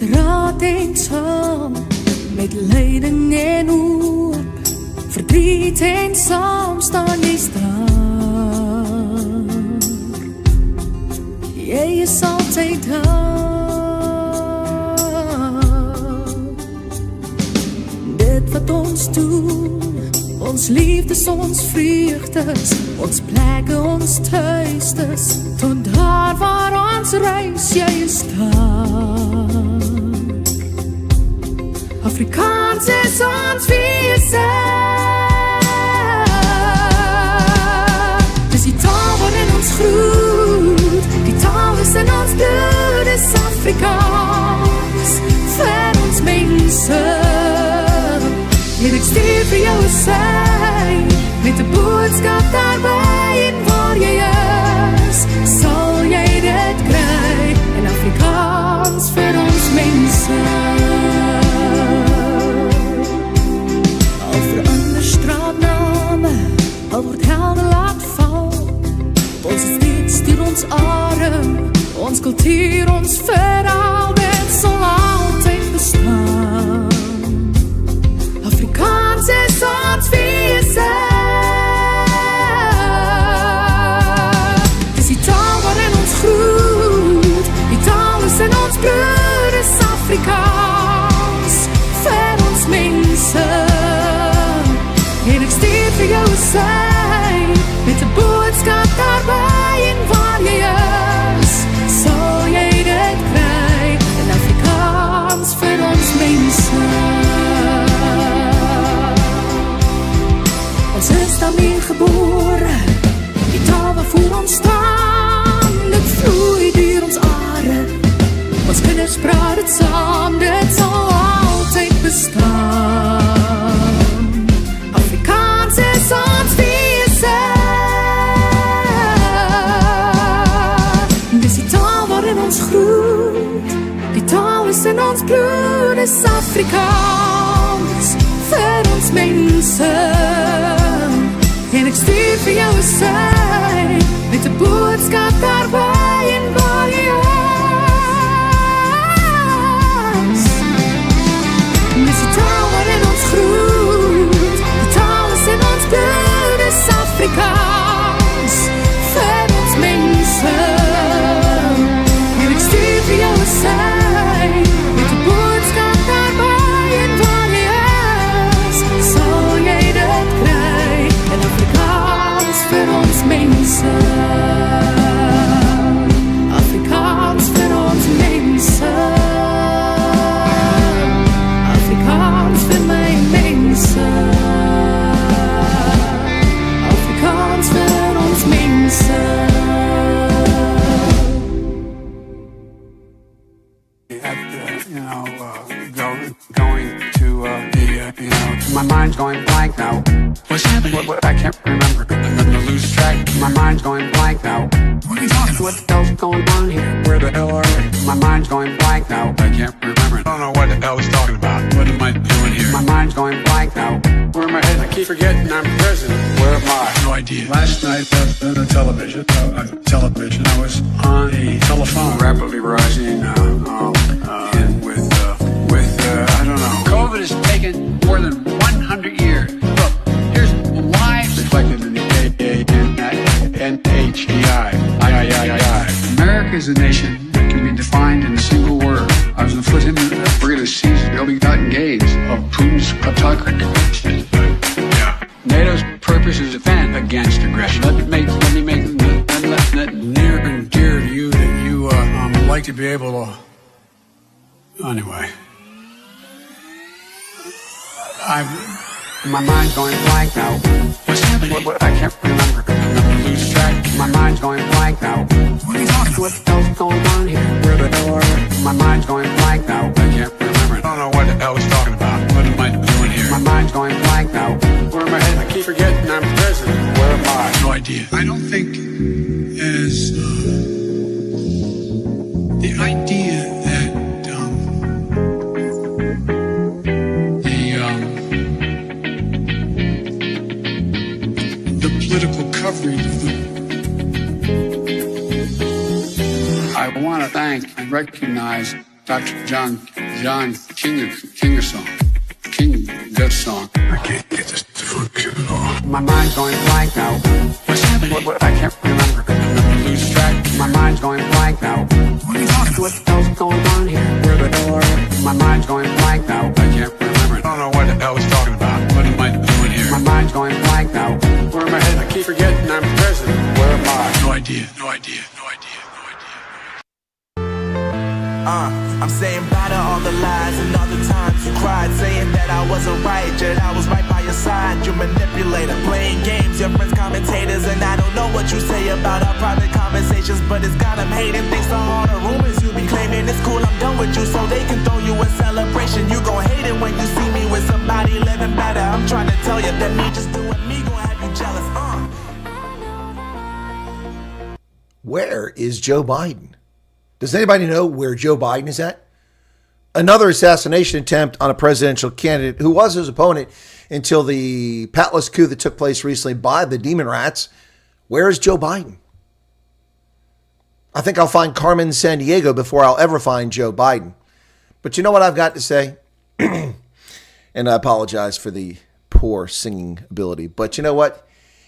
met raad en saam, met lyding en hoop, verdriet en saam staan jy staan. Jy is altyd daar. Dit wat ons doen, ons liefdes, ons vreugdes, ons plekke, ons thuisdes, tot daar waar ons reis, jy is daar. Afrikaans is ons wese. Dis die taal waarin ons groet, die taal is in ons bloed, is Afrikaans, vir ons mense. En ek stuur vir jou 'n sein, met 'n boodskap daarby, en waar jy is, sal jy dit kry, in Afrikaans vir ons mense. Al verander straatname, al word helde laat val, ons is steeds stuur ons adem, ons kultuur, ons verhaal, dit sal altyd bestaan. Afrikaans is ons wese. Dis die taal waarin ons groet, die taal is in ons bloed, is Afrikaans, vir ons mense. En ek stuur vir jou 'n sein, met 'n boodskap daarby, en waar jy is, sal jy dit kry, in Afrikaans vir ons mense. Ons is daarmee gebore, die taal waarvoor ons staan, dit vloei deur ons are, ons kinders praat het saam, dit sal altyd bestaan. Afrikaans is ons wese. Dis die taal waarin ons groet, die taal is in ons bloed, is Afrikaans, vir ons mense. En ek stuur vir jou 'n sein, met 'n boodskap daarby, en waar jy is. Dis die taal waarin ons groet, die taal is in ons bloed, is Afrikaans, vir ons mense. En ek stuur vir jou 'n sein, met 'n boodskap daarby, en waar jy is, sal jy dit kry, in Afrikaans vir ons mense. Afrikaans vir ons mense. Afrikaans vir my mense. Afrikaans vir ons mense. Going to my mind's going blank now. What's happening? What, I can't remember. I'm gonna lose track. My mind's going blank now. What are you talking about? What the hell's going on here? Where the hell are we? My mind's going blank now. I can't remember. I don't know what the hell he's talking about. What am I doing here? My mind's going blank now. Where am I headed? I keep forgetting I'm in prison. Where am I? No idea. Last night on the television, I was on a telephone. Rapidly rising, and with I don't know. COVID has taken more than 100 years. Look, here's lives reflected in the NHEI. America is a nation that can be defined in a single word. I was inflicted in the we're going to seize the ill-begotten gains of Putin's kleptocracy. Yeah. NATO's purpose is to defend against aggression. Let me make that near and dear to you that you like to be able to. Anyway, my mind's going blank now. What's happening? What, I can't remember. I'm gonna lose track. My mind's going blank now. What are you talking about? What the hell's going on here? Where the hell are we? My mind's going blank now. I can't remember. I don't know what the hell he's talking about. What am I doing here? My mind's going blank now. Where am I headed? I keep forgetting I'm in prison. Where am I? No idea. I don't think as the idea that the political coverage of the I want to thank and recognize Dr. John King song. King Gus song. I can't get this to function at all. My mind's going blank now. What's happening? What, I can't remember. I'm lose track. My mind's going blank now. What are you talking about? What the hell's going on here? Where the door? My mind's going blank now. I can't remember. I don't know what the hell he's talking about. What am I doing here? My mind's going blank now. Where am I headed? I keep forgetting I'm president. Where am I? No idea. No idea. No idea. I'm saying bye to all the lies and all the times you cried, saying that I wasn't right, yet I was right by your side. You manipulator, playing games, your friends commentators, and I don't know what you say about our private conversations, but it's got them hating. Thanks to all the rumors you be claiming. It's cool, I'm done with you, so they can throw you a celebration. You gon' hate it when you see me with somebody living better. I'm trying to tell you that me just doing me gon' have you jealous. Where is Joe Biden? Does anybody know where Joe Biden is at? Another assassination attempt on a presidential candidate who was his opponent until the patless coup that took place recently by the Demon Rats. Where is Joe Biden? I think I'll find Carmen Sandiego before I'll ever find Joe Biden. But you know what I've got to say? And I apologize for the poor singing ability. But you know what?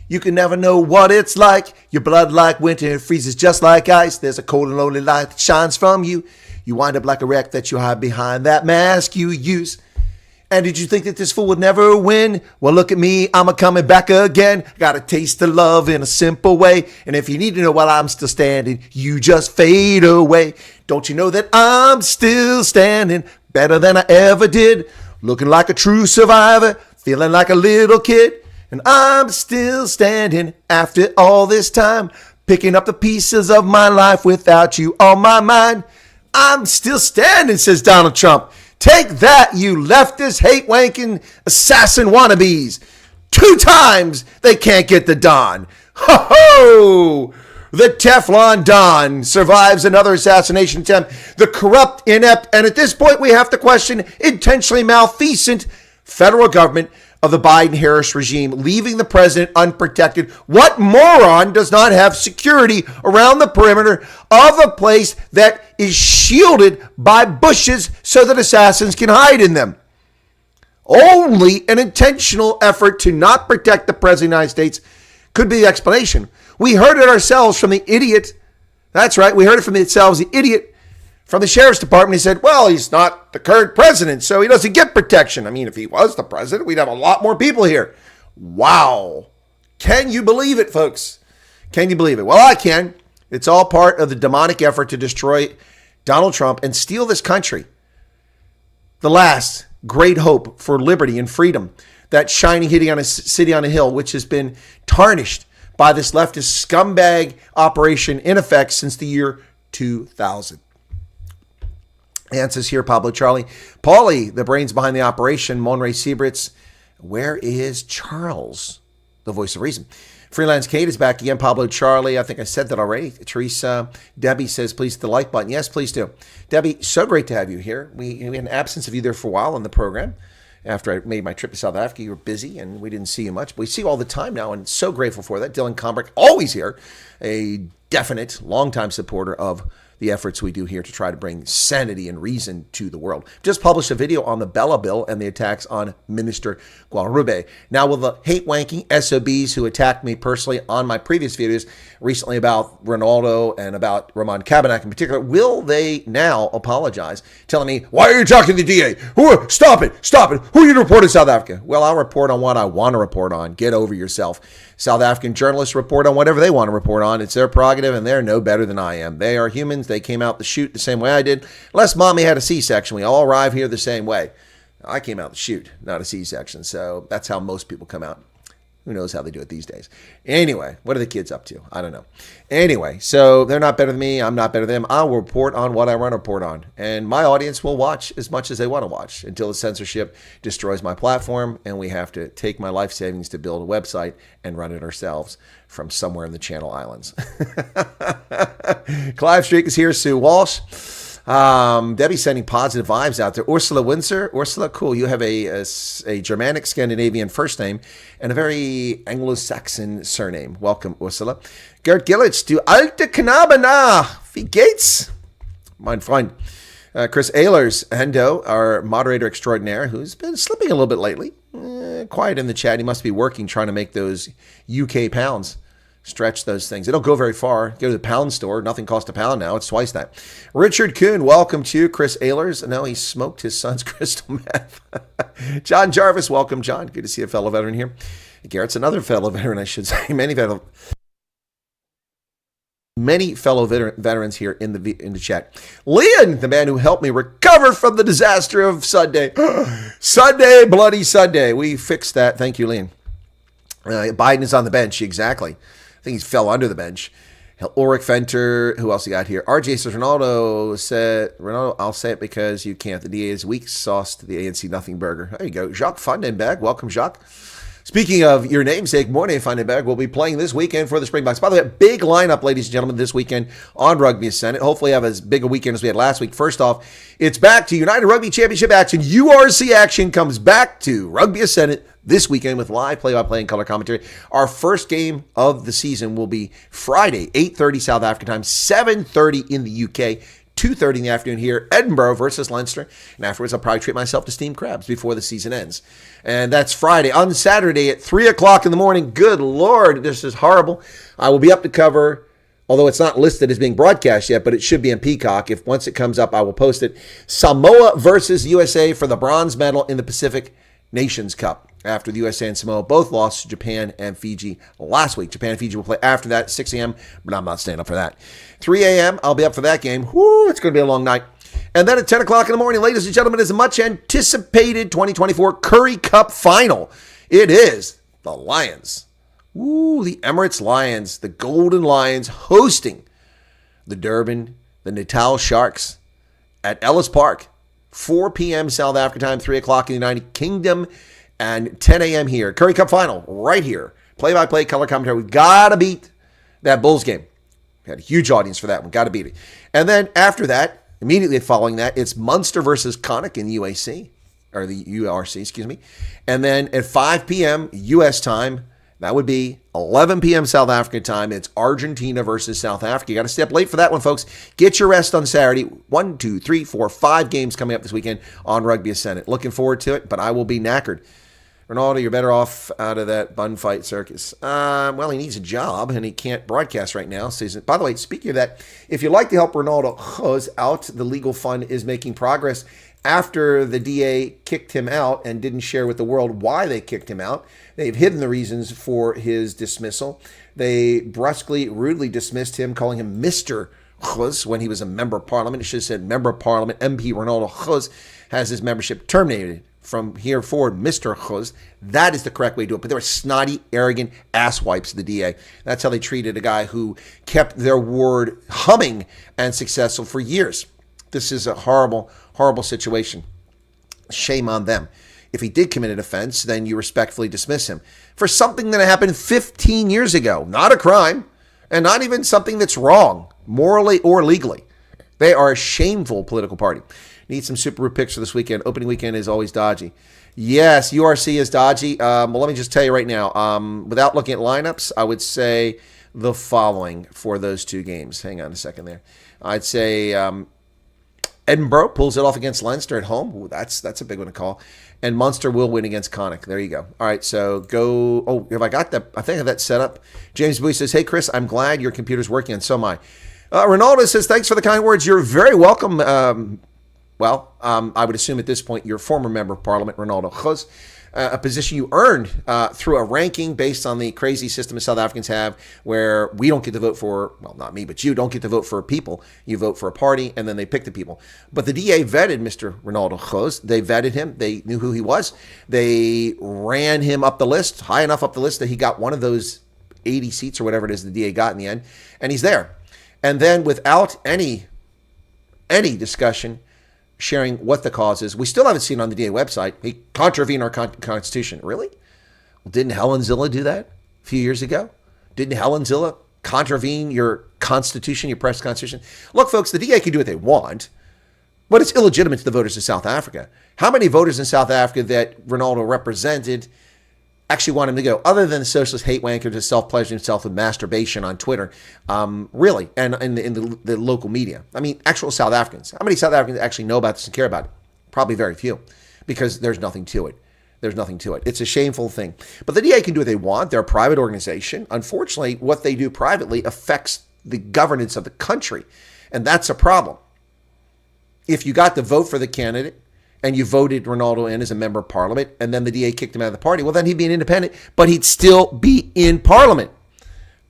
You can never know what it's like. Your blood like winter freezes just like ice. There's a cold and lonely light that shines from you. You wind up like a wreck that you hide behind that mask you use. And did you think that this fool would never win? Well, look at me. I'm a-coming back again. Got a taste of love in a simple way. And if you need to know while I'm still standing, you just fade away. Don't you know that I'm still standing better than I ever did? Looking like a true survivor, feeling like a little kid. And I'm still standing after all this time, picking up the pieces of my life without you on my mind. I'm still standing, says Donald Trump. Take that, you leftist, hate-wanking assassin wannabes. 2 times they can't get the Don. Ho-ho! The Teflon Don survives another assassination attempt. The corrupt, inept, and at this point we have to question intentionally malfeasant federal government of the Biden-Harris regime, leaving the president unprotected. What moron does not have security around the perimeter of a place that is shielded by bushes so that assassins can hide in them? Only an intentional effort to not protect the president of the United States could be the explanation. We heard it ourselves from the idiot. That's right, we heard it from ourselves, the idiot from the sheriff's department. He said, well, he's not the current president, so he doesn't get protection. I mean, if he was the president, we'd have a lot more people here. Wow. Can you believe it, folks? Can you believe it? Well, I can. It's all part of the demonic effort to destroy Donald Trump and steal this country. The last great hope for liberty and freedom, that shining city on a hill, which has been tarnished by this leftist scumbag operation in effect since the year 2000. Answers here, Pablo Charlie. Paulie, the brains behind the operation. Monray Siebritz. Where is Charles? The voice of reason. Freelance Kate is back again. Pablo Charlie. I think I said that already. Teresa. Debbie says, please hit the like button. Yes, please do. Debbie, so great to have you here. We had an absence of you there for a while on the program. After I made my trip to South Africa, you were busy and we didn't see you much. But we see you all the time now and so grateful for that. Dylan Combrick, always here. A definite, longtime supporter of the efforts we do here to try to bring sanity and reason to the world. Just published a video on the Bella Bill and the attacks on Minister Gwarube. Now, will the hate-wanking SOBs who attacked me personally on my previous videos recently about Ronaldo and about Ramon Cabanach in particular, will they now apologize, telling me, why are you talking to the DA? Stop it. Who are you to report in South Africa? Well, I'll report on what I want to report on. Get over yourself. South African journalists report on whatever they want to report on. It's their prerogative, and they're no better than I am. They are humans. They came out the chute the same way I did. Unless mommy had a C-section, we all arrive here the same way. I came out the chute, not a C-section. So that's how most people come out. Who knows how they do it these days? Anyway, what are the kids up to? I don't know. Anyway, so they're not better than me. I'm not better than them. I'll report on what I want to report on. And my audience will watch as much as they want to watch until the censorship destroys my platform and we have to take my life savings to build a website and run it ourselves from somewhere in the Channel Islands. Clive Streak is here. Sue Walsh. Debbie sending positive vibes out there. Ursula Windsor. Ursula, cool. You have a Germanic Scandinavian first name and a very Anglo-Saxon surname. Welcome, Ursula. Gerd Gillitz, du alte Knabe, na, wie geht's? Mein Freund. Chris Ehlers, Hendo, our moderator extraordinaire, who's been slipping a little bit lately. Quiet in the chat. He must be working, trying to make those UK pounds. Stretch those things. They don't go very far. Go to the pound store. Nothing costs a pound now. It's twice that. Richard Kuhn, welcome to you. Chris Ehlers. No, he smoked his son's crystal meth. John Jarvis, welcome, John. Good to see a fellow veteran here. Garrett's another fellow veteran, I should say. Many fellow veterans here in the chat. Leon, the man who helped me recover from the disaster of Sunday. Sunday, bloody Sunday. We fixed that. Thank you, Leon. Biden is on the bench. Exactly. I think he fell under the bench. Ulrich Fenter. Who else you got here? RJ says, Ronaldo, I'll say it because you can't. The DA is weak sauce to the ANC nothing burger. There you go. Jacques Vandenberg. Welcome, Jacques. Speaking of your namesake, Mornay Vandenberg will be playing this weekend for the Springboks. By the way, big lineup, ladies and gentlemen, this weekend on Rugby Senate. Hopefully have as big a weekend as we had last week. First off, it's back to United Rugby Championship action. URC action comes back to Rugby Senate this weekend with live play-by-play and color commentary. Our first game of the season will be Friday, 8:30 South African time, 7:30 in the UK, 2:30 in the afternoon here, Edinburgh versus Leinster. And afterwards, I'll probably treat myself to steamed crabs before the season ends. And that's Friday. On Saturday at 3 o'clock in the morning, good Lord, this is horrible. I will be up to cover, although it's not listed as being broadcast yet, but it should be in Peacock. If once it comes up, I will post it. Samoa versus USA for the bronze medal in the Pacific Nations Cup. After the USA and Samoa both lost to Japan and Fiji last week. Japan and Fiji will play after that, 6 a.m., but I'm not staying up for that. 3 a.m., I'll be up for that game. Whoo, it's going to be a long night. And then at 10 o'clock in the morning, ladies and gentlemen, is a much-anticipated 2024 Currie Cup final. It is the Lions. Ooh, the Emirates Lions, the Golden Lions hosting the Durban, the Natal Sharks at Ellis Park. 4 p.m. South African time, 3 o'clock in the United Kingdom, and 10 a.m. here. Currie Cup final, right here. Play-by-play, color commentary. We've got to beat that Bulls game. We had a huge audience for that one. Got to beat it. And then after that, immediately following that, it's Munster versus Connacht in UAC, or the URC, excuse me. And then at 5 p.m. U.S. time, that would be 11 p.m. South African time. It's Argentina versus South Africa. You got to stay up late for that one, folks. Get your rest on Saturday. 1, 2, 3, 4, 5 games coming up this weekend on Rugby Senate. Looking forward to it, but I will be knackered. Ronaldo, you're better off out of that bun fight circus. Well, he needs a job, and he can't broadcast right now. By the way, speaking of that, if you'd like to help Ronaldo close out, the legal fund is making progress after the DA kicked him out and didn't share with the world why they kicked him out. They've hidden the reasons for his dismissal. They brusquely, rudely dismissed him, calling him Mr. Khuz when he was a member of parliament. It should have said member of parliament. MP Ronaldo Khuz has his membership terminated. From here forward, Mr. Khuz. That is the correct way to do it. But they were snotty, arrogant asswipes, the DA. That's how they treated a guy who kept their word humming and successful for years. This is a horrible, horrible situation. Shame on them. If he did commit an offense, then you respectfully dismiss him for something that happened 15 years ago. Not a crime, and not even something that's wrong, morally or legally. They are a shameful political party. Need some Super Bowl picks for this weekend. Opening weekend is always dodgy. Yes, URC is dodgy. Well, let me just tell you right now, without looking at lineups, I would say the following for those two games. Hang on a second there. I'd say Edinburgh pulls it off against Leinster at home. Ooh, that's a big one to call. And Munster will win against Connacht. There you go. All right, so go. Oh, have I got that? I think I have that set up. James Bowie says, hey, Chris, I'm glad your computer's working, and so am I. Ronaldo says, thanks for the kind words. You're very welcome. I would assume at this point you're a former member of parliament, Ronaldo Khuz, a position you earned through a ranking based on the crazy system South Africans have where we don't get to vote for, well, not me, but you don't get to vote for people. You vote for a party, and then they pick the people. But the DA vetted Mr. Ronaldo Khuz. They vetted him. They knew who he was. They ran him up the list, high enough up the list that he got one of those 80 seats or whatever it is the DA got in the end, and he's there. And then without any discussion, sharing what the cause is. We still haven't seen on the DA website, he contravened our Constitution. Really? Well, didn't Helen Zilla do that a few years ago? Didn't Helen Zilla contravene your Constitution, your press Constitution? Look, folks, the DA can do what they want, but it's illegitimate to the voters of South Africa. How many voters in South Africa that Ronaldo represented actually want him to go, other than the socialist hate wanker to self-pleasure himself with masturbation on Twitter, really, and in the local media. I mean, actual South Africans. How many South Africans actually know about this and care about it? Probably very few, because there's nothing to it. There's nothing to it. It's a shameful thing. But the DA can do what they want. They're a private organization. Unfortunately, what they do privately affects the governance of the country, and that's a problem. If you got to vote for the candidate and you voted Ronaldo in as a member of parliament, and then the DA kicked him out of the party, well, then he'd be an independent, but he'd still be in parliament.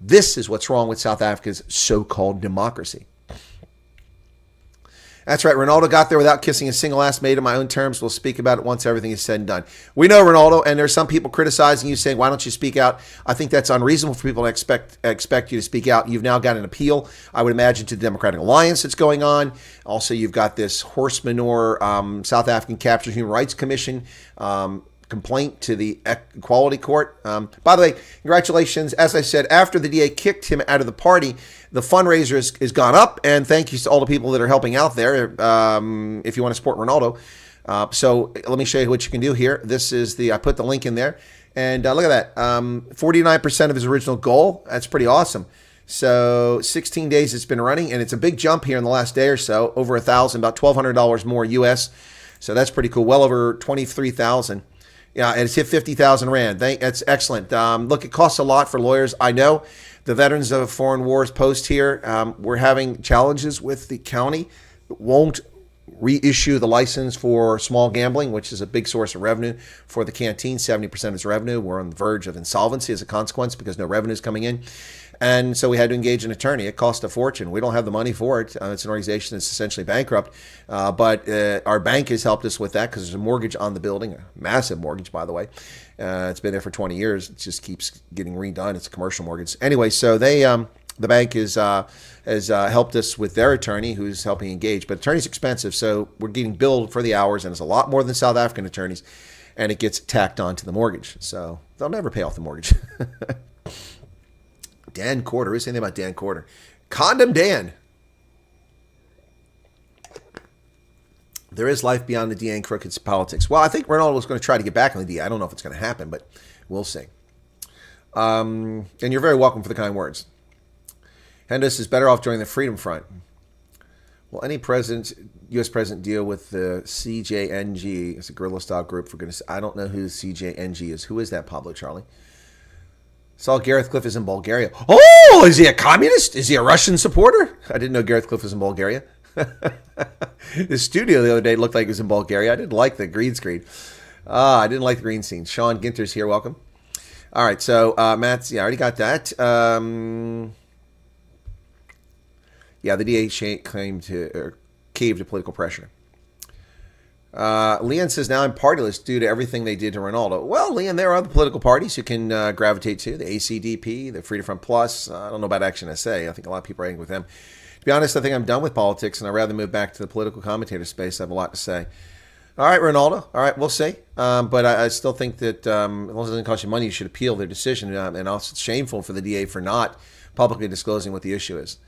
This is what's wrong with South Africa's so-called democracy. That's right. Ronaldo got there without kissing a single ass, made in my own terms. We'll speak about it once everything is said and done. We know Ronaldo, and there's some people criticizing you, saying, why don't you speak out? I think that's unreasonable for people to expect you to speak out. You've now got an appeal, I would imagine, to the Democratic Alliance that's going on. Also, you've got this horse manure South African Captured Human Rights Commission complaint to the Equality Court. By the way, congratulations. As I said, after the DA kicked him out of the party, the fundraiser has gone up, and thank you to all the people that are helping out there if you want to support Ronaldo. So let me show you what you can do here. This is I put the link in there, and look at that. 49% of his original goal. That's pretty awesome. So 16 days it's been running, and it's a big jump here in the last day or so, over $1,000, about $1,200 more US. So that's pretty cool. Well over 23,000. Yeah, and it's hit 50,000 Rand. That's excellent. Look, it costs a lot for lawyers. I know the Veterans of Foreign Wars post here. We're having challenges with the county. It won't reissue the license for small gambling, which is a big source of revenue for the canteen. 70% of its revenue. We're on the verge of insolvency as a consequence because no revenue is coming in. And so we had to engage an attorney. It cost a fortune. We don't have the money for it. It's an organization that's essentially bankrupt. But our bank has helped us with that because there's a mortgage on the building, a massive mortgage, by the way. It's been there for 20 years. It just keeps getting redone. It's a commercial mortgage. Anyway, so the bank has helped us with their attorney who's helping engage. But attorney's expensive, so we're getting billed for the hours, and it's a lot more than South African attorneys. And it gets tacked onto the mortgage. So they'll never pay off the mortgage. Dan Quarter. Who's saying anything about Dan Quarter? Condom Dan. There is life beyond the DA and crooked politics. Well, I think Ronaldo was going to try to get back on the DA. I don't know if it's going to happen, but we'll see. And you're very welcome for the kind words. Hendos is better off joining the Freedom Front. Will any U.S. president deal with the CJNG? It's a guerrilla-style group, for goodness. I don't know who CJNG is. Who is that, Pablo Charlie? Saw Gareth Cliff is in Bulgaria. Oh, is he a communist? Is he a Russian supporter? I didn't know Gareth Cliff was in Bulgaria. The studio the other day looked like it was in Bulgaria. I didn't like the green screen. I didn't like the green scene. Sean Ginter's here. Welcome. All right, so Matt's, I already got that. The DA claimed to cave to political pressure. Leon says, now I'm partyless due to everything they did to Ronaldo. Well, Leon, there are other political parties you can gravitate to. The ACDP, the Freedom Front Plus. I don't know about ActionSA. I think a lot of people are angry with them. To be honest, I think I'm done with politics, and I'd rather move back to the political commentator space. I have a lot to say. All right, Ronaldo. All right, we'll see. But I still think that as long as it doesn't cost you money, you should appeal their decision. And also, it's shameful for the DA for not publicly disclosing what the issue is.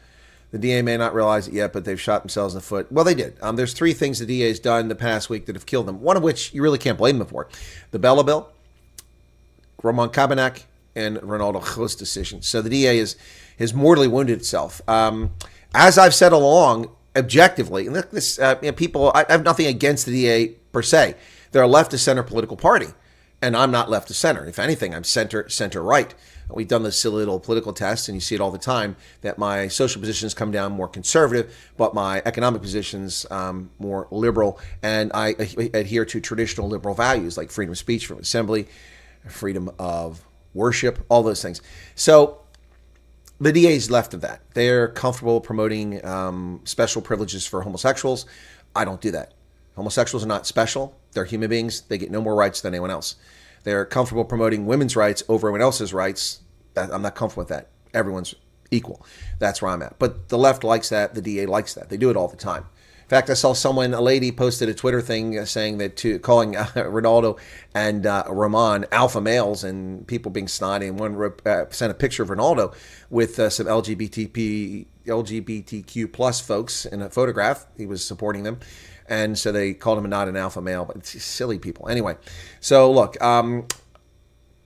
The DA may not realize it yet, but they've shot themselves in the foot. Well, they did. There's 3 things the DA's done the past week that have killed them, one of which you really can't blame them for. The Bella Bill, Roman Kabanak, and Ronaldo Khos decision. So the DA has mortally wounded itself. As I've said along, objectively, and this people, I have nothing against the DA per se. They're a left-to-center political party, and I'm not left-to-center. If anything, I'm center-right. We've done this silly little political test, and you see it all the time, that my social positions come down more conservative, but my economic positions more liberal, and I adhere to traditional liberal values like freedom of speech, freedom of assembly, freedom of worship, all those things. So the DA's left of that. They're comfortable promoting special privileges for homosexuals. I don't do that. Homosexuals are not special. They're human beings. They get no more rights than anyone else. They're comfortable promoting women's rights over everyone else's rights. I'm not comfortable with that. Everyone's equal. That's where I'm at. But the left likes that. The DA likes that. They do it all the time. In fact, I saw a lady posted a Twitter thing saying that calling Ronaldo and Roman alpha males, and people being snotty. And one sent a picture of Ronaldo with some LGBTQ plus folks in a photograph. He was supporting them. And so they called him not an alpha male, but it's silly people. Anyway, so look,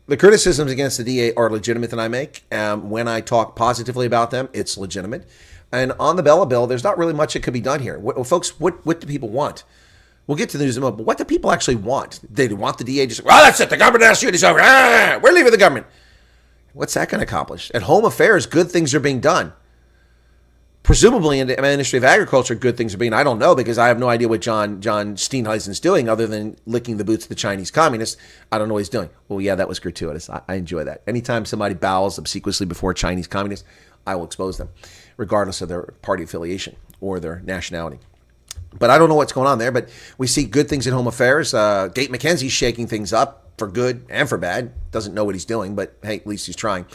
The criticisms against the DA are legitimate that I make. When I talk positively about them, it's legitimate. And on the Bella bill, there's not really much that could be done here. Folks, what do people want? We'll get to the news in a moment, but what do people actually want? They want the DA to say, well, that's it. The government has to do this over. We're leaving the government. What's that going to accomplish? At Home Affairs, good things are being done. Presumably in the Ministry of Agriculture, good things are being. I don't know because I have no idea what John Steenhuisen's doing other than licking the boots of the Chinese communists. I don't know what he's doing. Well, yeah, that was gratuitous. I enjoy that. Anytime somebody bows obsequiously before Chinese communists, I will expose them, regardless of their party affiliation or their nationality. But I don't know what's going on there. But we see good things in Home Affairs. Gate McKenzie's shaking things up for good and for bad. Doesn't know what he's doing, but hey, at least he's trying.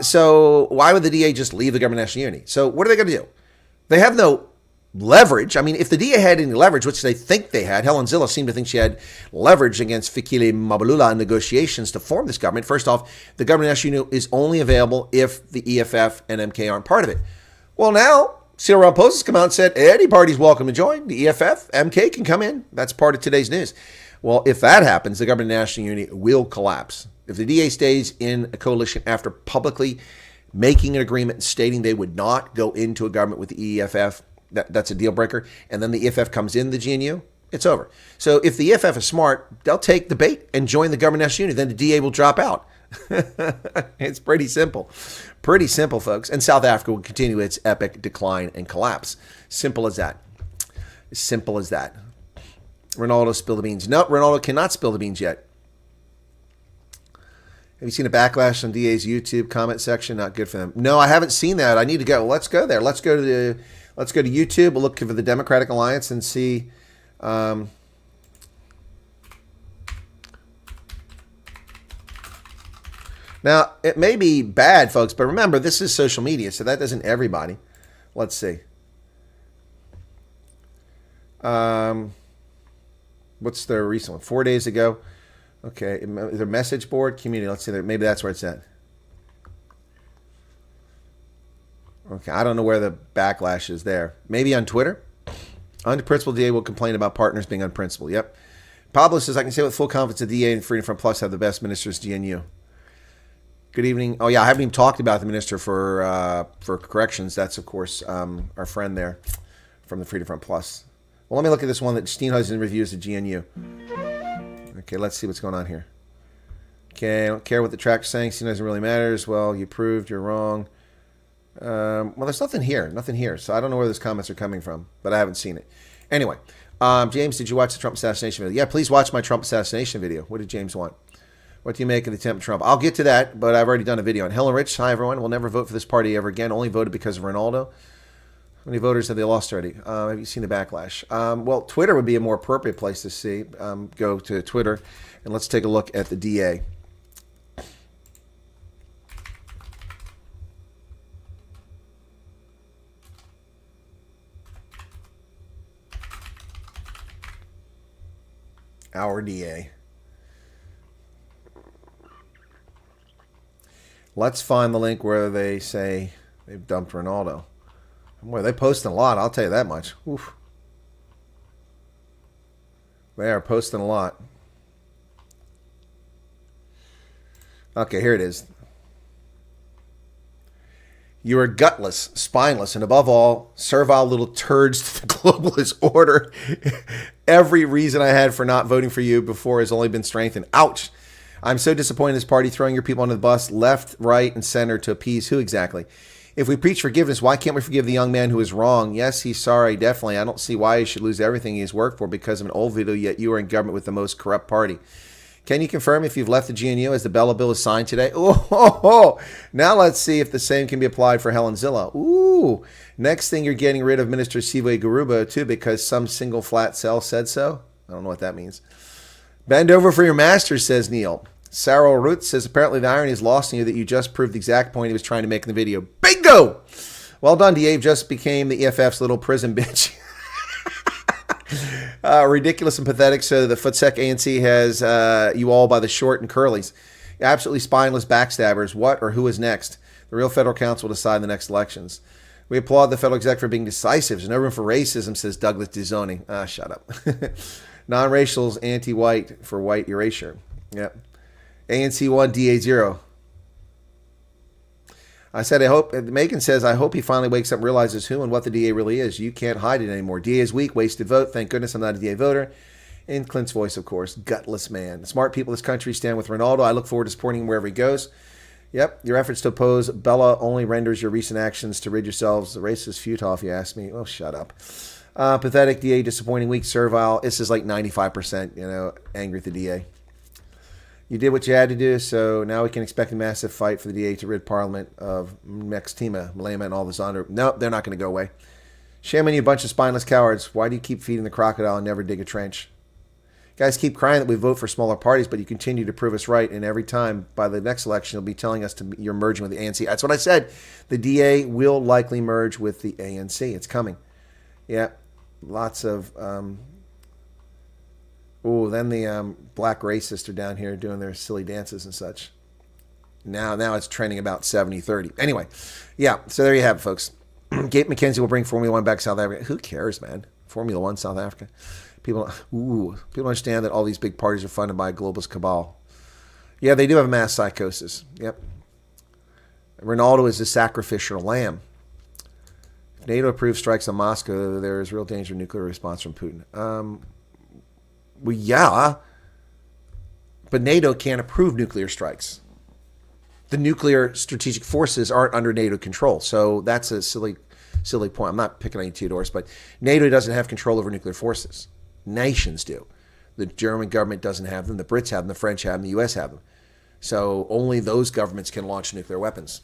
So why would the DA just leave the government of national unity? So what are they going to do? They have no leverage. I mean, if the DA had any leverage, which they think they had, Helen Zille seemed to think she had leverage against Fikile Mbalula in negotiations to form this government. First off, the government of national unity is only available if the EFF and MK aren't part of it. Well, now Cyril Ramaphosa has come out and said any party's welcome to join. The EFF, MK can come in. That's part of today's news. Well, if that happens, the government of national unity will collapse. If the DA stays in a coalition after publicly making an agreement and stating they would not go into a government with the EFF, that's a deal breaker, and then the EFF comes in the GNU, it's over. So if the EFF is smart, they'll take the bait and join the government of national unity. Then the DA will drop out. It's pretty simple. Pretty simple, folks. And South Africa will continue its epic decline and collapse. Simple as that. Simple as that. Ronaldo spill the beans. No, Ronaldo cannot spill the beans yet. Have you seen a backlash on DA's YouTube comment section? Not good for them. No, I haven't seen that. I need to go. Let's go there. Let's go to YouTube. We'll look for the Democratic Alliance and see. Now, it may be bad, folks, but remember, this is social media, so that doesn't everybody. Let's see. What's their recent one? 4 days ago. Okay, their message board, community. Let's see. Maybe that's where it's at. Okay, I don't know where the backlash is there. Maybe on Twitter. Unprincipled DA will complain about partners being unprincipled. Yep. Pablo says, I can say with full confidence the DA and Freedom Front Plus have the best ministers GNU. Good evening. Oh, yeah, I haven't even talked about the Minister for Corrections. That's, of course, our friend there from the Freedom Front Plus. Well, let me look at this one that Steenhuisen reviews the GNU. Okay, let's see what's going on here. Okay, I don't care what the tracker's saying. Steenhuisen really matters. Well, you proved you're wrong. Well, there's nothing here. Nothing here. So I don't know where those comments are coming from, but I haven't seen it. Anyway, James, did you watch the Trump assassination video? Yeah, please watch my Trump assassination video. What did James want? What do you make of the attempt of Trump? I'll get to that, but I've already done a video on Helen Rich. Hi, everyone. We'll never vote for this party ever again. Only voted because of Ronaldo. How many voters have they lost already? Have you seen the backlash? Well, Twitter would be a more appropriate place to see. Go to Twitter, and let's take a look at the DA. Our DA. Let's find the link where they say they've dumped Ronaldo. Boy, they posting a lot, I'll tell you that much. Oof. They are posting a lot. Okay, here it is. You are gutless, spineless, and above all, servile little turds to the globalist order. Every reason I had for not voting for you before has only been strengthened. Ouch. I'm so disappointed in this party throwing your people under the bus, left, right, and center to appease who exactly? If we preach forgiveness, why can't we forgive the young man who is wrong? Yes, he's sorry, definitely. I don't see why he should lose everything he has worked for because of an old video, yet you are in government with the most corrupt party. Can you confirm if you've left the GNU as the Bella bill is signed today? Oh. Now let's see if the same can be applied for Helen Zille. Ooh. Next thing, you're getting rid of Minister Siwe Gwarube, too, because some single flat cell said so. I don't know what that means. Bend over for your master, says Neil. Sarah Root says, apparently the irony is lost in you that you just proved the exact point he was trying to make in the video. Bingo! Well done, Dave. Just became the EFF's little prison bitch. Ridiculous and pathetic. So the Footsec ANC has you all by the short and curlies. Absolutely spineless backstabbers. What or who is next? The real federal council will decide the next elections. We applaud the federal exec for being decisive. There's no room for racism, says Douglas Dezoning. Shut up. Non-racials, anti-white for white erasure. Yep. ANC 1, DA 0. I said, Megan says, I hope he finally wakes up and realizes who and what the DA really is. You can't hide it anymore. DA is weak, wasted vote. Thank goodness I'm not a DA voter. In Clint's voice, of course, gutless man. The smart people of this country stand with Ronaldo. I look forward to supporting him wherever he goes. Yep, your efforts to oppose Bella only renders your recent actions to rid yourselves. The race is futile, if you ask me. Oh, shut up. Pathetic DA, disappointing, weak, servile. This is like 95%, angry at the DA. You did what you had to do, so now we can expect a massive fight for the DA to rid Parliament of Maxtima, Malema, and all this honor. No, they're not going to go away. Shame on you, bunch of spineless cowards. Why do you keep feeding the crocodile and never dig a trench? Guys keep crying that we vote for smaller parties, but you continue to prove us right, and every time by the next election, you'll be telling us you're merging with the ANC. That's what I said. The DA will likely merge with the ANC. It's coming. Yeah, lots of... then the black racists are down here doing their silly dances and such. Now it's trending about 70-30. Anyway, yeah, so there you have it, folks. Gabe McKenzie will bring Formula One back to South Africa. Who cares, man? Formula One, South Africa. People understand that all these big parties are funded by a globalist cabal. Yeah, they do have mass psychosis. Yep. Ronaldo is a sacrificial lamb. If NATO approves strikes on Moscow, there is real danger of nuclear response from Putin. Well, yeah, but NATO can't approve nuclear strikes. The nuclear strategic forces aren't under NATO control, so that's a silly point. I'm not picking on you, Theodorus, but NATO doesn't have control over nuclear forces. Nations do. The German government doesn't have them. The Brits have them. The French have them. The U.S. have them. So only those governments can launch nuclear weapons.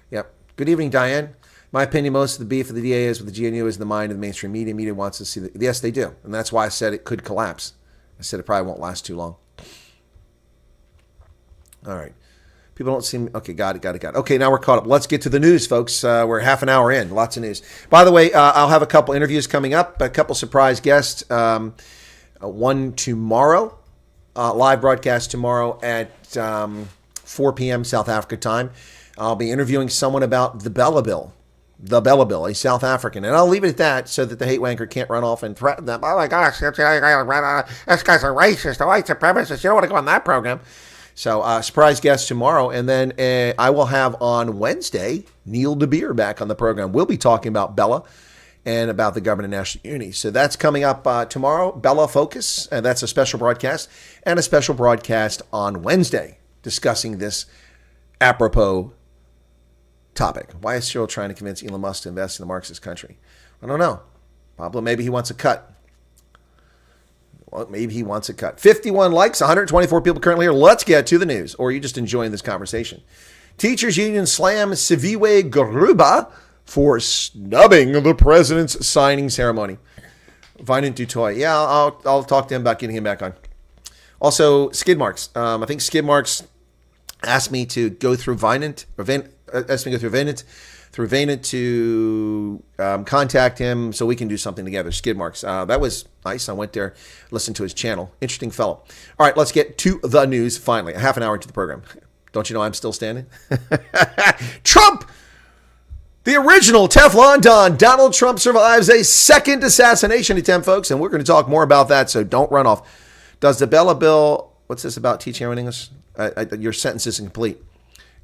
Yep. Good evening, Diane. My opinion, most of the beef of the DA is with the GNU is in the mind of the mainstream media. Media wants to see that. Yes, they do. And that's why I said it could collapse. I said it probably won't last too long. All right. People don't seem... Okay, got it. Okay, now we're caught up. Let's get to the news, folks. We're half an hour in. Lots of news. By the way, I'll have a couple interviews coming up, a couple surprise guests. One tomorrow, live broadcast tomorrow at 4 p.m. South Africa time. I'll be interviewing someone about the Bella Bill. The Bella Bill, a South African. And I'll leave it at that so that the hate wanker can't run off and threaten them. Oh my gosh, this guy's a racist, a white supremacist. You don't want to go on that program. So surprise guest tomorrow. And then I will have on Wednesday, Neil DeBeer back on the program. We'll be talking about Bella and about the government of national unity. So that's coming up tomorrow, Bella Focus. And that's a special broadcast. And a special broadcast on Wednesday discussing this apropos topic. Why is Cyril trying to convince Elon Musk to invest in the Marxist country? I don't know. Pablo, maybe he wants a cut. Well, maybe he wants a cut. 51 likes, 124 people currently here. Let's get to the news. Or are you just enjoying this conversation? Teachers Union slam Siviwe Gwarube for snubbing the president's signing ceremony. Vinant Dutoy. Yeah, I'll talk to him about getting him back on. Also, skid marks. I think skid marks asked me to go through Vinant, asked me to go through Vinant to contact him so we can do something together. Skid marks. That was nice. I went there, listened to his channel. Interesting fellow. All right, let's get to the news finally. A half an hour into the program. Don't you know I'm still standing? Trump! The original Teflon Don, Donald Trump survives a second assassination attempt, folks, and we're going to talk more about that, so don't run off. Does the Bella Bill, what's this about teaching everyone English? Your sentence isn't complete.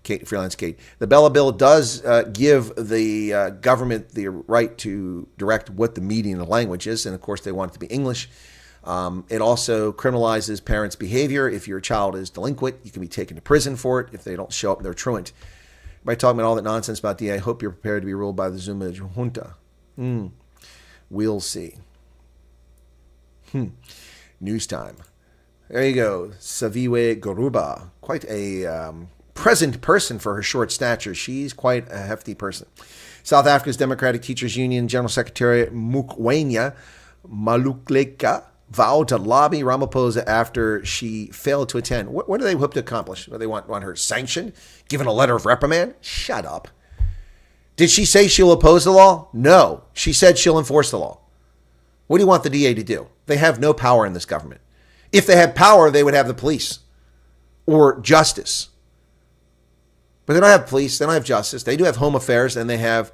Kate, freelance Kate. The Bella Bill does give the government the right to direct what the median of language is, and of course they want it to be English. It also criminalizes parents' behavior. If your child is delinquent, you can be taken to prison for it. If they don't show up, they're truant. By talking about all that nonsense about DA, I hope you're prepared to be ruled by the Zuma junta. We'll see. News time. There you go. Siviwe Gwarube. Quite a present person for her short stature. She's quite a hefty person. South Africa's Democratic Teachers Union General Secretary Mukwenya Malukleka vowed to lobby Ramaphosa after she failed to attend. What do they hope to accomplish? Do they want her sanctioned? Given a letter of reprimand? Shut up. Did she say she'll oppose the law? No. She said she'll enforce the law. What do you want the DA to do? They have no power in this government. If they had power, they would have the police or justice. But they don't have police. They don't have justice. They do have home affairs, and they have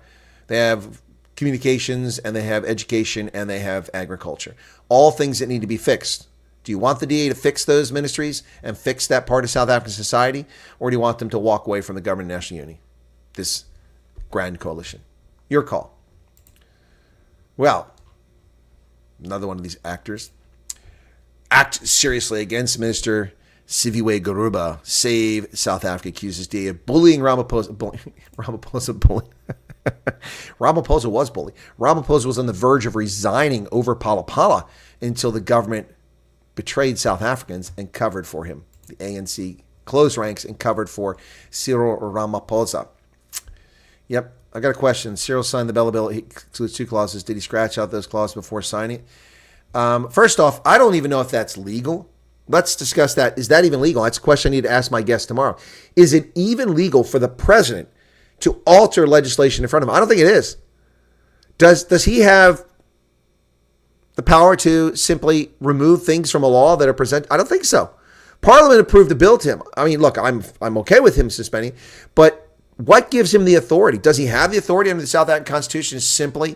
communications, and they have education, and they have agriculture. All things that need to be fixed. Do you want the DA to fix those ministries and fix that part of South African society? Or do you want them to walk away from the government of national unity? This grand coalition. Your call. Well, another one of these actors. Act seriously against Minister Siviwe Gwarube. Save South Africa, accuses DA of bullying Ramaphosa. Ramaphosa bullying. Ramaphosa was bullied. Ramaphosa was on the verge of resigning over Palapala until the government betrayed South Africans and covered for him. The ANC closed ranks and covered for Cyril Ramaphosa. Yep, I got a question. Cyril signed the Bella Bill. He includes 2 clauses. Did he scratch out those clauses before signing it? First off, I don't even know if that's legal. Let's discuss that. Is that even legal? That's a question I need to ask my guest tomorrow. Is it even legal for the president to alter legislation in front of him? I don't think it is. Does he have the power to simply remove things from a law that are presented? I don't think so. Parliament approved the bill to him. I mean, look, I'm okay with him suspending, but what gives him the authority? Does he have the authority under the South African Constitution to simply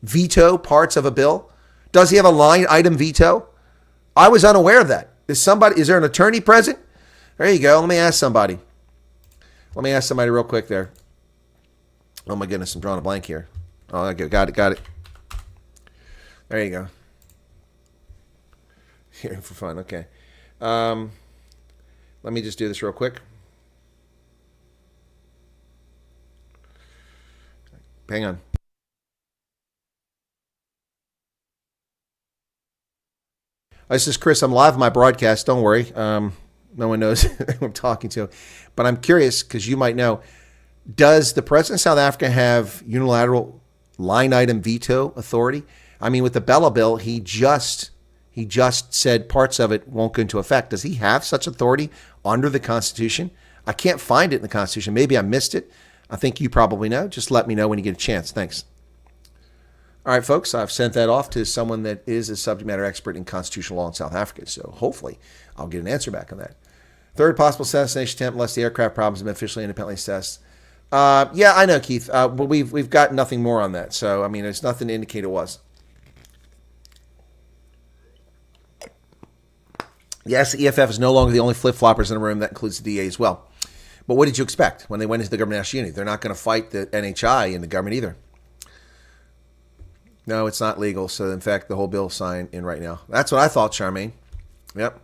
veto parts of a bill? Does he have a line item veto? I was unaware of that. Is there an attorney present? There you go. Let me ask somebody real quick there. Oh my goodness, I'm drawing a blank here. Oh, okay, got it. There you go. Here for fun, okay. Let me just do this real quick. Hang on. This is Chris. I'm live on my broadcast. Don't worry. No one knows who I'm talking to. But I'm curious, because you might know, does the President of South Africa have unilateral line item veto authority? I mean, with the Bella Bill, he just said parts of it won't go into effect. Does he have such authority under the Constitution? I can't find it in the Constitution. Maybe I missed it. I think you probably know. Just let me know when you get a chance. Thanks. All right, folks, I've sent that off to someone that is a subject matter expert in constitutional law in South Africa. So hopefully I'll get an answer back on that. Third possible assassination attempt unless the aircraft problems have been officially independently assessed. Yeah, I know, Keith. But we've got nothing more on that. So, I mean, there's nothing to indicate it was. Yes, the EFF is no longer the only flip-floppers in the room. That includes the DA as well. But what did you expect when they went into the government national unity? They're not going to fight the NHI in the government either. No, it's not legal. So, in fact, the whole bill is signed in right now. That's what I thought, Charmaine. Yep.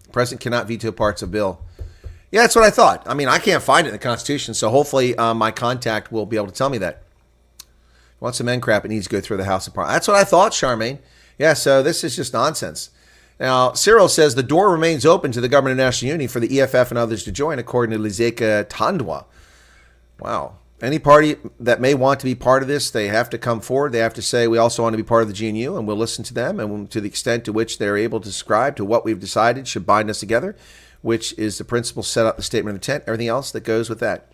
The president cannot veto parts of bill. Yeah, that's what I thought. I mean, I can't find it in the Constitution, so hopefully my contact will be able to tell me that. Wants some end crap, it needs to go through the House of Parliament. That's what I thought, Charmaine. Yeah, so this is just nonsense. Now, Cyril says the door remains open to the government of national unity for the EFF and others to join, according to Lizeka Tandwa. Wow. Any party that may want to be part of this, they have to come forward. They have to say, we also want to be part of the GNU, and we'll listen to them. And to the extent to which they're able to subscribe to what we've decided should bind us together, which is the principle set up the statement of intent, everything else that goes with that.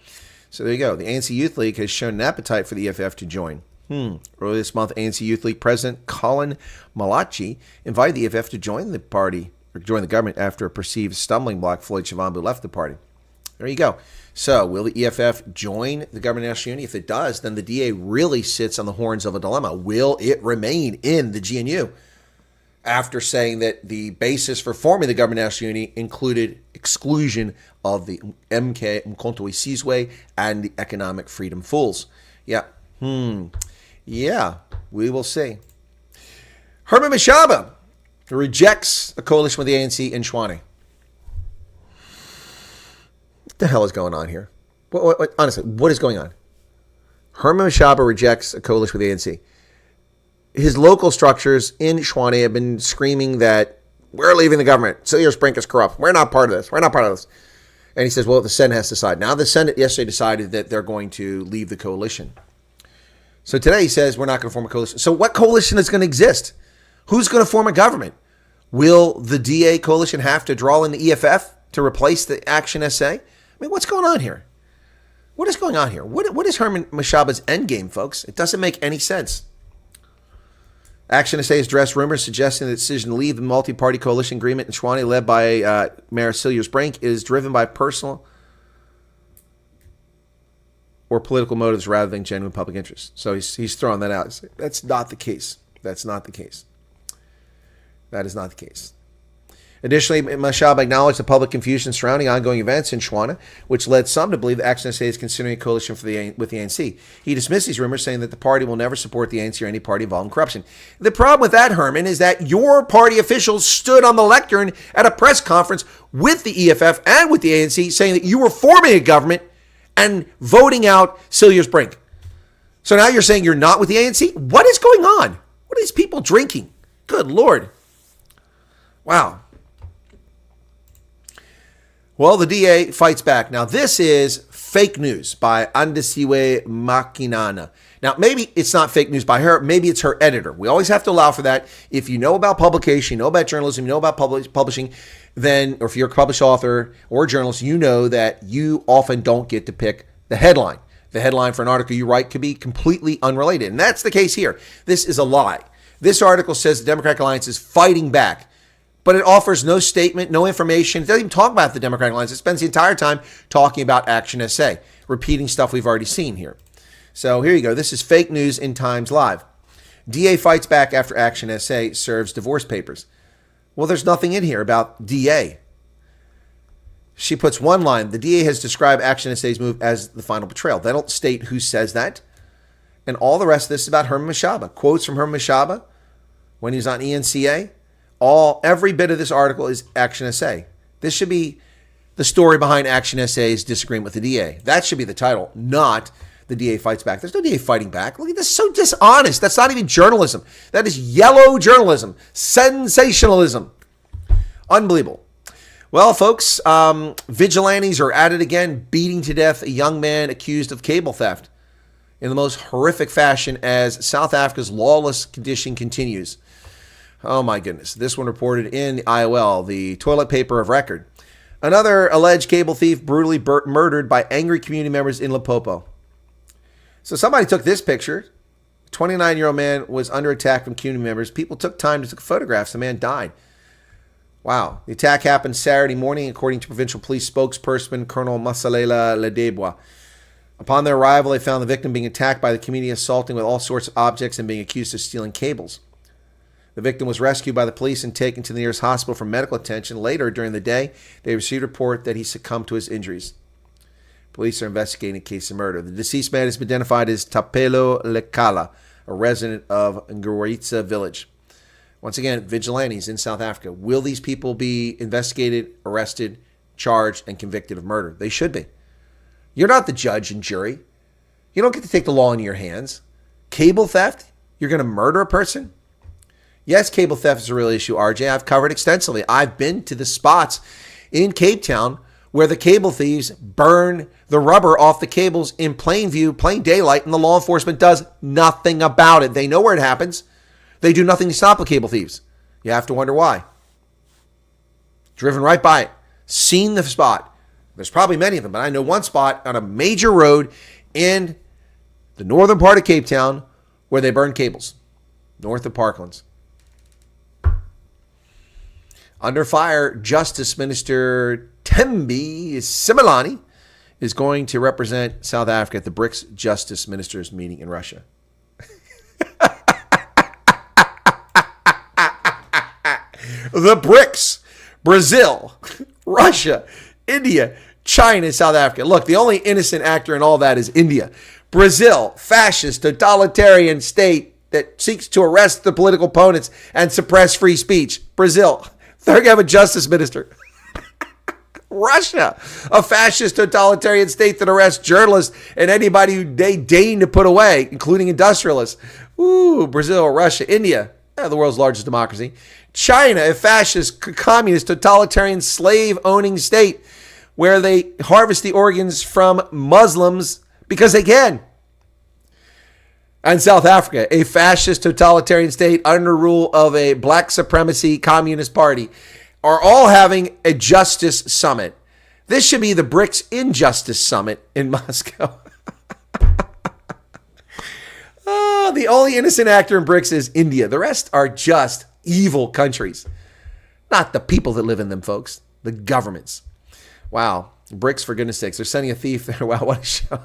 So there you go. The ANC Youth League has shown an appetite for the EFF to join. Earlier this month, ANC Youth League President Colin Malachi invited the EFF to join the party, or join the government after a perceived stumbling block. Floyd Shivambu left the party. There you go. So, will the EFF join the government of national unity? If it does, then the DA really sits on the horns of a dilemma. Will it remain in the GNU? After saying that the basis for forming the government of national unity included exclusion of the MK Mkhonto weSizwe and the economic freedom fools. Yeah. Yeah, we will see. Herman Mashaba rejects a coalition with the ANC in Tshwane. What the hell is going on here? Honestly, what is going on? Herman Mashaba rejects a coalition with the ANC. His local structures in Tshwane have been screaming that we're leaving the government. Celia Sprink is corrupt. We're not part of this. We're not part of this. And he says, well, the Senate has to decide. Now the Senate yesterday decided that they're going to leave the coalition. So today he says we're not going to form a coalition. So what coalition is going to exist? Who's going to form a government? Will the DA coalition have to draw in the EFF to replace the ActionSA? I mean, what's going on here? What is going on here? What is Herman Mashaba's endgame, folks? It doesn't make any sense. ActionSA has addressed rumors suggesting the decision to leave the multi-party coalition agreement in Tshwane led by Mayor Celia Sprink is driven by personal or political motives rather than genuine public interest. So he's throwing that out. That's not the case. That's not the case. That is not the case. Additionally, Mashaba acknowledged the public confusion surrounding ongoing events in Shwana, which led some to believe that ActionSA is considering a coalition with the ANC. He dismissed these rumors, saying that the party will never support the ANC or any party involved in corruption. The problem with that, Herman, is that your party officials stood on the lectern at a press conference with the EFF and with the ANC saying that you were forming a government and voting out Cilliers Brink. So now you're saying you're not with the ANC? What is going on? What are these people drinking? Good Lord. Wow. Well, the DA fights back. Now, this is fake news by Andesiwe Makinana. Now, maybe it's not fake news by her. Maybe it's her editor. We always have to allow for that. If you know about publication, you know about journalism, you know about publishing, then, or if you're a published author or a journalist, you know that you often don't get to pick the headline. The headline for an article you write could be completely unrelated. And that's the case here. This is a lie. This article says the Democratic Alliance is fighting back, but it offers no statement, no information. It doesn't even talk about the Democratic Alliance. It spends the entire time talking about ActionSA, repeating stuff we've already seen here. So here you go. This is fake news in Times Live. DA fights back after ActionSA serves divorce papers. Well, there's nothing in here about DA. She puts one line. The DA has described ActionSA's move as the final betrayal. They don't state who says that. And all the rest of this is about Herman Mashaba. Quotes from Herman Mashaba when he was on ENCA. Every bit of this article is ActionSA. This should be the story behind ActionSA's disagreement with the DA. That should be the title, not the DA fights back. There's no DA fighting back. Look at this, so dishonest. That's not even journalism. That is yellow journalism. Sensationalism. Unbelievable. Well, folks, vigilantes are at it again, beating to death a young man accused of cable theft in the most horrific fashion as South Africa's lawless condition continues. Oh, my goodness. This one reported in the IOL, the toilet paper of record. Another alleged cable thief brutally murdered by angry community members in Limpopo. So somebody took this picture. 29-year-old man was under attack from community members. People took time to take photographs. The man died. Wow. The attack happened Saturday morning, according to provincial police spokesperson Colonel Masalela Ledebwa. Upon their arrival, they found the victim being attacked by the community, assaulting with all sorts of objects and being accused of stealing cables. The victim was rescued by the police and taken to the nearest hospital for medical attention. Later during the day, they received a report that he succumbed to his injuries. Police are investigating a case of murder. The deceased man has been identified as Tapelo Lekala, a resident of Ngwaritsa village. Once again, vigilantes in South Africa. Will these people be investigated, arrested, charged, and convicted of murder? They should be. You're not the judge and jury. You don't get to take the law into your hands. Cable theft? You're going to murder a person? Yes, cable theft is a real issue, RJ. I've covered extensively. I've been to the spots in Cape Town where the cable thieves burn the rubber off the cables in plain view, plain daylight, and the law enforcement does nothing about it. They know where it happens. They do nothing to stop the cable thieves. You have to wonder why. Driven right by it. Seen the spot. There's probably many of them, but I know one spot on a major road in the northern part of Cape Town where they burn cables. North of Parklands. Under fire, Justice Minister Thembi Simelane is going to represent South Africa at the BRICS Justice Ministers meeting in Russia. The BRICS, Brazil, Russia, India, China, and South Africa. Look, the only innocent actor in all that is India. Brazil, fascist, totalitarian state that seeks to arrest the political opponents and suppress free speech. Brazil. They're going to have a justice minister. Russia, a fascist totalitarian state that arrests journalists and anybody who they deign to put away, including industrialists. Ooh, Brazil, Russia, India, the world's largest democracy. China, a fascist, communist, totalitarian, slave-owning state where they harvest the organs from Muslims because they can. And South Africa, a fascist totalitarian state under rule of a black supremacy communist party, are all having a justice summit. This should be the BRICS Injustice Summit in Moscow. The only innocent actor in BRICS is India. The rest are just evil countries. Not the people that live in them, folks. The governments. Wow. BRICS, for goodness sakes. They're sending a thief there. Wow, what a show.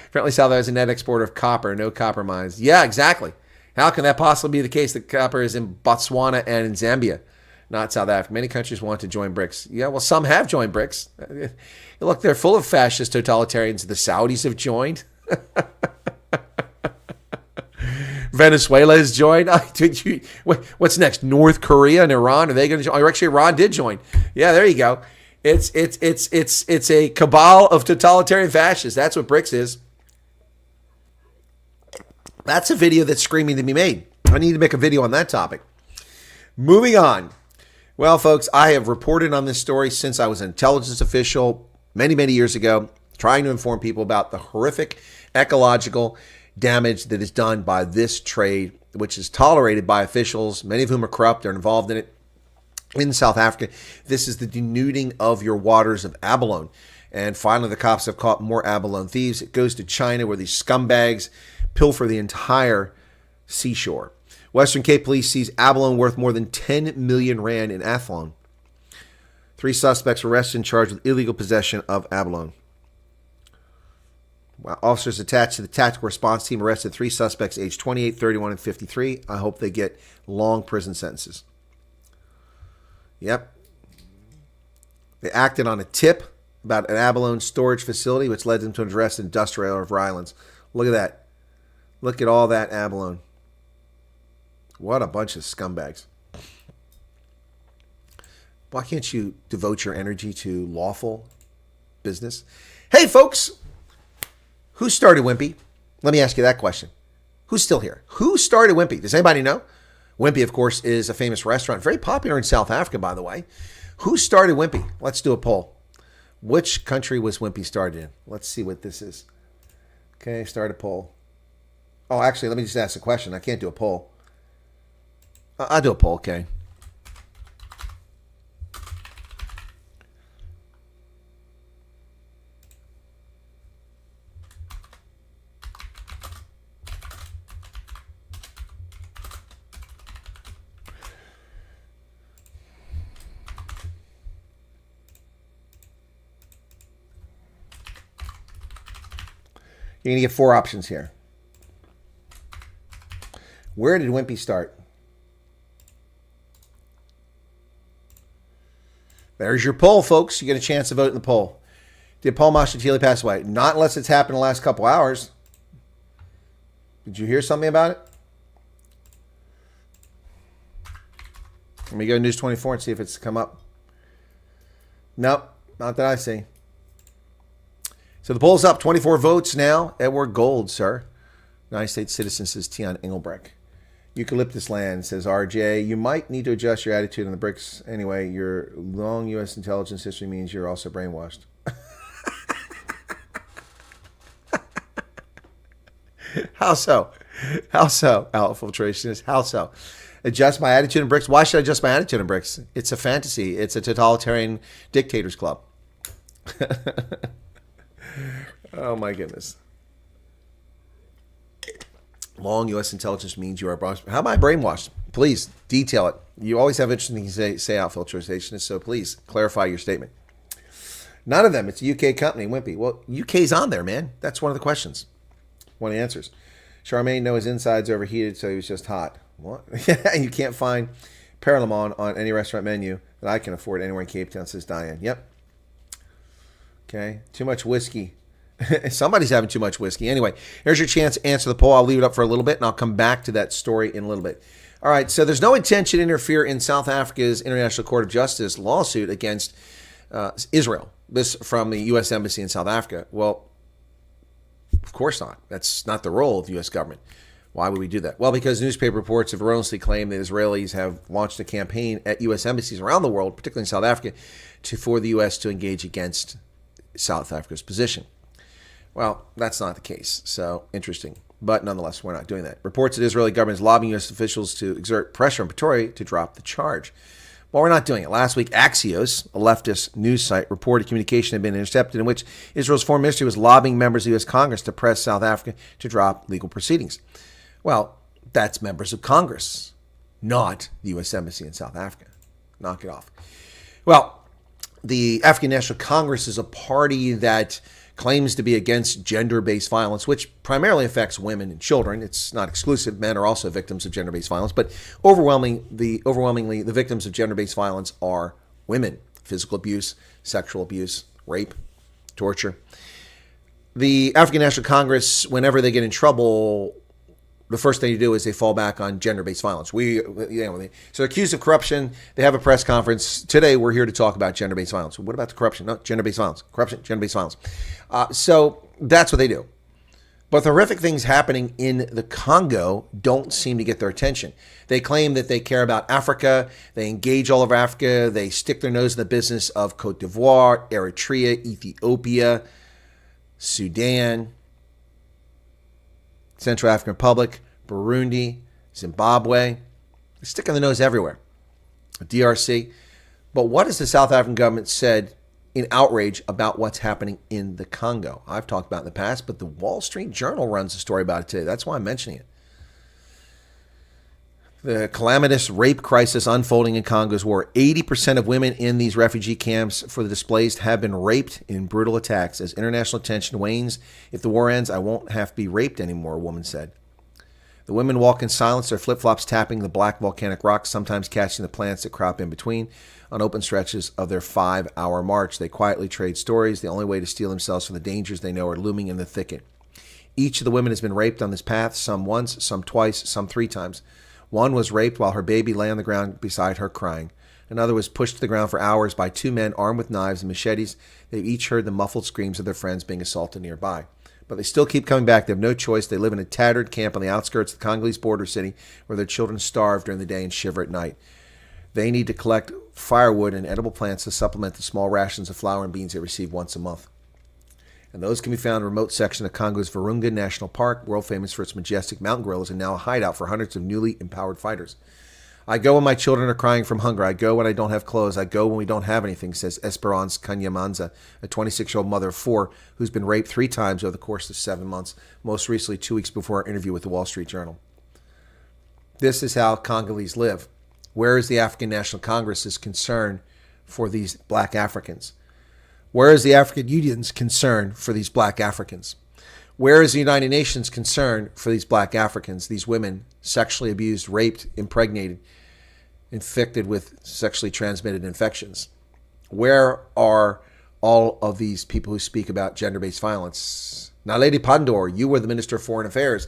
Apparently, South Africa is a net exporter of copper. No copper mines. Yeah, exactly. How can that possibly be the case? The copper is in Botswana and in Zambia, not South Africa. Many countries want to join BRICS. Yeah, well, some have joined BRICS. Look, they're full of fascist totalitarians. The Saudis have joined. Venezuela has joined. What's next? North Korea and Iran? Are they going to join? Actually, Iran did join. Yeah, there you go. It's a cabal of totalitarian fascists. That's what BRICS is. That's a video that's screaming to be made. I need to make a video on that topic. Moving on. Well, folks, I have reported on this story since I was an intelligence official many, many years ago, trying to inform people about the horrific ecological damage that is done by this trade, which is tolerated by officials, many of whom are corrupt. They're involved in it. In South Africa, this is the denuding of your waters of abalone. And finally, the cops have caught more abalone thieves. It goes to China, where these scumbags pilfer the entire seashore. Western Cape Police sees abalone worth more than 10 million rand in athlone. 3 suspects arrested and charged with illegal possession of abalone. Well, officers attached to the tactical response team arrested 3 suspects aged 28, 31, and 53. I hope they get long prison sentences. Yep. They acted on a tip about an abalone storage facility, which led them to arrest industrial violence. Look at that. Look at all that abalone. What a bunch of scumbags. Why can't you devote your energy to lawful business? Hey, folks, who started Wimpy? Let me ask you that question. Who's still here? Who started Wimpy? Does anybody know? Wimpy, of course, is a famous restaurant. Very popular in South Africa, by the way. Who started Wimpy? Let's do a poll. Which country was Wimpy started in? Let's see what this is. Okay, start a poll. Oh, actually, let me just ask a question. I can't do a poll. I'll do a poll, okay. You're going to get 4 options here. Where did Wimpy start? There's your poll, folks. You get a chance to vote in the poll. Did Paul Mashatile pass away? Not unless it's happened in the last couple hours. Did you hear something about it? Let me go to News 24 and see if it's come up. Nope, not that I see. So the poll's up, 24 votes now. Edward Gold, sir. United States citizen, says Tion Engelbrecht. Eucalyptus Land, says RJ. You might need to adjust your attitude on the BRICS. Anyway, your long U.S. intelligence history means you're also brainwashed. How so? How so, Outfiltrationist? How so? Adjust my attitude in BRICS? Why should I adjust my attitude in BRICS? It's a fantasy. It's a totalitarian dictators club. Oh, my goodness. Long U.S. intelligence means you are brainwashed. How am I brainwashed? Please, detail it. You always have interesting things to say Outfiltrationist, so please clarify your statement. None of them. It's a UK company, Wimpy. Well, UK's on there, man. That's one of the questions. One of the answers. Charmaine, no, his insides overheated, so he was just hot. What? You can't find Paralamon on any restaurant menu that I can afford anywhere in Cape Town, says Diane. Yep. Okay. Too much whiskey. Somebody's having too much whiskey. Anyway, here's your chance to answer the poll. I'll leave it up for a little bit, and I'll come back to that story in a little bit. All right, so there's no intention to interfere in South Africa's International Court of Justice lawsuit against Israel. This from the U.S. Embassy in South Africa. Well, of course not. That's not the role of the U.S. government. Why would we do that? Well, because newspaper reports have erroneously claimed that Israelis have launched a campaign at U.S. embassies around the world, particularly in South Africa, for the U.S. to engage against South Africa's position. Well, that's not the case. So, interesting. But nonetheless, we're not doing that. Reports that Israeli government is lobbying U.S. officials to exert pressure on Pretoria to drop the charge. Well, we're not doing it. Last week, Axios, a leftist news site, reported communication had been intercepted in which Israel's foreign ministry was lobbying members of U.S. Congress to press South Africa to drop legal proceedings. Well, that's members of Congress, not the U.S. Embassy in South Africa. Knock it off. Well, The African National Congress is a party that claims to be against gender-based violence, which primarily affects women and children. It's not exclusive. Men are also victims of gender-based violence, but overwhelmingly, the victims of gender-based violence are women. Physical abuse, sexual abuse, rape, torture. The African National Congress, whenever they get in trouble, the first thing you do is they fall back on gender-based violence. So they're accused of corruption. They have a press conference. Today, we're here to talk about gender-based violence. What about the corruption? No, gender-based violence. Corruption, gender-based violence. So that's what they do. But the horrific things happening in the Congo don't seem to get their attention. They claim that they care about Africa. They engage all over Africa. They stick their nose in the business of Cote d'Ivoire, Eritrea, Ethiopia, Sudan, Central African Republic, Burundi, Zimbabwe. They're sticking their nose everywhere. DRC. But what has the South African government said in outrage about what's happening in the Congo? I've talked about it in the past, but the Wall Street Journal runs a story about it today. That's why I'm mentioning it. The calamitous rape crisis unfolding in Congo's war. 80% of women in these refugee camps for the displaced have been raped in brutal attacks. As international tension wanes, if the war ends, I won't have to be raped anymore, a woman said. The women walk in silence, their flip-flops tapping the black volcanic rocks, sometimes catching the plants that crop in between. On open stretches of their 5-hour march, they quietly trade stories, the only way to steal themselves from the dangers they know are looming in the thicket. Each of the women has been raped on this path, some once, some twice, some 3 times. One was raped while her baby lay on the ground beside her crying. Another was pushed to the ground for hours by 2 men armed with knives and machetes. They've each heard the muffled screams of their friends being assaulted nearby. But they still keep coming back. They have no choice. They live in a tattered camp on the outskirts of the Congolese border city where their children starve during the day and shiver at night. They need to collect firewood and edible plants to supplement the small rations of flour and beans they receive once a month. And those can be found in a remote section of Congo's Virunga National Park, world famous for its majestic mountain gorillas and now a hideout for hundreds of newly empowered fighters. I go when my children are crying from hunger. I go when I don't have clothes. I go when we don't have anything, says Esperance Kanyamanza, a 26-year-old mother of 4 who's been raped 3 times over the course of 7 months, most recently 2 weeks before our interview with the Wall Street Journal. This is how Congolese live. Where is the African National Congress's concern for these black Africans? Where is the African Union's concern for these black Africans? Where is the United Nations' concern for these black Africans, these women sexually abused, raped, impregnated, infected with sexually transmitted infections? Where are all of these people who speak about gender-based violence? Now, Lady Pandor, you were the Minister of Foreign Affairs,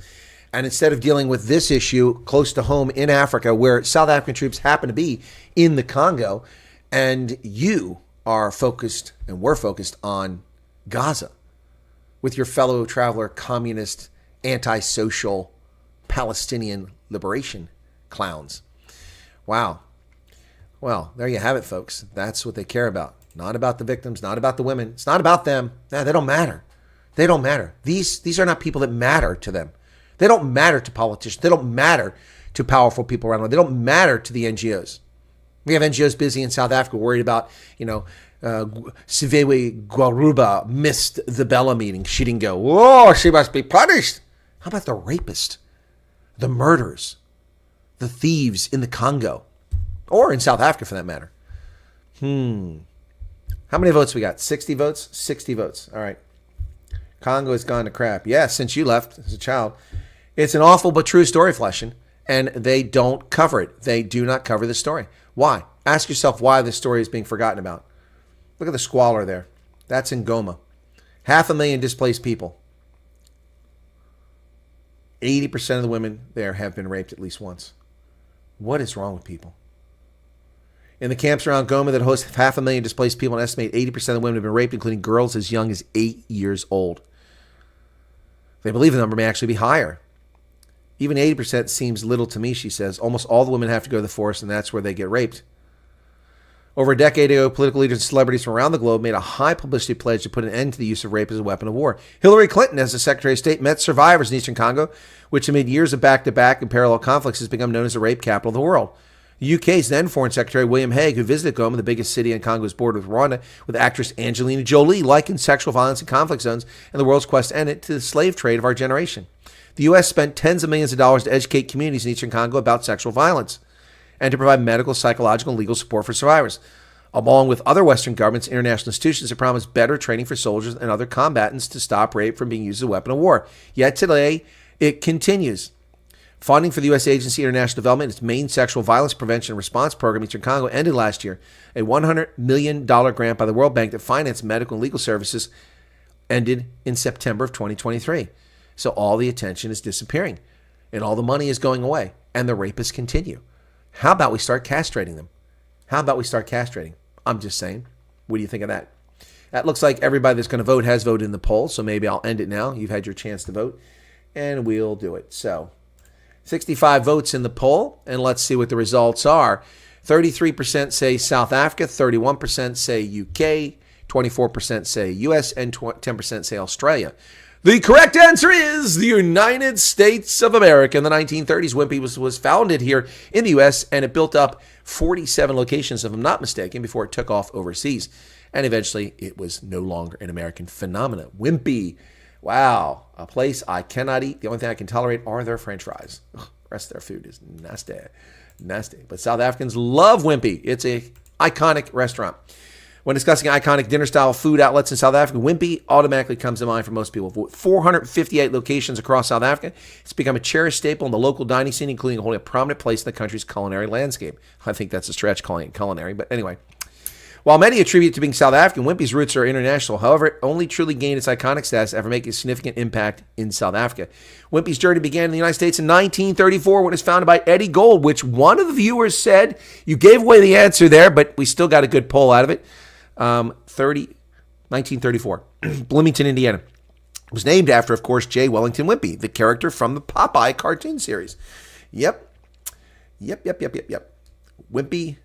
and instead of dealing with this issue close to home in Africa, where South African troops happen to be in the Congo, and you are focused, and we're focused on Gaza with your fellow traveler, communist, antisocial, Palestinian liberation clowns. Wow. Well, there you have it, folks. That's what they care about. Not about the victims, not about the women. It's not about them. Nah, they don't matter. They don't matter. These are not people that matter to them. They don't matter to politicians. They don't matter to powerful people around the world. They don't matter to the NGOs. We have NGOs busy in South Africa worried about, Sivewe Gwarube missed the Bella meeting. She didn't go. Oh, she must be punished. How about the rapist, the murderers, the thieves in the Congo, or in South Africa for that matter? How many votes we got? 60 votes? 60 votes. All right. Congo has gone to crap. Yeah, since you left as a child. It's an awful but true story, Fleschen, and they don't cover it. They do not cover the story. Why? Ask yourself why this story is being forgotten about. Look at the squalor there. That's in Goma. 500,000 displaced people. 80% of the women there have been raped at least once. What is wrong with people? In the camps around Goma that host 500,000 displaced people, an estimated 80% of the women have been raped, including girls as young as 8 years old. They believe the number may actually be higher. Even 80% seems little to me, she says. Almost all the women have to go to the forest, and that's where they get raped. Over a decade ago, political leaders and celebrities from around the globe made a high publicity pledge to put an end to the use of rape as a weapon of war. Hillary Clinton, as the Secretary of State, met survivors in Eastern Congo, which amid years of back-to-back and parallel conflicts has become known as the rape capital of the world. The UK's then Foreign Secretary William Hague, who visited Goma, the biggest city on Congo's border with Rwanda, with actress Angelina Jolie, likened sexual violence in conflict zones and the world's quest to end it to the slave trade of our generation. The U.S. spent tens of millions of dollars to educate communities in Eastern Congo about sexual violence and to provide medical, psychological, and legal support for survivors. Along with other Western governments, international institutions have promised better training for soldiers and other combatants to stop rape from being used as a weapon of war. Yet today, it continues. Funding for the U.S. Agency for International Development, its main sexual violence prevention and response program in Eastern Congo, ended last year. A $100 million grant by the World Bank that financed medical and legal services ended in September of 2023. So all the attention is disappearing, and all the money is going away, and the rapists continue. How about we start castrating them? How about we start castrating? I'm just saying. What do you think of that? That looks like everybody that's going to vote has voted in the poll, so maybe I'll end it now. You've had your chance to vote, and we'll do it. So 65 votes in the poll, and let's see what the results are. 33% say South Africa, 31% say UK, 24% say US, and 10% say Australia. The correct answer is the United States of America. In the 1930s, Wimpy was founded here in the U.S., and it built up 47 locations, if I'm not mistaken, before it took off overseas. And eventually, it was no longer an American phenomenon. Wimpy, wow, a place I cannot eat. The only thing I can tolerate are their French fries. Ugh, the rest of their food is nasty, nasty. But South Africans love Wimpy. It's an iconic restaurant. When discussing iconic dinner-style food outlets in South Africa, Wimpy automatically comes to mind for most people. With 458 locations across South Africa, it's become a cherished staple in the local dining scene, including holding a prominent place in the country's culinary landscape. I think that's a stretch calling it culinary, but anyway. While many attribute it to being South African, Wimpy's roots are international. However, it only truly gained its iconic status after making a significant impact in South Africa. Wimpy's journey began in the United States in 1934 when it was founded by Eddie Gold, which one of the viewers said, you gave away the answer there, but we still got a good poll out of it. 1934, Bloomington, Indiana. It was named after, of course, J. Wellington Wimpy, the character from the Popeye cartoon series. Yep. Wimpy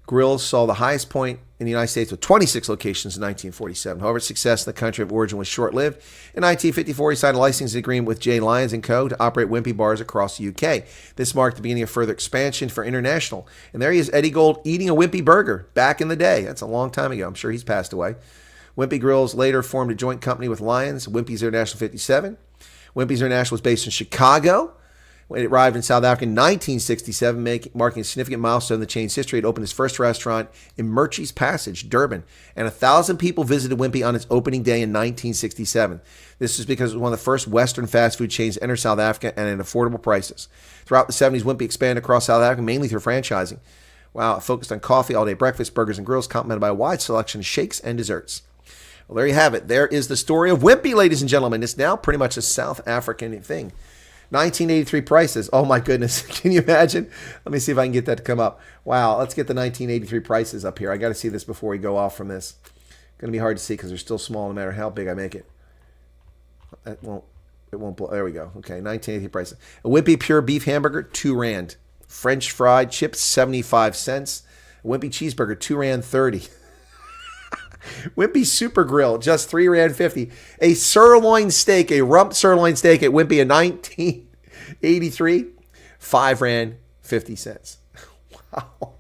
Grills saw the highest point in the United States with 26 locations in 1947. However, success in the country of origin was short-lived. In 1954, he signed a licensing agreement with J. Lyons & Co. to operate Wimpy bars across the UK. This marked the beginning of further expansion for international. And there he is, Eddie Gold, eating a Wimpy burger back in the day. That's a long time ago. I'm sure he's passed away. Wimpy Grills later formed a joint company with Lyons, Wimpy's International 57. Wimpy's International was based in Chicago. When it arrived in South Africa in 1967, marking a significant milestone in the chain's history, it opened its first restaurant in Murchie's Passage, Durban, and 1,000 people visited Wimpy on its opening day in 1967. This is because it was one of the first Western fast food chains to enter South Africa and at affordable prices. Throughout the 70s, Wimpy expanded across South Africa, mainly through franchising. Wow, it focused on coffee, all-day breakfast, burgers, and grills, complemented by a wide selection of shakes and desserts. Well, there you have it. There is the story of Wimpy, ladies and gentlemen. It's now pretty much a South African thing. 1983 prices. Oh my goodness. Can you imagine? Let me see if I can get that to come up. Wow. Let's get the 1983 prices up here. I got to see this before we go off from this. Going to be hard to see because they're still small no matter how big I make it. It won't blow. There we go. Okay. 1983 prices. A Wimpy pure beef hamburger, R2. French fried chips, 75 cents. A Wimpy cheeseburger, R2.30. Wimpy Super Grill, just R3.50. A sirloin steak, a rump sirloin steak at Wimpy in 1983, R5.50. Wow.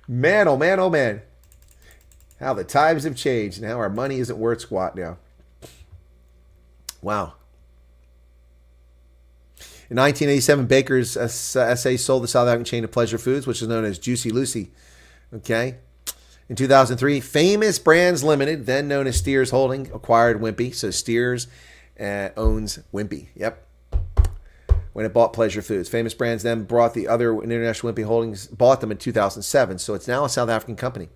Man, oh man, oh man. How the times have changed and how our money isn't worth squat now. Wow. In 1987, Baker's SA sold the South African chain of Pleasure Foods, which is known as Juicy Lucy. Okay. In 2003, Famous Brands Limited, then known as Steers Holding, acquired Wimpy. So Steers owns Wimpy. Yep. When it bought Pleasure Foods. Famous Brands then brought the other International Wimpy Holdings, bought them in 2007. So it's now a South African company.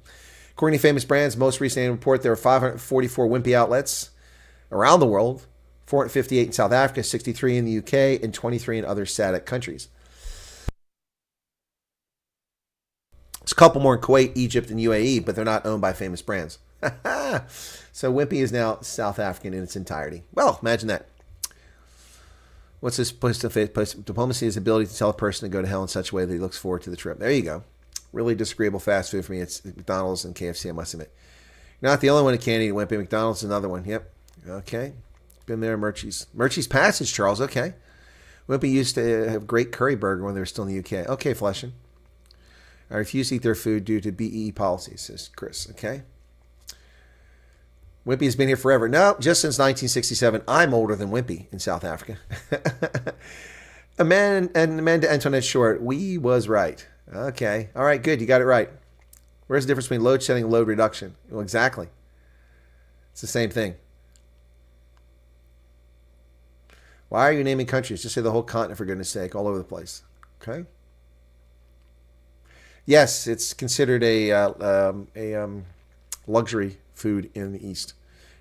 According to Famous Brands' most recent report, there are 544 Wimpy outlets around the world, 458 in South Africa, 63 in the UK, and 23 in other SADC countries. There's a couple more in Kuwait, Egypt, and UAE, but they're not owned by Famous Brands. So Wimpy is now South African in its entirety. Well, imagine that. What's this post-to-face? Diplomacy is the ability to tell a person to go to hell in such a way that he looks forward to the trip. There you go. Really disagreeable fast food for me. It's McDonald's and KFC, I must admit. You're not the only one who can't eat Wimpy. McDonald's is another one. Yep. Okay. Been there, Murchie's. Murchie's Passage, Charles. Okay. Wimpy used to have great curry burger when they were still in the UK. Okay, Fleshin. I refuse to eat their food due to BEE policies, says Chris. Okay. Wimpy has been here forever. No, just since 1967. I'm older than Wimpy in South Africa. Amanda Antoinette Short, we was right. Okay. All right, good. You got it right. Where's the difference between load shedding and load reduction? Well, exactly. It's the same thing. Why are you naming countries? Just say the whole continent, for goodness sake, all over the place. Okay. Yes, it's considered a luxury food in the East,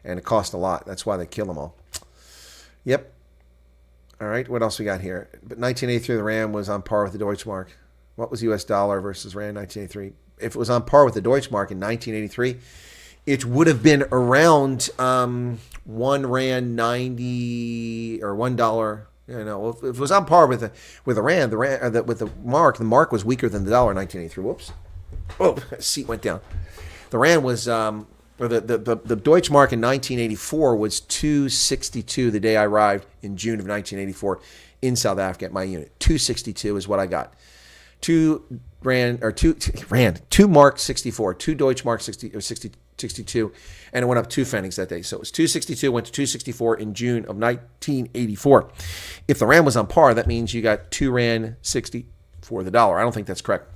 and it costs a lot. That's why they kill them all. Yep. All right. What else we got here? But 1983, the rand was on par with the Deutschmark. What was U.S. dollar versus rand 1983? If it was on par with the Deutschmark in 1983, it would have been around 1 rand 90 or $1. You know, if it was on par with the rand, with the mark was weaker than the dollar in 1983. Whoops! Oh, seat went down. The rand was, or the Deutschmark in 1984 was 262 the day I arrived in June of 1984 in South Africa at my unit. 262 is what I got. 2 mark 64, 2 Deutschmark 62, and it went up 2 pfennigs that day. So it was 262, went to 264 in June of 1984. If the rand was on par, that means you got 2 rand 60 for the dollar. I don't think that's correct.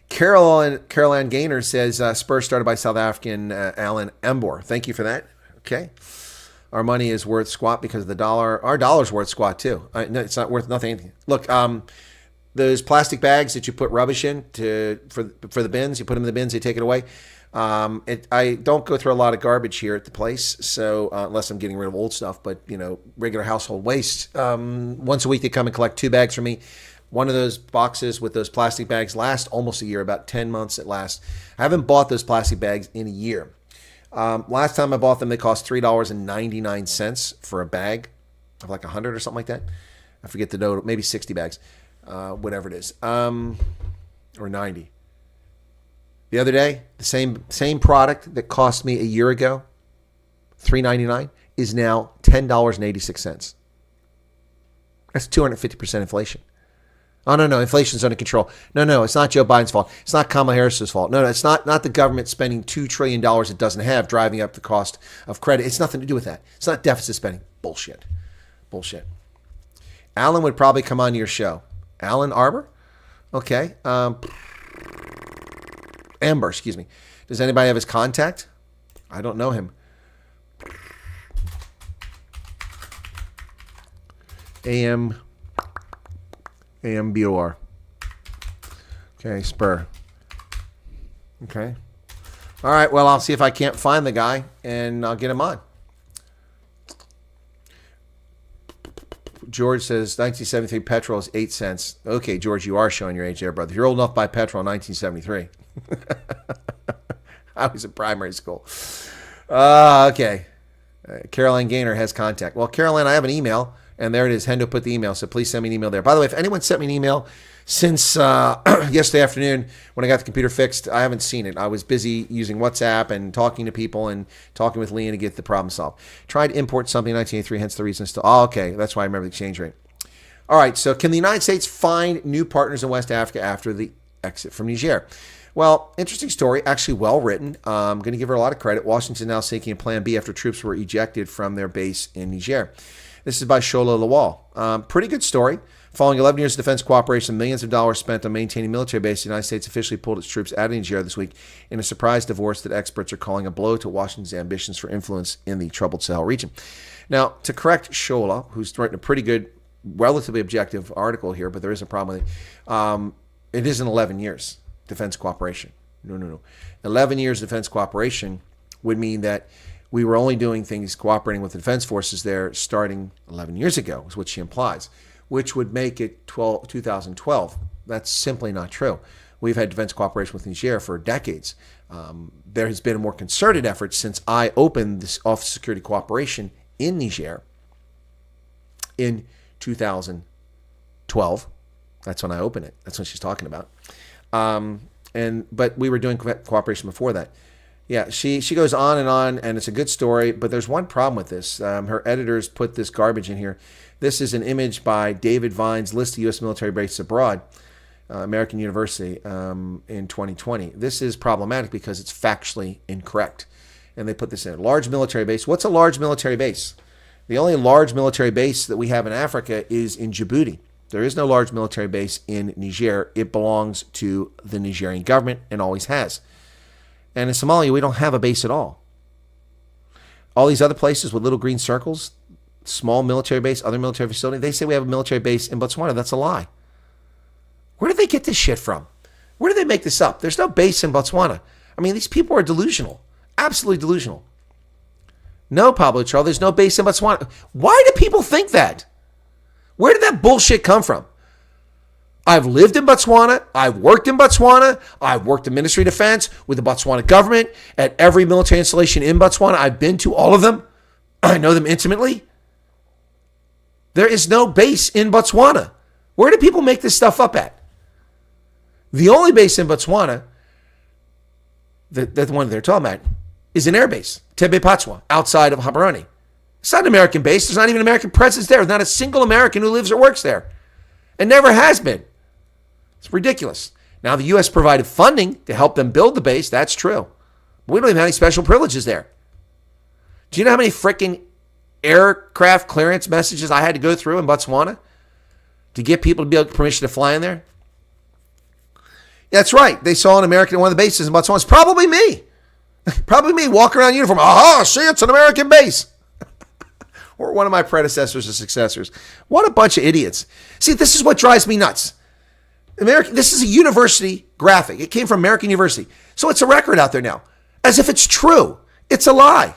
Caroline Gaynor says Spurs started by South African Alan Embor. Thank you for that. Okay. Our money is worth squat because of the dollar. Our dollar's worth squat too. No, it's not worth nothing. Look, those plastic bags that you put rubbish in for the bins, you put them in the bins, they take it away. I don't go through a lot of garbage here at the place, so unless I'm getting rid of old stuff, but regular household waste. Once a week they come and collect 2 bags from me. One of those boxes with those plastic bags lasts almost a year, about 10 months at last. I haven't bought those plastic bags in a year. Last time I bought them, they cost $3.99 for a bag of like 100 or something like that. I forget the total, maybe 60 bags, whatever it is, or 90. The other day, the same product that cost me a year ago, $3.99, is now $10.86. That's 250% inflation. Oh, no, inflation's under control. No, it's not Joe Biden's fault. It's not Kamala Harris's fault. No, it's not the government spending $2 trillion it doesn't have, driving up the cost of credit. It's nothing to do with that. It's not deficit spending. Bullshit. Alan would probably come on your show. Alan Arbor? Okay. Amber, excuse me. Does anybody have his contact? I don't know him. AMBOR. Okay, Spur. Okay. All right, well, I'll see if I can't find the guy, and I'll get him on. George says 1973 petrol is 8 cents. Okay, George, you are showing your age there, brother. You're old enough to buy petrol in 1973. I was in primary school. Okay. Caroline Gaynor has contact. Well, Caroline, I have an email, and there it is. Hendo put the email, so please send me an email there. By the way, if anyone sent me an email since yesterday afternoon when I got the computer fixed, I haven't seen it. I was busy using WhatsApp and talking to people and talking with Leon to get the problem solved. Tried to import something in 1983, hence the reason still. Oh, okay. That's why I remember the exchange rate. All right, so can the United States find new partners in West Africa after the exit from Niger? Well, interesting story, actually well written. I'm going to give her a lot of credit. Washington now seeking a plan B after troops were ejected from their base in Niger. This is by Shola Lawal. Pretty good story. Following 11 years of defense cooperation, millions of dollars spent on maintaining military bases, the United States officially pulled its troops out of Niger this week in a surprise divorce that experts are calling a blow to Washington's ambitions for influence in the troubled Sahel region. Now, to correct Shola, who's written a pretty good, relatively objective article here, but there is a problem with it. It isn't 11 years defense cooperation. No. 11 years defense cooperation would mean that we were only doing things cooperating with the defense forces there starting 11 years ago, is what she implies, which would make it 2012. That's simply not true. We've had defense cooperation with Niger for decades. There has been a more concerted effort since I opened this Office of Security Cooperation in Niger in 2012. That's when I opened it. That's what she's talking about. But we were doing cooperation before that. Yeah, she goes on, and it's a good story, but there's one problem with this. Her editors put this garbage in here. This is an image by David Vine's list of U.S. military bases abroad, American University, in 2020. This is problematic because it's factually incorrect. And they put this in. Large military base. What's a large military base? The only large military base that we have in Africa is in Djibouti. There is no large military base in Niger. It belongs to the Nigerian government and always has. And in Somalia, we don't have a base at all. All these other places with little green circles, small military base, other military facility, they say we have a military base in Botswana. That's a lie. Where did they get this shit from? Where did they make this up? There's no base in Botswana. I mean, these people are delusional. Absolutely delusional. No, Pablo Charles, there's no base in Botswana. Why do people think that? Where did that bullshit come from? I've lived in Botswana. I've worked in Botswana. I've worked in Ministry of Defense with the Botswana government at every military installation in Botswana. I've been to all of them. I know them intimately. There is no base in Botswana. Where do people make this stuff up at? The only base in Botswana, the one they're talking about, is an air base, Tebe Patwa, outside of Habarani. It's not an American base. There's not even an American presence there. There's not a single American who lives or works there. And never has been. It's ridiculous. Now, the U.S. provided funding to help them build the base. That's true. But we don't even have any special privileges there. Do you know how many freaking aircraft clearance messages I had to go through in Botswana to get people to be able permission to fly in there? That's right. They saw an American at one of the bases in Botswana. It's probably me. Probably me walking around in uniform. Aha, see, it's an American base. Or one of my predecessors or successors. What a bunch of idiots. See, this is what drives me nuts. This is a university graphic. It came from American University. So it's a record out there now. As if it's true. It's a lie.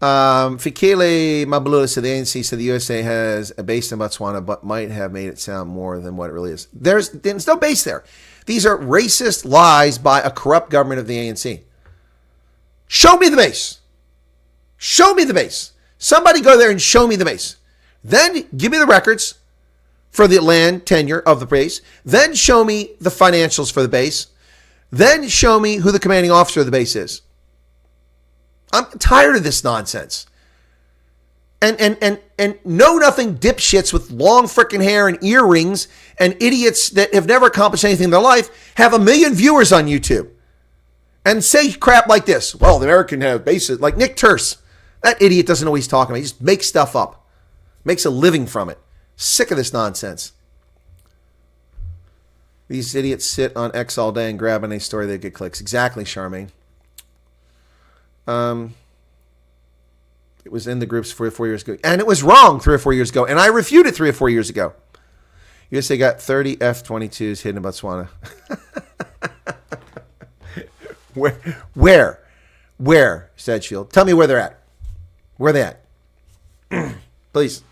Fikele Mabulula said the ANC said the USA has a base in Botswana, but might have made it sound more than what it really is. There's no base there. These are racist lies by a corrupt government of the ANC. Show me the base. Show me the base. Somebody go there and show me the base. Then give me the records for the land tenure of the base. Then show me the financials for the base. Then show me who the commanding officer of the base is. I'm tired of this nonsense. And know nothing dipshits with long freaking hair and earrings and idiots that have never accomplished anything in their life have 1 million viewers on YouTube and say crap like this. Well, the American have bases like Nick Terse. That idiot doesn't know what he's talking about. He just makes stuff up, makes a living from it. Sick of this nonsense. These idiots sit on X all day and grab on a story they get clicks. Exactly, Charmaine. It was in the groups 3 or 4 years ago. And it was wrong 3 or 4 years ago. And I refuted 3 or 4 years ago. USA got 30 F-22s hidden in Botswana. Where, Sedgefield? Tell me where they're at. Where are they at? Please.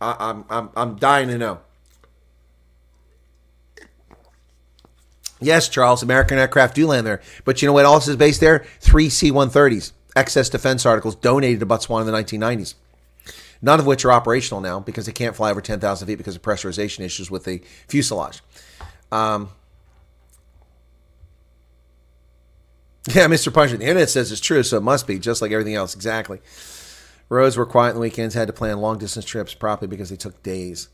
I'm dying to know. Yes, Charles, American aircraft do land there. But you know what else is based there? 3 C-130s. Excess defense articles donated to Botswana in the 1990s. None of which are operational now because they can't fly over 10,000 feet because of pressurization issues with the fuselage. Yeah, Mr. Puncher, the internet says it's true, so it must be, just like everything else. Exactly. Roads were quiet on the weekends, had to plan long-distance trips properly because they took days.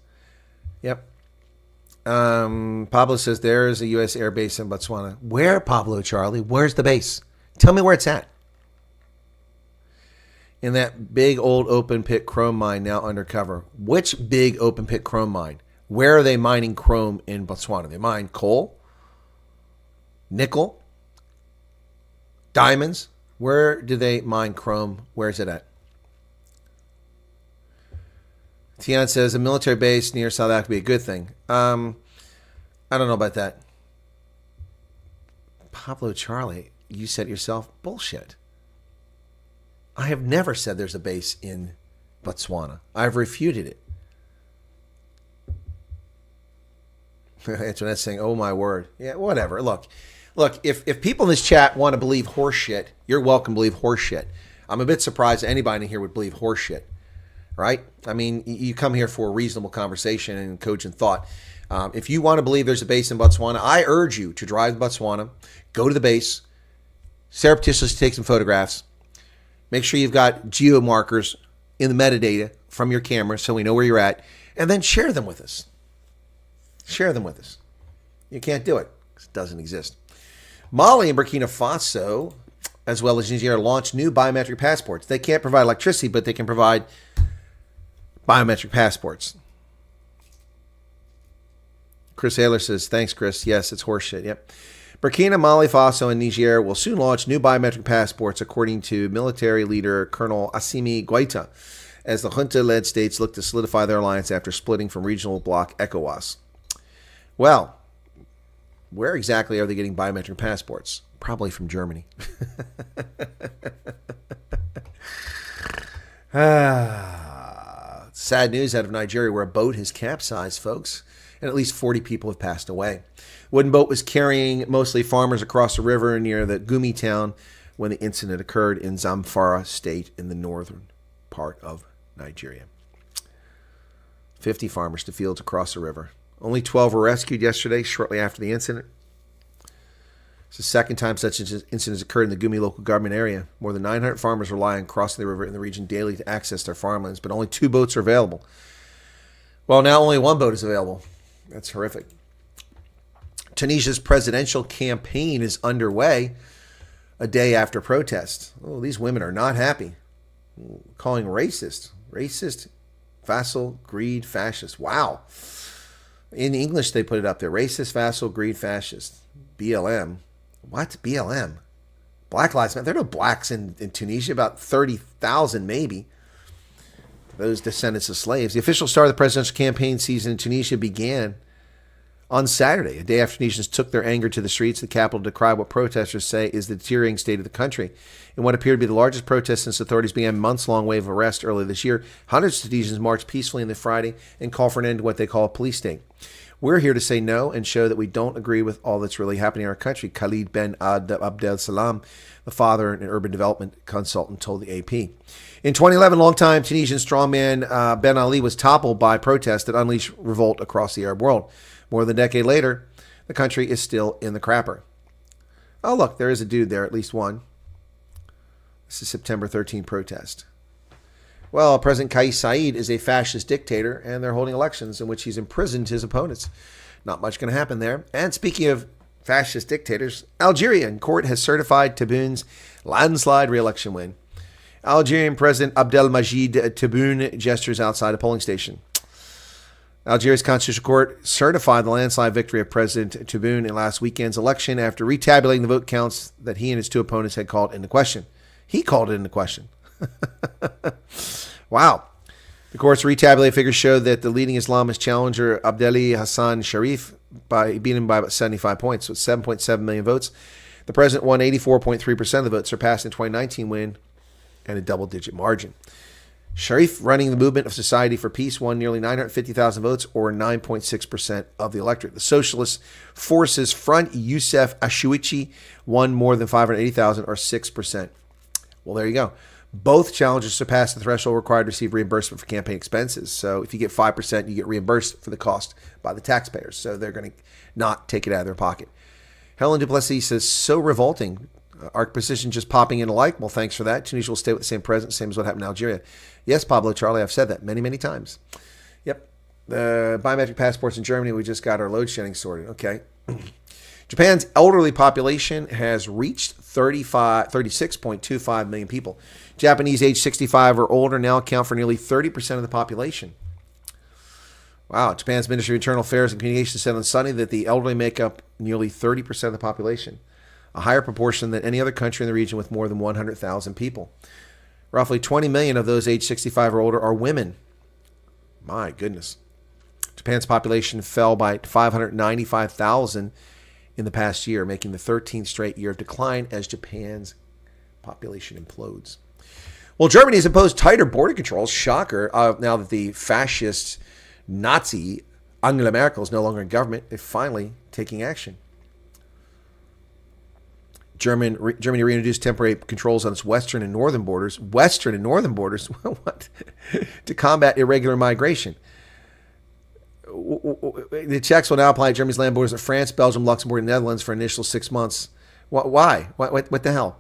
Yep. Pablo says there is a U.S. air base in Botswana. Where, Pablo Charlie? Where's the base? Tell me where it's at. In that big old open pit chrome mine now undercover. Which big open pit chrome mine? Where are they mining chrome in Botswana? They mine coal, nickel, diamonds. Where do they mine chrome? Where is it at? Tian says a military base near South Africa would be a good thing. I don't know about that. Pablo Charlie, you said yourself, bullshit. I have never said there's a base in Botswana. I've refuted it. Antoinette's saying, oh my word. Yeah, whatever. Look, if people in this chat want to believe horse shit, you're welcome to believe horse shit. I'm a bit surprised that anybody in here would believe horse shit. Right? I mean, you come here for a reasonable conversation and cogent thought. If you want to believe there's a base in Botswana, I urge you to drive to Botswana, go to the base, surreptitiously take some photographs, make sure you've got geo markers in the metadata from your camera so we know where you're at, and then share them with us. Share them with us. You can't do it because it doesn't exist. Mali and Burkina Faso as well as Niger, launch new biometric passports. They can't provide electricity, but they can provide biometric passports. Chris Ayler says, thanks, Chris. Yes, it's horseshit. Yep. Burkina, Mali, Faso, and Niger will soon launch new biometric passports, according to military leader Colonel Assimi Goïta, as the junta-led states look to solidify their alliance after splitting from regional bloc ECOWAS. Well, where exactly are they getting biometric passports? Probably from Germany. Sad news out of Nigeria, where a boat has capsized, folks, and at least 40 people have passed away. Wooden boat was carrying mostly farmers across the river near the Gumi town when the incident occurred in Zamfara state in the northern part of Nigeria. 50 farmers to fields across the river. Only 12 were rescued yesterday, shortly after the incident. It's the second time such an incident has occurred in the Gumi local government area. More than 900 farmers rely on crossing the river in the region daily to access their farmlands, but only 2 boats are available. Well, now only 1 boat is available. That's horrific. Tunisia's presidential campaign is underway a day after protests. Oh, these women are not happy. Calling racist, facile, greed, fascist. Wow. In English, they put it up there. Racist, facile, greed, fascist. BLM. What? BLM? Black Lives Matter. There are no blacks in Tunisia. About 30,000 maybe. Those descendants of slaves. The official start of the presidential campaign season in Tunisia began on Saturday, a day after Tunisians took their anger to the streets, the capital decried what protesters say is the deteriorating state of the country. In what appeared to be the largest protest since authorities began a months-long wave of arrests earlier this year, hundreds of Tunisians marched peacefully on the Friday and called for an end to what they call a police state. We're here to say no and show that we don't agree with all that's really happening in our country, Khalid Ben Abdel Salam, the father and urban development consultant, told the AP. In 2011, longtime Tunisian strongman Ben Ali was toppled by protests that unleashed revolt across the Arab world. More than a decade later, the country is still in the crapper. Oh, look, there is a dude there, at least one. This is September 13 protest. Well, President Kais Saied is a fascist dictator, and they're holding elections in which he's imprisoned his opponents. Not much going to happen there. And speaking of fascist dictators, Algerian court has certified Tebboun's landslide re-election win. Algerian President Abdelmajid Tebboune gestures outside a polling station. Algeria's Constitutional Court certified the landslide victory of President Tebboune in last weekend's election after retabulating the vote counts that he and his 2 opponents had called into question. He called it into question. Wow. The court's retabulated figures show that the leading Islamist challenger, Abdeli Hassan Sharif, beat him by about 75 points, with 7.7 million votes. The president won 84.3% of the votes, surpassing the 2019 win and a double-digit margin. Sharif, running the Movement of Society for Peace, won nearly 950,000 votes, or 9.6% of the electorate. The Socialist Forces Front, Youssef Ashouichi, won more than 580,000, or 6%. Well, there you go. Both challengers surpassed the threshold required to receive reimbursement for campaign expenses. So if you get 5%, you get reimbursed for the cost by the taxpayers. So they're going to not take it out of their pocket. Helen Duplessis says, so revolting. Our position just popping in alike. Well, thanks for that. Tunisia will stay with the same president, same as what happened in Algeria. Yes, Pablo Charlie, I've said that many, many times. Yep. The biometric passports in Germany, we just got our load shedding sorted. Okay. Japan's elderly population has reached 36.25 million people. Japanese age 65 or older now account for nearly 30% of the population. Wow. Japan's Ministry of Internal Affairs and Communications said on Sunday that the elderly make up nearly 30% of the population, a higher proportion than any other country in the region with more than 100,000 people. Roughly 20 million of those age 65 or older are women. My goodness. Japan's population fell by 595,000 in the past year, making the 13th straight year of decline as Japan's population implodes. Well, Germany has imposed tighter border controls. Shocker. Now that the fascist Nazi Angela Merkel is no longer in government, they're finally taking action. Germany reintroduced temporary controls on its western and northern borders. Western and northern borders? What? To combat irregular migration. The checks will now apply to Germany's land borders of France, Belgium, Luxembourg, and Netherlands for an initial 6 months. Why? What the hell?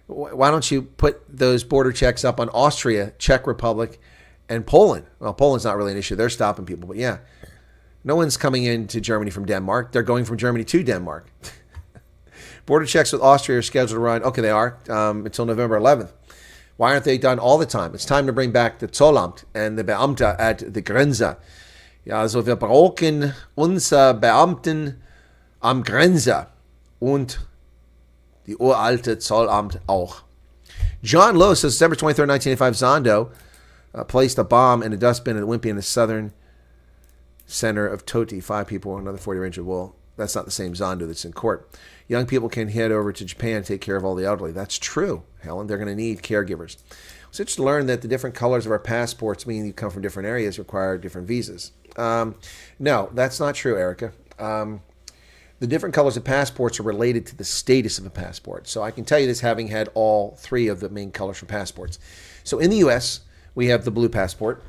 Why don't you put those border checks up on Austria, Czech Republic, and Poland? Well, Poland's not really an issue. They're stopping people. But yeah, no one's coming into Germany from Denmark. They're going from Germany to Denmark. Border checks with Austria are scheduled to run. Okay, they are until November 11th. Why aren't they done all the time? It's time to bring back the Zollamt and the Beamte at the Grenze. Ja, also wir brauchen unsere Beamten am Grenze und die uralte Zollamt auch. John Lowe says December 23rd, 1985, Zondo placed a bomb in a dustbin at Wimpy in the southern center of Toti. 5 people and another 40 were injured. Well, that's not the same Zondo that's in court. Young people can head over to Japan to take care of all the elderly. That's true, Helen. They're going to need caregivers. So it's to learn that the different colors of our passports mean you come from different areas, require different visas. No, that's not true, Erica. The different colors of passports are related to the status of a passport. So I can tell you this having had all 3 of the main colors for passports. So in the U.S., we have the blue passport.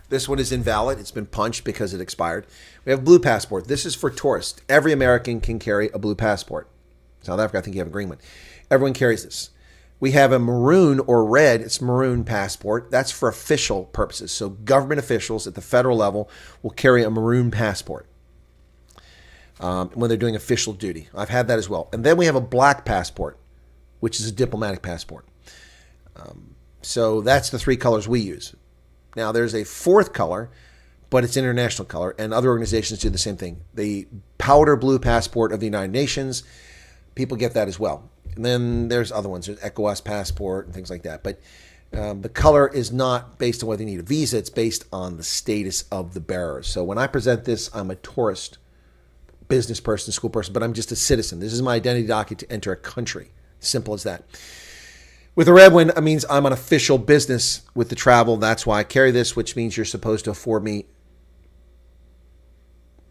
This one is invalid. It's been punched because it expired. We have blue passport. This is for tourists. Every American can carry a blue passport. South Africa, I think you have a green one. Everyone carries this. We have a maroon or red. It's maroon passport. That's for official purposes. So government officials at the federal level will carry a maroon passport when they're doing official duty. I've had that as well. And then we have a black passport, which is a diplomatic passport. So that's the 3 colors we use. Now, there's a 4th color, but it's international color, and other organizations do the same thing. The powder blue passport of the United Nations, people get that as well. And then there's other ones. There's ECOWAS passport and things like that. But the color is not based on whether you need a visa. It's based on the status of the bearer. So when I present this, I'm a tourist, business person, school person, but I'm just a citizen. This is my identity document to enter a country. Simple as that. With the red one, it means I'm on official business with the travel. That's why I carry this, which means you're supposed to afford me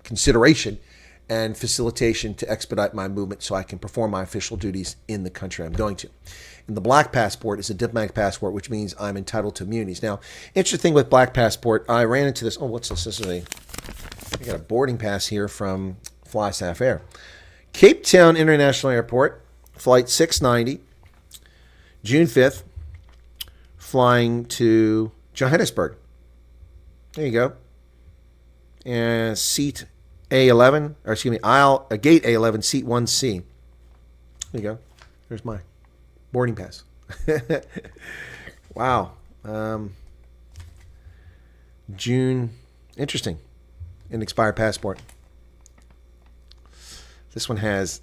consideration and facilitation to expedite my movement so I can perform my official duties in the country I'm going to. And the black passport is a diplomatic passport, which means I'm entitled to immunities. Now, interesting thing with black passport, I ran into this. Oh, what's this? I got a boarding pass here from Fly South Air. Cape Town International Airport, flight 690, June 5th, flying to Johannesburg. There you go. And seat A11, or excuse me, gate A11, seat 1C. There you go. There's my boarding pass. Wow. June, interesting. An expired passport. This one has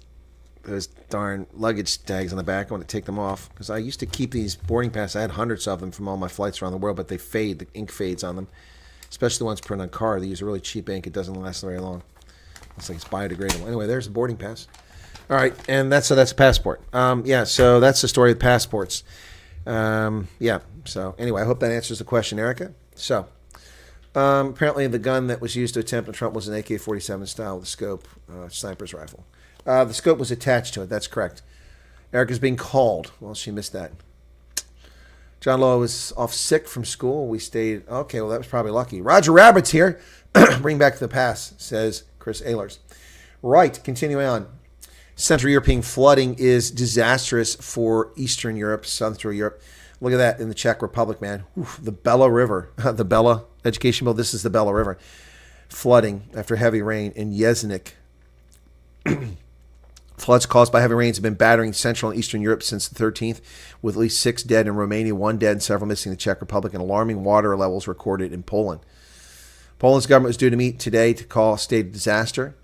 those darn luggage tags on the back. I want to take them off because I used to keep these boarding passes. I had hundreds of them from all my flights around the world, but they fade. The ink fades on them, especially the ones printed on car. They use a really cheap ink. It doesn't last very long. Looks like it's biodegradable. Anyway, there's the boarding pass. All right, and that's a passport. Yeah, so that's the story of passports. Yeah, so anyway, I hope that answers the question, Erica. So apparently the gun that was used to attempt on Trump was an AK-47 style with a scope, sniper's rifle. The scope was attached to it. That's correct. Erica's being called. Well, she missed that. John Lowe was off sick from school. We stayed. Okay, well, that was probably lucky. Roger Rabbit's here. Bring back the past, says Chris Ehlers. Right, continuing on. Central European flooding is disastrous for Eastern Europe, Central Europe. Look at that in the Czech Republic, man. Oof, the Bela River. The Bela Education Bill. This is the Bela River. Flooding after heavy rain in Jesenik. Floods caused by heavy rains have been battering Central and Eastern Europe since the 13th, with at least 6 dead in Romania, 1 dead and several missing in the Czech Republic, and alarming water levels recorded in Poland. Poland's government was due to meet today to call a state of disaster.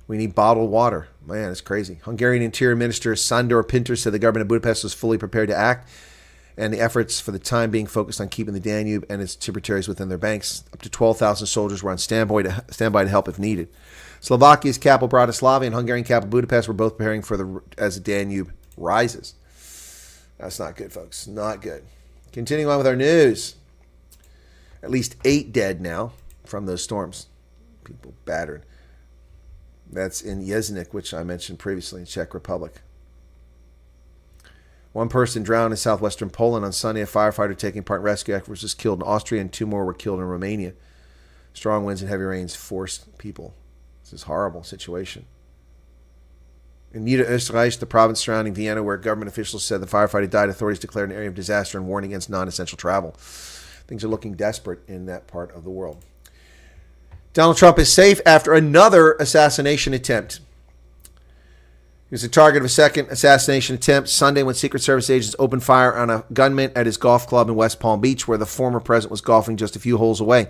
We need bottled water. Man, it's crazy. Hungarian Interior Minister Sandor Pinter said the government of Budapest was fully prepared to act, and the efforts for the time being focused on keeping the Danube and its tributaries within their banks. Up to 12,000 soldiers were on standby to help if needed. Slovakia's capital Bratislava and Hungarian capital Budapest were both preparing for as the Danube rises. That's not good, folks. Not good. Continuing on with our news. At least 8 dead now from those storms. People battered. That's in Jesenik, which I mentioned previously, in Czech Republic. 1 person drowned in southwestern Poland on Sunday. A firefighter taking part in rescue efforts was killed in Austria, and 2 more were killed in Romania. Strong winds and heavy rains forced people. This is a horrible situation. In Niederösterreich, the province surrounding Vienna, where government officials said the firefighter died, authorities declared an area of disaster and warned against non-essential travel. Things are looking desperate in that part of the world. Donald Trump is safe after another assassination attempt. He was the target of a second assassination attempt Sunday when Secret Service agents opened fire on a gunman at his golf club in West Palm Beach, where the former president was golfing just a few holes away.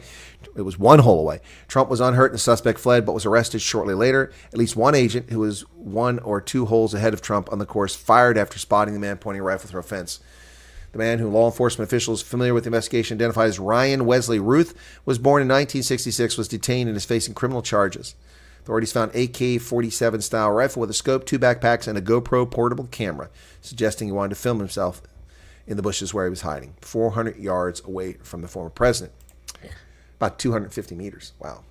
It was one hole away. Trump was unhurt and the suspect fled, but was arrested shortly later. At least one agent, who was 1 or 2 holes ahead of Trump on the course, fired after spotting the man pointing a rifle through a fence. The man, who law enforcement officials familiar with the investigation identified as Ryan Wesley Ruth, was born in 1966, was detained and is facing criminal charges. Authorities found AK-47 style rifle with a scope, 2 backpacks, and a GoPro portable camera, suggesting he wanted to film himself in the bushes where he was hiding, 400 yards away from the former president. About 250 meters. Wow.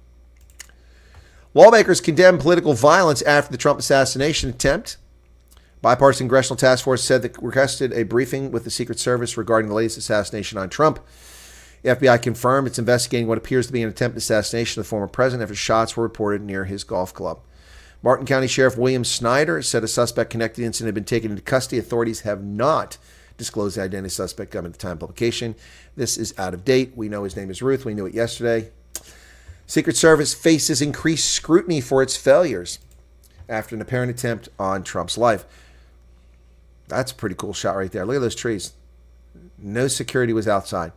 Lawmakers condemned political violence after the Trump assassination attempt. Bipartisan Congressional Task Force said that requested a briefing with the Secret Service regarding the latest assassination on Trump. The FBI confirmed it's investigating what appears to be an attempted assassination of the former president after shots were reported near his golf club. Martin County Sheriff William Snyder said a suspect connected to the incident had been taken into custody. Authorities have not disclosed the identity of the suspect at the time of publication. This is out of date. We know his name is Ruth. We knew it yesterday. Secret Service faces increased scrutiny for its failures after an apparent attempt on Trump's life. That's a pretty cool shot right there. Look at those trees. No security was outside.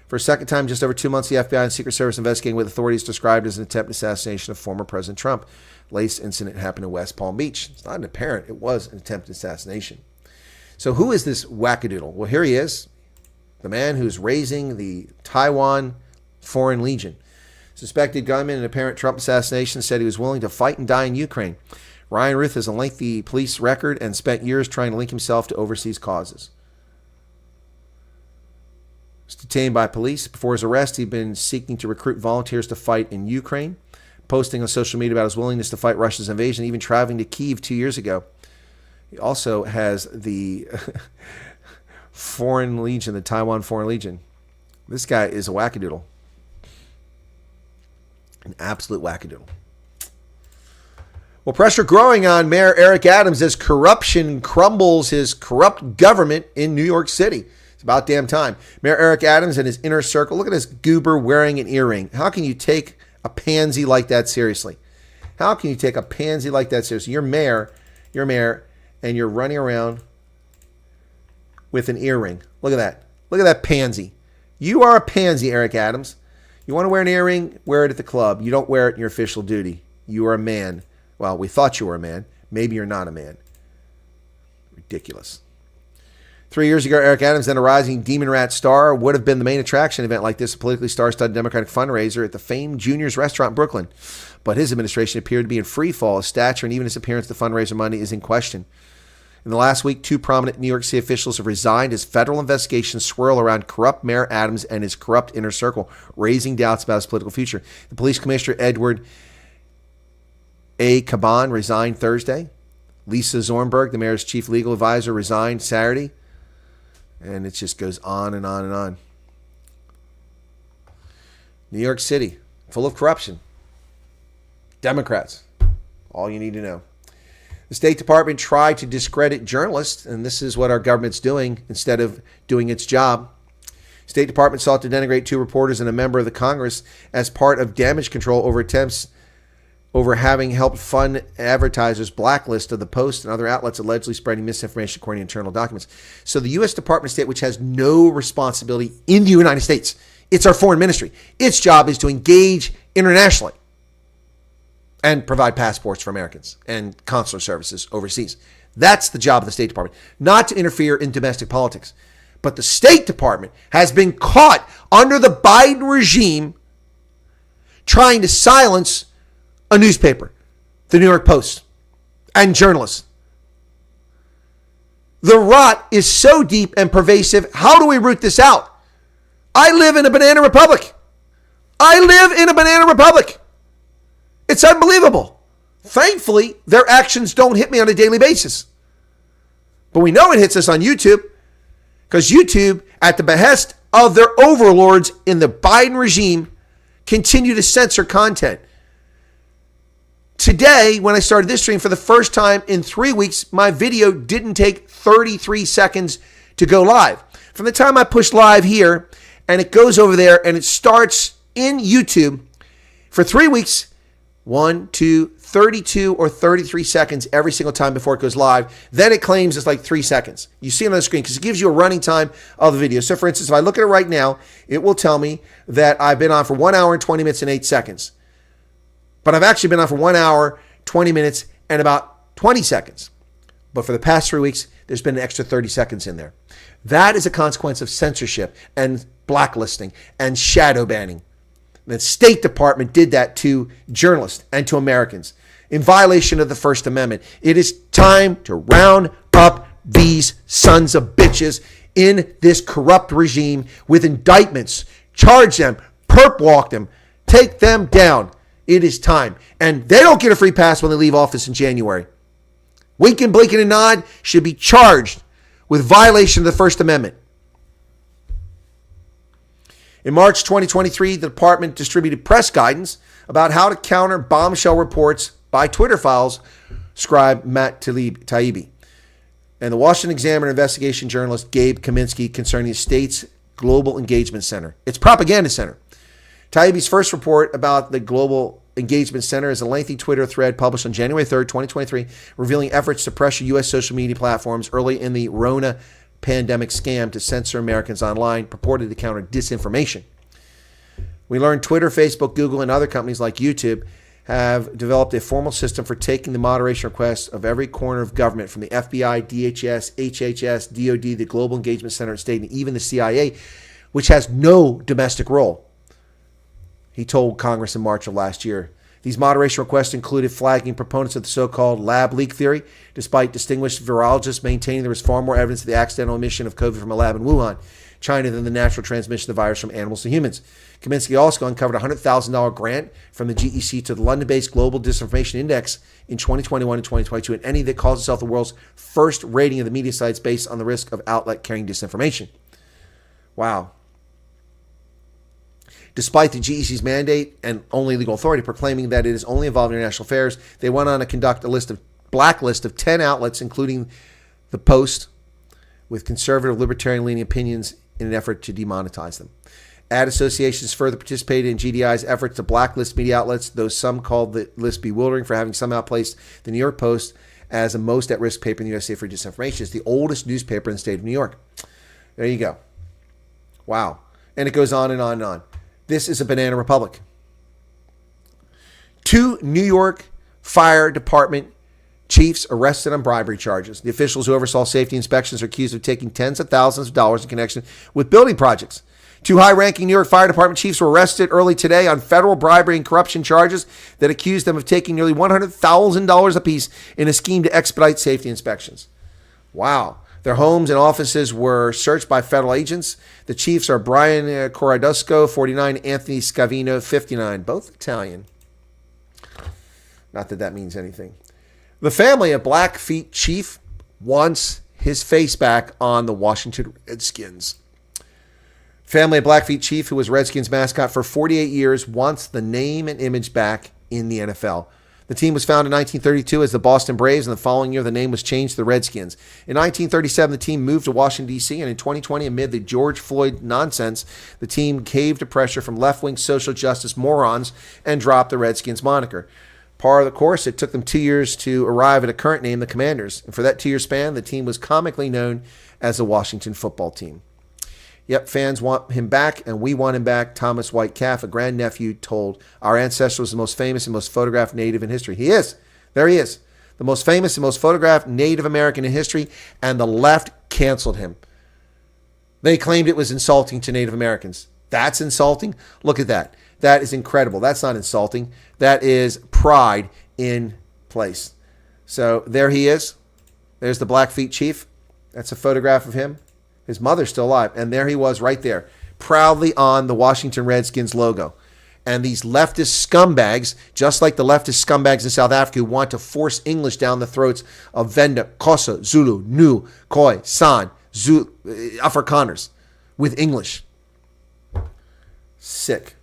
For a second time, just over 2 months, the FBI and Secret Service investigating what authorities described as an attempted assassination of former President Trump. The latest incident happened in West Palm Beach. It's not an apparent. It was an attempted assassination. So who is this wackadoodle? Well, here he is, the man who's raising the Taiwan Foreign Legion. Suspected gunman in an apparent Trump assassination said he was willing to fight and die in Ukraine. Ryan Ruth has a lengthy police record and spent years trying to link himself to overseas causes. He was detained by police. Before his arrest, he'd been seeking to recruit volunteers to fight in Ukraine, posting on social media about his willingness to fight Russia's invasion, even traveling to Kyiv 2 years ago. He also has the Foreign Legion, the Taiwan Foreign Legion. This guy is a wackadoodle. An absolute wackadoodle. Well, pressure growing on Mayor Eric Adams as corruption crumbles his corrupt government in New York City. It's about damn time. Mayor Eric Adams and his inner circle. Look at this goober wearing an earring. How can you take a pansy like that seriously? How can you take a pansy like that seriously? You're mayor, and you're running around with an earring. Look at that. Look at that pansy. You are a pansy, Eric Adams. You want to wear an earring? Wear it at the club. You don't wear it in your official duty. You are a man. Well, we thought you were a man. Maybe you're not a man. Ridiculous. 3 years ago, Eric Adams, then a rising Demon Rat star, would have been the main attraction event like this, a politically star-studded Democratic fundraiser at the famed Junior's Restaurant in Brooklyn. But his administration appeared to be in free fall. His stature and even his appearance at the fundraiser Monday is in question. In the last week, 2 prominent New York City officials have resigned as federal investigations swirl around corrupt Mayor Adams and his corrupt inner circle, raising doubts about his political future. The police commissioner, Edward A. Caban, resigned Thursday. Lisa Zornberg, the mayor's chief legal advisor, resigned Saturday. And it just goes on and on and on. New York City, full of corruption. Democrats, all you need to know. The State Department tried to discredit journalists, and this is what our government's doing instead of doing its job. State Department sought to denigrate 2 reporters and a member of the Congress as part of damage control over attempts over having helped fund advertisers' blacklist of the Post and other outlets allegedly spreading misinformation according to internal documents. So the U.S. Department of State, which has no responsibility in the United States, it's our foreign ministry. Its job is to engage internationally and provide passports for Americans and consular services overseas. That's the job of the State Department, not to interfere in domestic politics. But the State Department has been caught under the Biden regime trying to silence a newspaper, the New York Post, and journalists. The rot is so deep and pervasive. How do we root this out? I live in a banana republic. It's unbelievable. Thankfully, their actions don't hit me on a daily basis. But we know it hits us on YouTube because YouTube, at the behest of their overlords in the Biden regime, continue to censor content. Today, when I started this stream, for the first time in 3 weeks, my video didn't take 33 seconds to go live. From the time I push live here, and it goes over there, and it starts in YouTube, For 3 weeks, 32 or 33 seconds every single time before it goes live. Then it claims it's like 3 seconds. You see it on the screen because it gives you a running time of the video. So for instance, if I look at it right now, it will tell me that I've been on for 1 hour and 20 minutes and 8 seconds. But I've actually been on for 1 hour, 20 minutes and about 20 seconds. But for the past 3 weeks, there's been an extra 30 seconds in there. That is a consequence of censorship and blacklisting and shadow banning. The State Department did that to journalists and to Americans in violation of the First Amendment. It is time to round up these sons of bitches in this corrupt regime with indictments, charge them, perp walk them, take them down. It is time. And they don't get a free pass when they leave office in January. Winking, blinking, and nod should be charged with violation of the First Amendment. In March 2023, the department distributed press guidance about how to counter bombshell reports by Twitter files scribe Matt Taibbi and the Washington Examiner investigation journalist Gabe Kaminsky concerning the state's Global Engagement Center, its propaganda center. Taibbi's first report about the Global Engagement Center is a lengthy Twitter thread published on January 3rd, 2023, revealing efforts to pressure U.S. social media platforms early in the Rona pandemic scam to censor Americans online, purported to counter disinformation. We learned Twitter, Facebook, Google, and other companies like YouTube have developed a formal system for taking the moderation requests of every corner of government, from the FBI, DHS, HHS, DOD, the Global Engagement Center at State, and even the CIA, which has no domestic role, he told Congress in March of last year. These moderation requests included flagging proponents of the so-called lab leak theory, despite distinguished virologists maintaining there was far more evidence of the accidental emission of COVID from a lab in Wuhan, China, than the natural transmission of the virus from animals to humans. Kaminsky also uncovered a $100,000 grant from the GEC to the London-based Global Disinformation Index in 2021 and 2022, and any that calls itself the world's first rating of the media sites based on the risk of outlet carrying disinformation. Wow. Despite the GEC's mandate and only legal authority proclaiming that it is only involved in international affairs, they went on to conduct a blacklist of 10 outlets, including The Post, with conservative libertarian-leaning opinions in an effort to demonetize them. Ad associations further participated in GDI's efforts to blacklist media outlets, though some called the list bewildering for having somehow placed the New York Post as the most at-risk paper in the USA for disinformation. It's the oldest newspaper in the state of New York. There you go. Wow. And it goes on and on and on. This is a banana republic. 2 New York Fire Department chiefs arrested on bribery charges. The officials who oversaw safety inspections are accused of taking tens of thousands of dollars in connection with building projects. 2 high-ranking New York Fire Department chiefs were arrested early today on federal bribery and corruption charges that accused them of taking nearly $100,000 apiece in a scheme to expedite safety inspections. Wow. Their homes and offices were searched by federal agents. The chiefs are Brian Corradosco, 49, Anthony Scavino, 59, both Italian. Not that that means anything. The family of Blackfeet Chief wants his face back on the Washington Redskins. Family of Blackfeet Chief, who was Redskins mascot for 48 years, wants the name and image back in the NFL. The team was founded in 1932 as the Boston Braves, and the following year the name was changed to the Redskins. In 1937, the team moved to Washington, D.C., and in 2020, amid the George Floyd nonsense, the team caved to pressure from left-wing social justice morons and dropped the Redskins moniker. Part of the course, it took them 2 years to arrive at a current name, the Commanders. And for that 2-year span, the team was comically known as the Washington Football Team. Yep, fans want him back, and we want him back. Thomas White Calf, a grandnephew, told our ancestor was the most famous and most photographed native in history. He is. There he is. The most famous and most photographed Native American in history, and the left canceled him. They claimed it was insulting to Native Americans. That's insulting? Look at that. That is incredible. That's not insulting. That is pride in place. So there he is. There's the Blackfeet Chief. That's a photograph of him. His mother's still alive. And there he was right there, proudly on the Washington Redskins logo. And these leftist scumbags, just like the leftist scumbags in South Africa who want to force English down the throats of Venda, Xhosa, Zulu, Nu, Khoi, San, Afrikaners with English. Sick.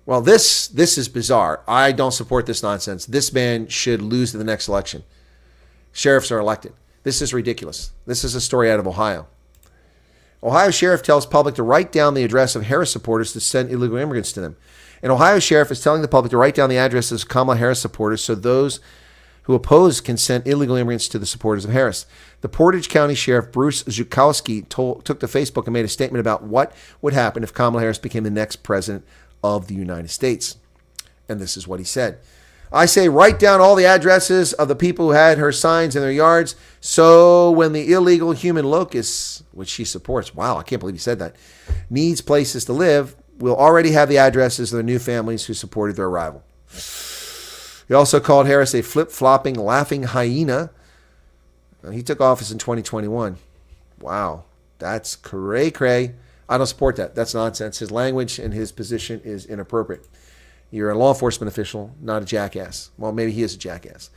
Well, this is bizarre. I don't support this nonsense. This man should lose the next election. Sheriffs are elected. This is ridiculous. This is a story out of Ohio. Ohio sheriff tells public to write down the address of Harris supporters to send illegal immigrants to them. An Ohio sheriff is telling the public to write down the addresses of Kamala Harris supporters so those who oppose can send illegal immigrants to the supporters of Harris. The Portage County Sheriff Bruce Zukowski took to Facebook and made a statement about what would happen if Kamala Harris became the next president of the United States. And this is what he said. I say write down all the addresses of the people who had her signs in their yards so when the illegal human locusts, which she supports, wow, I can't believe he said that, needs places to live, we'll already have the addresses of the new families who supported their arrival. He also called Harris a flip-flopping, laughing hyena. He took office in 2021. Wow, that's cray-cray. I don't support that. That's nonsense. His language and his position is inappropriate. You're a law enforcement official, not a jackass. Well, maybe he is a jackass.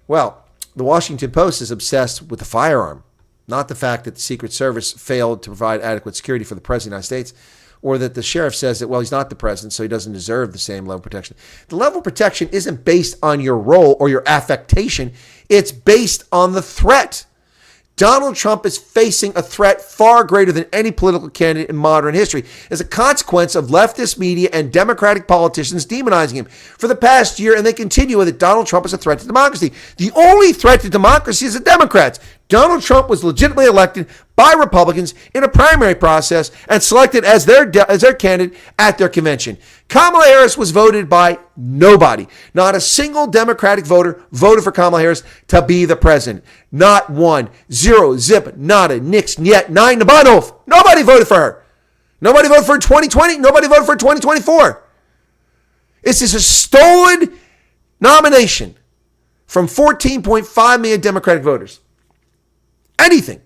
Well, the Washington Post is obsessed with the firearm, not the fact that the Secret Service failed to provide adequate security for the President of the United States, or that the sheriff says that, well, he's not the president, so he doesn't deserve the same level of protection. The level of protection isn't based on your role or your affectation. It's based on the threat. Donald Trump is facing a threat far greater than any political candidate in modern history as a consequence of leftist media and Democratic politicians demonizing him for the past year, and they continue with it. Donald Trump is a threat to democracy. The only threat to democracy is the Democrats. Donald Trump was legitimately elected by Republicans in a primary process and selected as their candidate at their convention. Kamala Harris was voted by nobody. Not a single Democratic voter voted for Kamala Harris to be the president. Not one. Zero. Zip. Nada. Nix. Niet. Nine. Nabanov. Nobody voted for her. Nobody voted for her in 2020. Nobody voted for her in 2024. This is a stolen nomination from 14.5 million Democratic voters. Anything.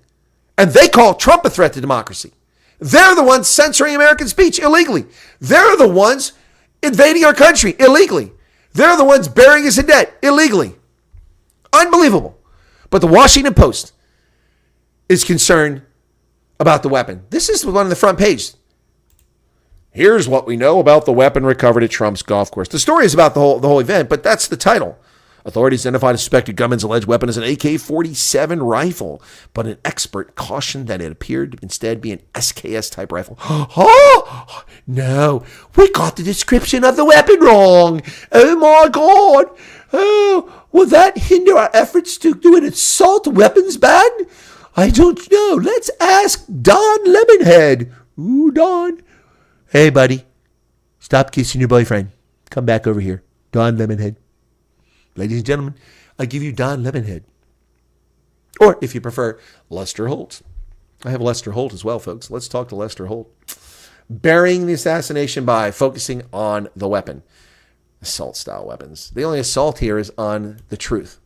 And they call Trump a threat to democracy. They're the ones censoring American speech illegally. They're the ones invading our country illegally. They're the ones burying us in debt illegally. Unbelievable. But the Washington Post is concerned about the weapon. This is one on the front page. Here's what we know about the weapon recovered at Trump's golf course. The story is about the whole event, but that's the title. Authorities identified a suspected gunman's alleged weapon as an AK-47 rifle, but an expert cautioned that it appeared to instead be an SKS-type rifle. Oh, no, we got the description of the weapon wrong. Oh, my God. Oh, will that hinder our efforts to do an assault weapons ban? I don't know. Let's ask Don Lemonhead. Ooh, Don. Hey, buddy. Stop kissing your boyfriend. Come back over here. Don Lemonhead. Ladies and gentlemen, I give you Don Lemonhead. Or, if you prefer, Lester Holt. I have Lester Holt as well, folks. Let's talk to Lester Holt. Burying the assassination by focusing on the weapon. Assault-style weapons. The only assault here is on the truth.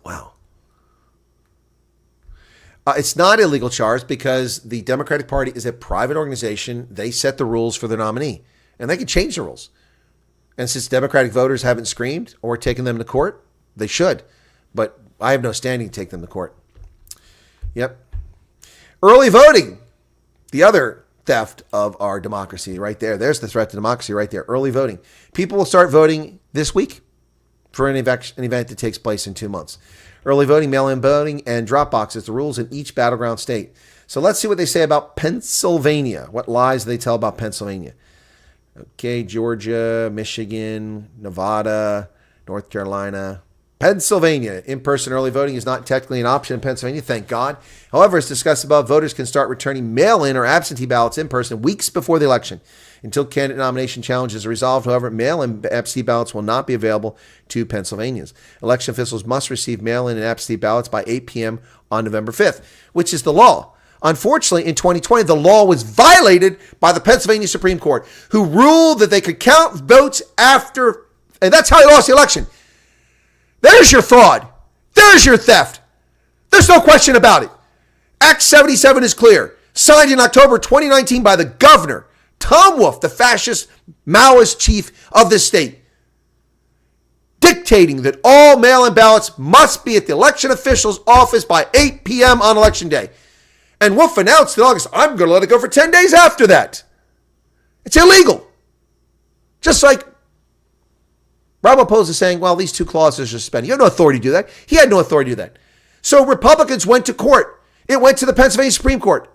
Wow. It's not illegal charge because the Democratic Party is a private organization. They set the rules for their nominee. And they can change the rules. And since Democratic voters haven't screamed or taken them to court, they should. But I have no standing to take them to court. Yep. Early voting. The other theft of our democracy right there. There's the threat to democracy right there. Early voting. People will start voting this week for an event that takes place in 2 months. Early voting, mail-in voting, and drop boxes. The rules in each battleground state. So let's see what they say about Pennsylvania. What lies they tell about Pennsylvania. Okay, Georgia, Michigan, Nevada, North Carolina, Pennsylvania. In-person early voting is not technically an option in Pennsylvania, thank God. However, as discussed above, voters can start returning mail-in or absentee ballots in person weeks before the election. Until candidate nomination challenges are resolved, however, mail-in absentee ballots will not be available to Pennsylvanians. Election officials must receive mail-in and absentee ballots by 8 p.m. on November 5th, which is the law. Unfortunately, in 2020, the law was violated by the Pennsylvania Supreme Court, who ruled that they could count votes after, and that's how he lost the election. There's your fraud. There's your theft. There's no question about it. Act 77 is clear. Signed in October 2019 by the governor, Tom Wolf, the fascist Maoist chief of the state, dictating that all mail-in ballots must be at the election official's office by 8 p.m. on election day. And Wolf announced in August, I'm going to let it go for 10 days after that. It's illegal. Just like Rob Opposa is saying, well, these two clauses are suspended. You have no authority to do that. He had no authority to do that. So Republicans went to court. It went to the Pennsylvania Supreme Court.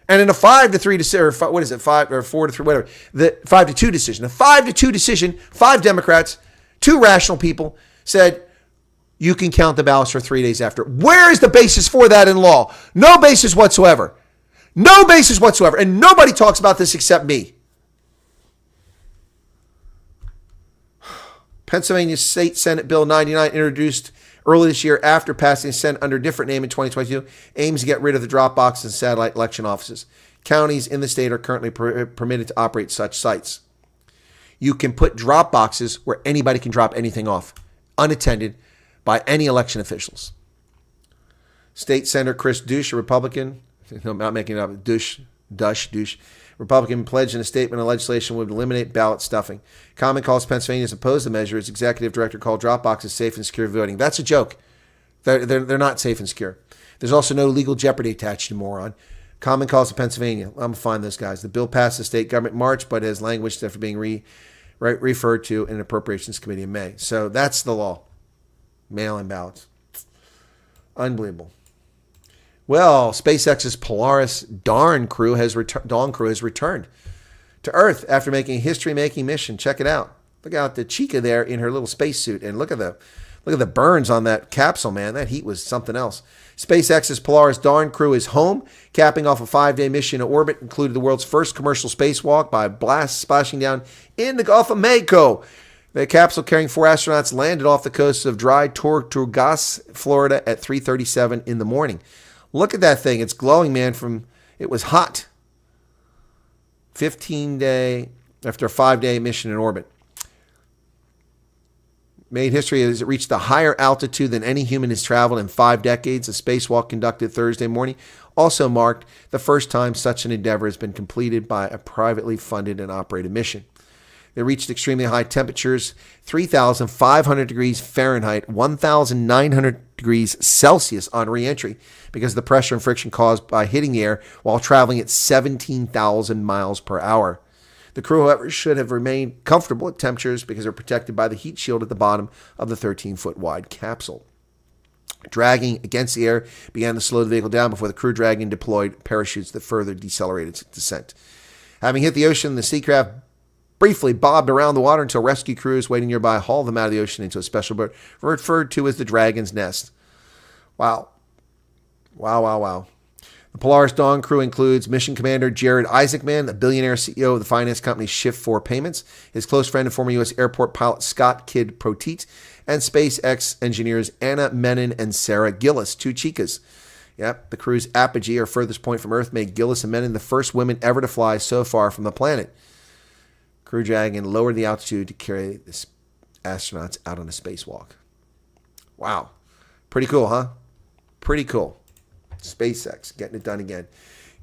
And in a 5-3 decision, or what is it, 5 or 4-3, whatever, the 5-2 decision, a 5-2 decision, 5 Democrats, 2 rational people said you can count the ballots for 3 days after. Where is the basis for that in law? No basis whatsoever. No basis whatsoever. And nobody talks about this except me. Pennsylvania State Senate Bill 99, introduced early this year after passing the Senate under a different name in 2022, aims to get rid of the drop boxes and satellite election offices. Counties in the state are currently permitted to operate such sites. You can put drop boxes where anybody can drop anything off, unattended by any election officials. State Senator Chris Douche, a Republican, no, I'm not making it up, Douche, Republican, pledged in a statement on legislation would eliminate ballot stuffing. Common Cause Pennsylvania has opposed the measure. Its executive director called drop boxes safe and secure voting. That's a joke. They're not safe and secure. There's also no legal jeopardy attached, you moron. Common Cause of Pennsylvania. I'm going to find those guys. The bill passed the state government in March, but has language after being referred to in an appropriations committee in May. So that's the law. Mail-in ballots. Unbelievable. Well, SpaceX's Polaris Dawn crew has returned to Earth after making a history-making mission. Check it out. Look out the Chica there in her little spacesuit, and look at the burns on that capsule, man. That heat was something else. SpaceX's Polaris Dawn crew is home, capping off a 5-day mission in orbit, included the world's first commercial spacewalk by blast splashing down in the Gulf of Mexico. The capsule carrying 4 astronauts landed off the coast of dry Tortugas, Florida at 3:37 in the morning. Look at that thing. It's glowing, man. It was hot. 15-day, after a 5-day mission in orbit. Made history as it reached a higher altitude than any human has traveled in 5 decades. A spacewalk conducted Thursday morning also marked the first time such an endeavor has been completed by a privately funded and operated mission. They reached extremely high temperatures, 3,500 degrees Fahrenheit, 1,900 degrees Celsius on re-entry because of the pressure and friction caused by hitting the air while traveling at 17,000 miles per hour. The crew, however, should have remained comfortable at temperatures because they're protected by the heat shield at the bottom of the 13-foot wide capsule. Dragging against the air began to slow the vehicle down before the crew dragged and deployed parachutes that further decelerated its descent. Having hit the ocean, the Seacraft briefly bobbed around the water until rescue crews waiting nearby hauled them out of the ocean into a special boat referred to as the Dragon's Nest. Wow. The Polaris Dawn crew includes Mission Commander Jared Isaacman, the billionaire CEO of the finance company Shift4 Payments, his close friend and former U.S. airport pilot Scott Kidd Proteet, and SpaceX engineers Anna Menon and Sarah Gillis, 2 chicas. Yep, the crew's apogee, or furthest point from Earth, made Gillis and Menon the first women ever to fly so far from the planet. Crew dragging lowered the altitude to carry the astronauts out on a spacewalk. Wow. Pretty cool, huh? Pretty cool. SpaceX getting it done again.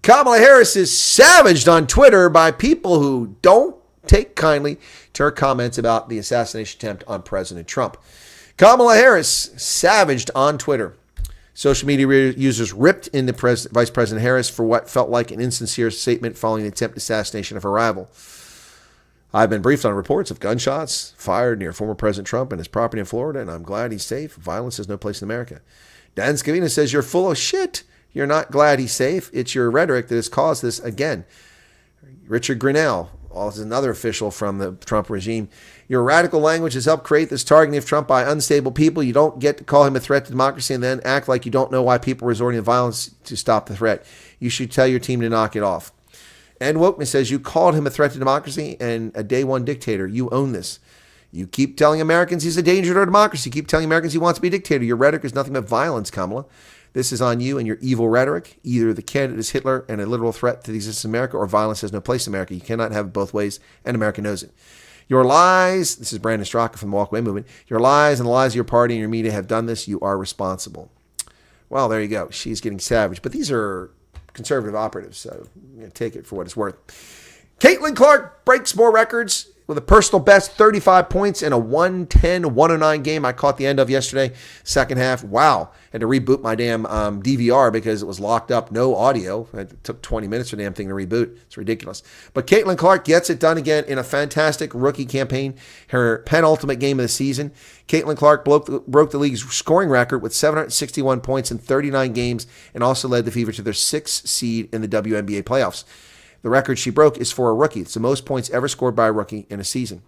Kamala Harris is savaged on Twitter by people who don't take kindly to her comments about the assassination attempt on President Trump. Kamala Harris savaged on Twitter. Social media users ripped into Vice President Harris for what felt like an insincere statement following the attempted assassination of her rival. I've been briefed on reports of gunshots fired near former President Trump and his property in Florida, and I'm glad he's safe. Violence has no place in America. Dan Scavina says, you're full of shit. You're not glad he's safe. It's your rhetoric that has caused this again. Richard Grinnell, also another official from the Trump regime. Your radical language has helped create this targeting of Trump by unstable people. You don't get to call him a threat to democracy and then act like you don't know why people are resorting to violence to stop the threat. You should tell your team to knock it off. And Wokeman says, you called him a threat to democracy and a day one dictator. You own this. You keep telling Americans he's a danger to our democracy. You keep telling Americans he wants to be a dictator. Your rhetoric is nothing but violence, Kamala. This is on you and your evil rhetoric. Either the candidate is Hitler and a literal threat to the existence of America, or violence has no place in America. You cannot have it both ways, and America knows it. Your lies, this is Brandon Straka from the Walkaway Movement, your lies and the lies of your party and your media have done this. You are responsible. Well, there you go. She's getting savage. But these are conservative operatives, so take it for what it's worth. Caitlin Clark breaks more records with a personal best 35 points in a 110-109 game I caught the end of yesterday, second half. Wow. Had to reboot my damn DVR because it was locked up, no audio. It took 20 minutes for the damn thing to reboot. It's ridiculous. But Caitlin Clark gets it done again in a fantastic rookie campaign, her penultimate game of the season. Caitlin Clark broke the league's scoring record with 761 points in 39 games and also led the Fever to their 6th seed in the WNBA playoffs. The record she broke is for a rookie. It's the most points ever scored by a rookie in a season.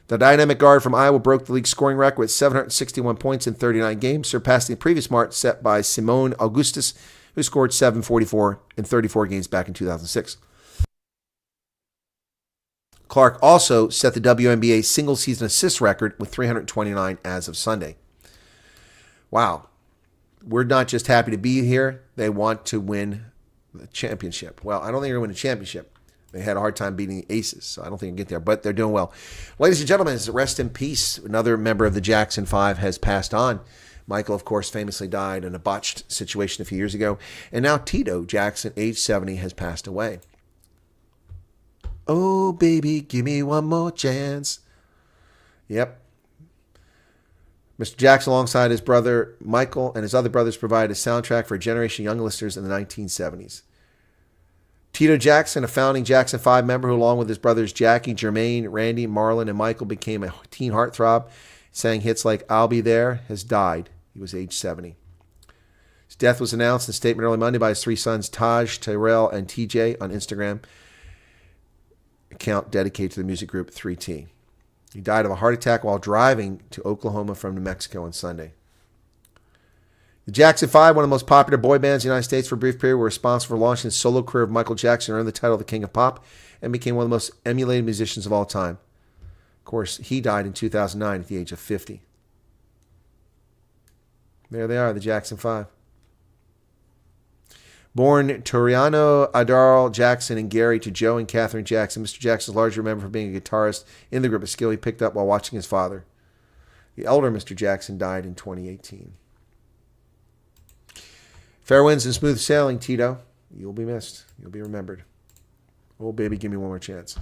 The dynamic guard from Iowa broke the league scoring record with 761 points in 39 games, surpassing the previous mark set by Simone Augustus, who scored 744 in 34 games back in 2006. Clark also set the WNBA single-season assist record with 329 as of Sunday. Wow. We're not just happy to be here. They want to win the championship. Well, I don't think they're going to win a championship. They had a hard time beating the Aces, so I don't think they'll get there, but they're doing well. Ladies and gentlemen, rest in peace. Another member of the Jackson 5 has passed on. Michael, of course, famously died in a botched situation a few years ago. And now Tito Jackson, age 70, has passed away. Oh, baby, give me one more chance. Yep. Mr. Jackson, alongside his brother Michael and his other brothers, provided a soundtrack for a generation of young listeners in the 1970s. Tito Jackson, a founding Jackson 5 member who, along with his brothers Jackie, Jermaine, Randy, Marlon, and Michael, became a teen heartthrob, sang hits like I'll Be There, has died. He was age 70. His death was announced in a statement early Monday by his 3 sons, Taj, Tyrell, and TJ, on Instagram, account dedicated to the music group 3T. He died of a heart attack while driving to Oklahoma from New Mexico on Sunday. The Jackson 5, one of the most popular boy bands in the United States for a brief period, were responsible for launching the solo career of Michael Jackson, earned the title of the King of Pop, and became one of the most emulated musicians of all time. Of course, he died in 2009 at the age of 50. There they are, the Jackson 5. Born Toriano Adar Jackson and Gary to Joe and Catherine Jackson, Mr. Jackson is largely remembered for being a guitarist in the group, a skill he picked up while watching his father. The elder Mr. Jackson died in 2018. Fair winds and smooth sailing, Tito. You'll be missed. You'll be remembered. Oh, baby, give me one more chance.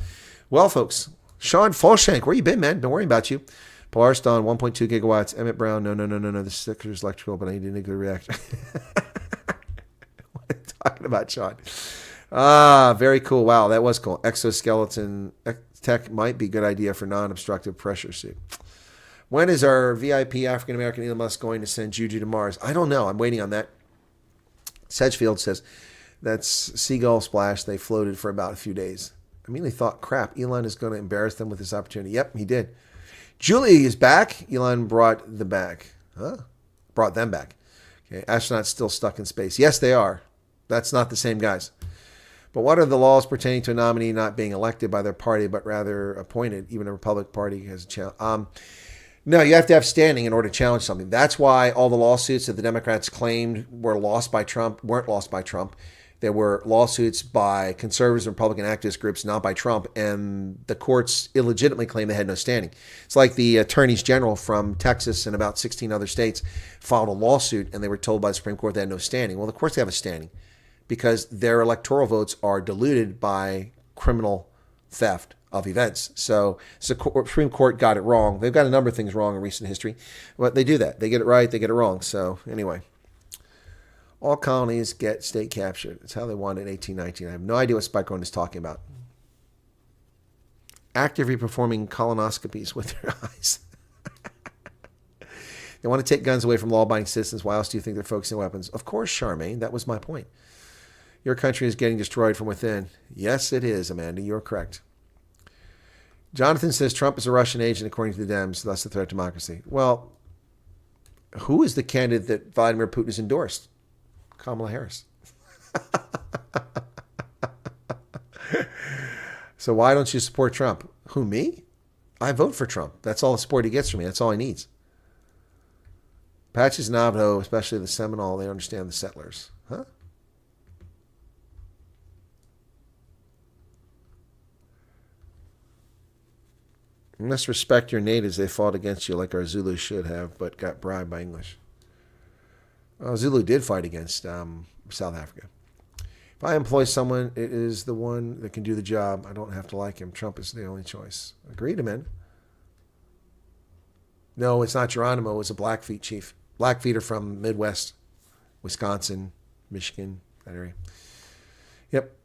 Well, folks, Sean Folshank, where you been, man? Been worrying about you. Polaris Dawn, 1.2 gigawatts. Emmett Brown, no. The sticker's electrical, but I need a good reaction. What are you talking about, Sean? Very cool. Wow, that was cool. Exoskeleton tech might be a good idea for non-obstructive pressure suit. When is our VIP African-American Elon Musk going to send Juju to Mars? I don't know. I'm waiting on that. Sedgefield says, that's Seagull Splash. They floated for about a few days. I immediately thought, crap, Elon is going to embarrass them with this opportunity. Yep, he did. Julie is back. Elon brought them back. Brought them back. Okay, astronauts still stuck in space. Yes, they are. That's not the same guys. But what are the laws pertaining to a nominee not being elected by their party, but rather appointed? Even a Republican Party has a challenge. No, you have to have standing in order to challenge something. That's why all the lawsuits that the Democrats claimed were lost by Trump weren't lost by Trump. There were lawsuits by conservatives and Republican activist groups, not by Trump, and the courts illegitimately claimed they had no standing. It's like the attorneys general from Texas and about 16 other states filed a lawsuit, and they were told by the Supreme Court they had no standing. Well, of course they have a standing because their electoral votes are diluted by criminal theft of events. So the Supreme Court got it wrong. They've got a number of things wrong in recent history, but they do that. They get it right, they get it wrong. So anyway, all colonies get state captured. That's how they won in 1819. I have no idea what Spike Rowan is talking about. Actively performing colonoscopies with their eyes. They want to take guns away from law-abiding citizens. Why else do you think they're focusing on weapons? Of course, Charmaine. That was my point. Your country is getting destroyed from within. Yes, it is, Amanda. You're correct. Jonathan says Trump is a Russian agent according to the Dems, thus a threat to democracy. Well, who is the candidate that Vladimir Putin has endorsed? Kamala Harris. So why don't you support Trump? Who, me? I vote for Trump. That's all the support he gets from me. That's all he needs. Apaches and Navajo, especially the Seminole, they understand the settlers. Huh? You must respect your natives. They fought against you like our Zulu should have, but got bribed by English. Zulu did fight against South Africa. If I employ someone, it is the one that can do the job. I don't have to like him. Trump is the only choice. Agreed, man. No, it's not Geronimo. It's a Blackfeet chief. Blackfeet are from Midwest, Wisconsin, Michigan, that area. Yep.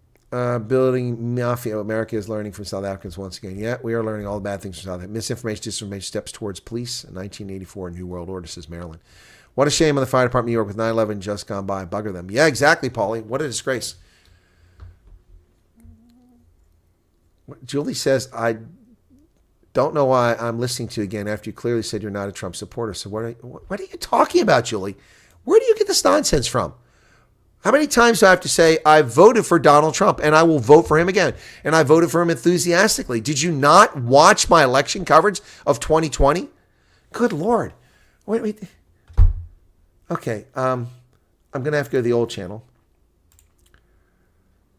Building mafia. America is learning from South Africans once again. Yeah, we are learning all the bad things from South Africa. Misinformation, disinformation, steps towards police. 1984 New World Order, says Maryland. What a shame on the fire department in New York with 9/11 just gone by. Bugger them. Yeah, exactly, Paulie. What a disgrace. Julie says, I don't know why I'm listening to you again after you clearly said you're not a Trump supporter. So what are you talking about, Julie? Where do you get this nonsense from? How many times do I have to say I voted for Donald Trump and I will vote for him again? And I voted for him enthusiastically. Did you not watch my election coverage of 2020? Good Lord. Wait. Okay, I'm going to have to go to the old channel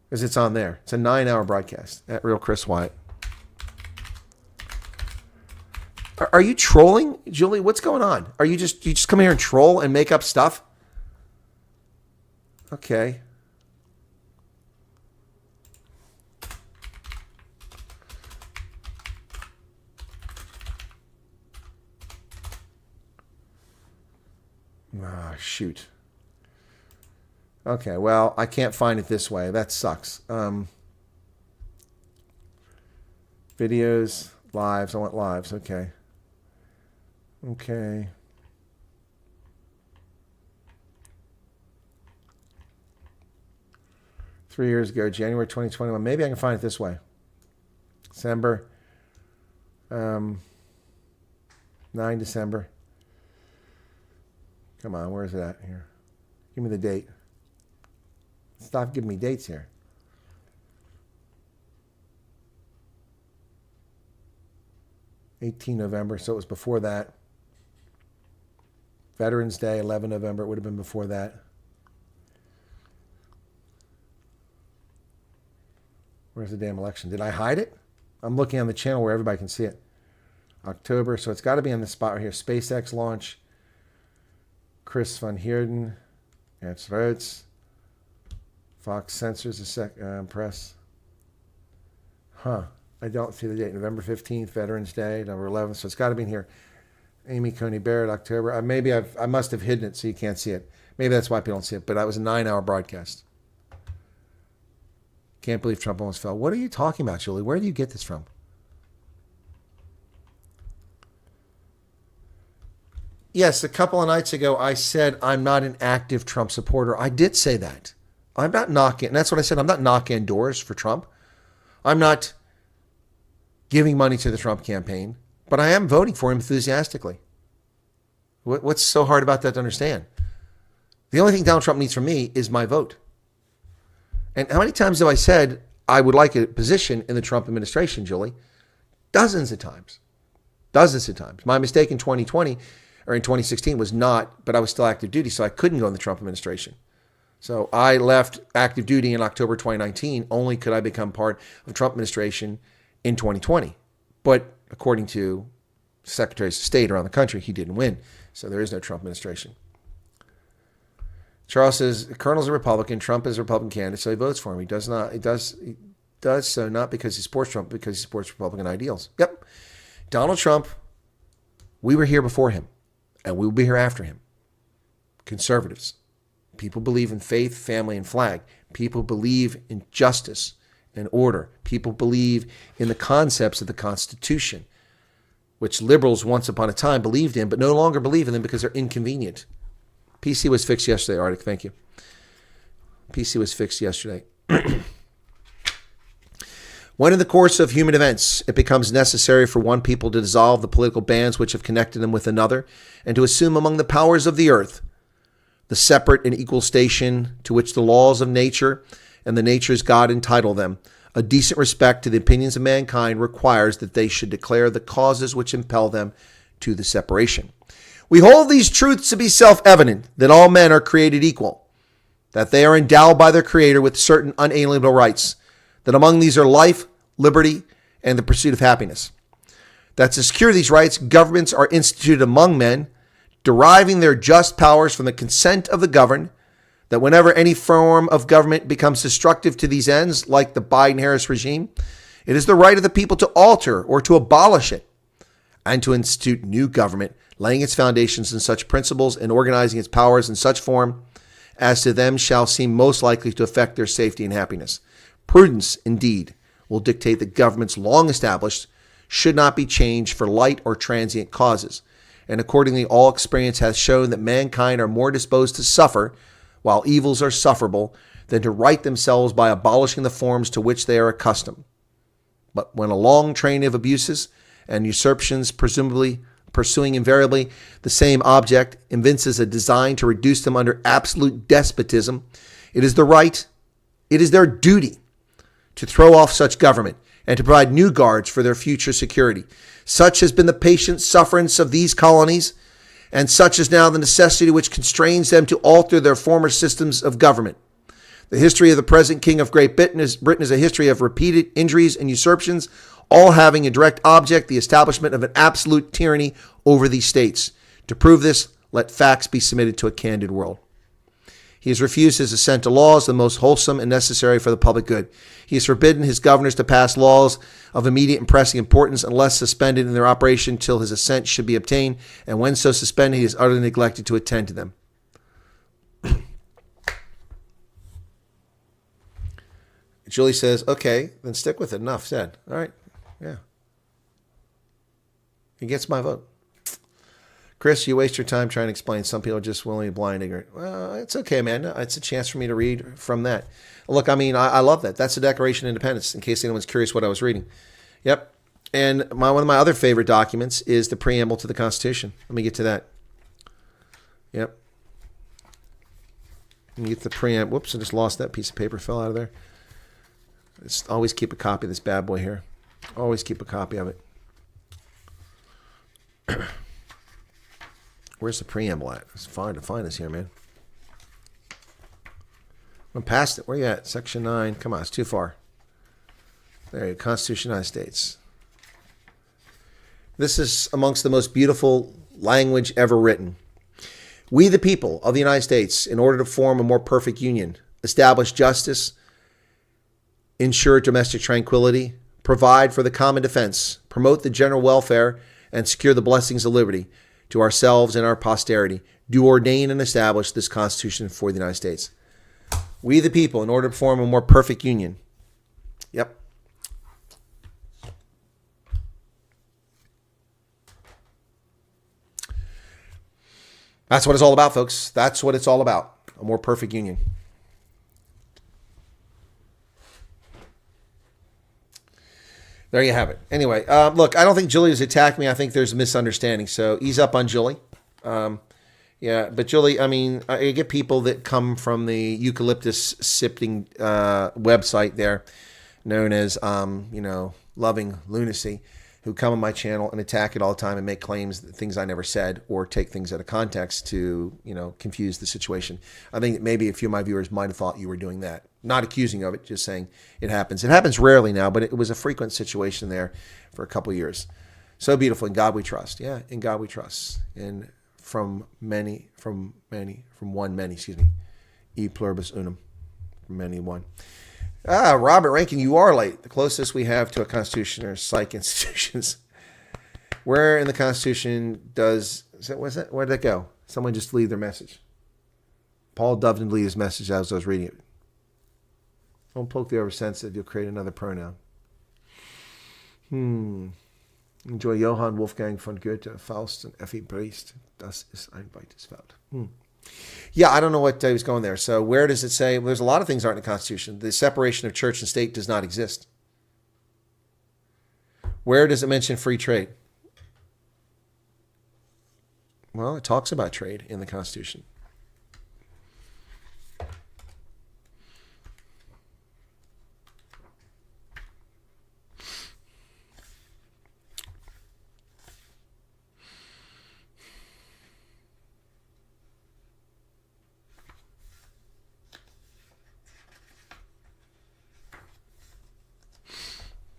because it's on there. It's a 9-hour broadcast at Real Chris Wyatt. Are you trolling, Julie? What's going on? You just come here and troll and make up stuff? Okay. Ah, shoot. Okay, well, I can't find it this way. That sucks. Videos, lives. I want lives. Okay. 3 years ago, January 2021. Maybe I can find it this way. December. 9 December. Come on, where is it at here? Give me the date. Stop giving me dates here. November, so it was before that. Veterans Day, 11 November, it would have been before that. Where's the damn election? Did I hide it? I'm looking on the channel where everybody can see it. October, so it's got to be on the spot right here. SpaceX launch. Chris van Heerden. That's Rhodes. Fox censors press. I don't see the date. November 15th, Veterans Day, November 11th. So it's got to be in here. Amy Coney Barrett, October. I must have hidden it so you can't see it. Maybe that's why people don't see it. But that was a 9-hour broadcast. Can't believe Trump almost fell. What are you talking about, Julie? Where do you get this from? Yes, a couple of nights ago, I said I'm not an active Trump supporter. I did say that. I'm not knocking, and that's what I said. I'm not knocking doors for Trump. I'm not giving money to the Trump campaign, but I am voting for him enthusiastically. What's so hard about that to understand? The only thing Donald Trump needs from me is my vote. And how many times have I said I would like a position in the Trump administration, Julie? Dozens of times. Dozens of times. My mistake in 2020 or in 2016 was not, but I was still active duty, so I couldn't go in the Trump administration. So I left active duty in October 2019. Only could I become part of the Trump administration in 2020. But according to secretaries of state around the country, he didn't win. So there is no Trump administration. Charles says, Colonel's a Republican, Trump is a Republican candidate, so he votes for him. He does so not because he supports Trump, because he supports Republican ideals. Yep. Donald Trump, we were here before him, and we will be here after him. Conservatives. People believe in faith, family, and flag. People believe in justice and order. People believe in the concepts of the Constitution, which liberals once upon a time believed in, but no longer believe in them because they're inconvenient. PC was fixed yesterday, Arctic. Thank you. PC was fixed yesterday. When in the course of human events, it becomes necessary for one people to dissolve the political bands which have connected them with another, and to assume among the powers of the earth the separate and equal station to which the laws of nature and the nature's God entitle them, a decent respect to the opinions of mankind requires that they should declare the causes which impel them to the separation. We hold these truths to be self-evident, that all men are created equal, that they are endowed by their Creator with certain unalienable rights, that among these are life, liberty, and the pursuit of happiness. That to secure these rights, governments are instituted among men, deriving their just powers from the consent of the governed, that whenever any form of government becomes destructive to these ends, like the Biden-Harris regime, it is the right of the people to alter or to abolish it and to institute new government, laying its foundations in such principles and organizing its powers in such form as to them shall seem most likely to affect their safety and happiness. Prudence, indeed, will dictate that governments long established should not be changed for light or transient causes, and accordingly all experience has shown that mankind are more disposed to suffer while evils are sufferable than to right themselves by abolishing the forms to which they are accustomed. But when a long train of abuses and usurpations, presumably pursuing invariably the same object, evinces a design to reduce them under absolute despotism, it is their duty to throw off such government and to provide new guards for their future security. Such has been the patient sufferance of these colonies, and such is now the necessity which constrains them to alter their former systems of government. The history of the present King of Great Britain is a history of repeated injuries and usurpations, all having a direct object, the establishment of an absolute tyranny over these states. To prove this, let facts be submitted to a candid world. He has refused his assent to laws, the most wholesome and necessary for the public good. He has forbidden his governors to pass laws of immediate and pressing importance unless suspended in their operation till his assent should be obtained, and when so suspended, he has utterly neglected to attend to them. Julie says, okay, then stick with it. Enough said. All right. Yeah. He gets my vote. Chris, you waste your time trying to explain. Some people are just willingly blind ignorant. Well, it's okay, man. It's a chance for me to read from that. Look, I mean, I love that. That's the Declaration of Independence, in case anyone's curious what I was reading. Yep. And one of my other favorite documents is the preamble to the Constitution. Let me get to that. Yep. Let me get the preamble. Whoops, I just lost that piece of paper. Fell out of there. Just always keep a copy of this bad boy here. Always keep a copy of it. Where's the preamble at? It's fine to find this here, man. I'm past it. Where you at? Section 9. Come on, it's too far. There you go. Constitution of the United States. This is amongst the most beautiful language ever written. We, the people of the United States, in order to form a more perfect union, establish justice, ensure domestic tranquility, provide for the common defense, promote the general welfare, and secure the blessings of liberty to ourselves and our posterity, do ordain and establish this Constitution for the United States. We, the people, in order to form a more perfect union. Yep. That's what it's all about, folks. That's what it's all about. A more perfect union. There you have it. Anyway, look, I don't think Julie has attacked me. I think there's a misunderstanding. So ease up on Julie. Yeah, but Julie, I mean, I get people that come from the eucalyptus sipping website there, known as, Loving Lunacy, who come on my channel and attack it all the time and make claims that things I never said or take things out of context to, confuse the situation. I think that maybe a few of my viewers might have thought you were doing that. Not accusing of it, just saying it happens. It happens rarely now, but it was a frequent situation there for a couple of years. So beautiful. In God we trust. Yeah, in God we trust. And from one many. E pluribus unum. From many one. Robert Rankin, you are late. The closest we have to a constitution are psych institutions. Where in the Constitution where'd that go? Someone just leave their message. Paul Dove didn't leave his message as I was reading it. Don't poke the oversensitive. You'll create another pronoun. Enjoy Johann Wolfgang von Goethe, Faust, and Effi Briest. Das ist ein weites Feld. Yeah, I don't know what he was going there. So where does it say? Well, there's a lot of things aren't in the Constitution. The separation of church and state does not exist. Where does it mention free trade? Well, it talks about trade in the Constitution.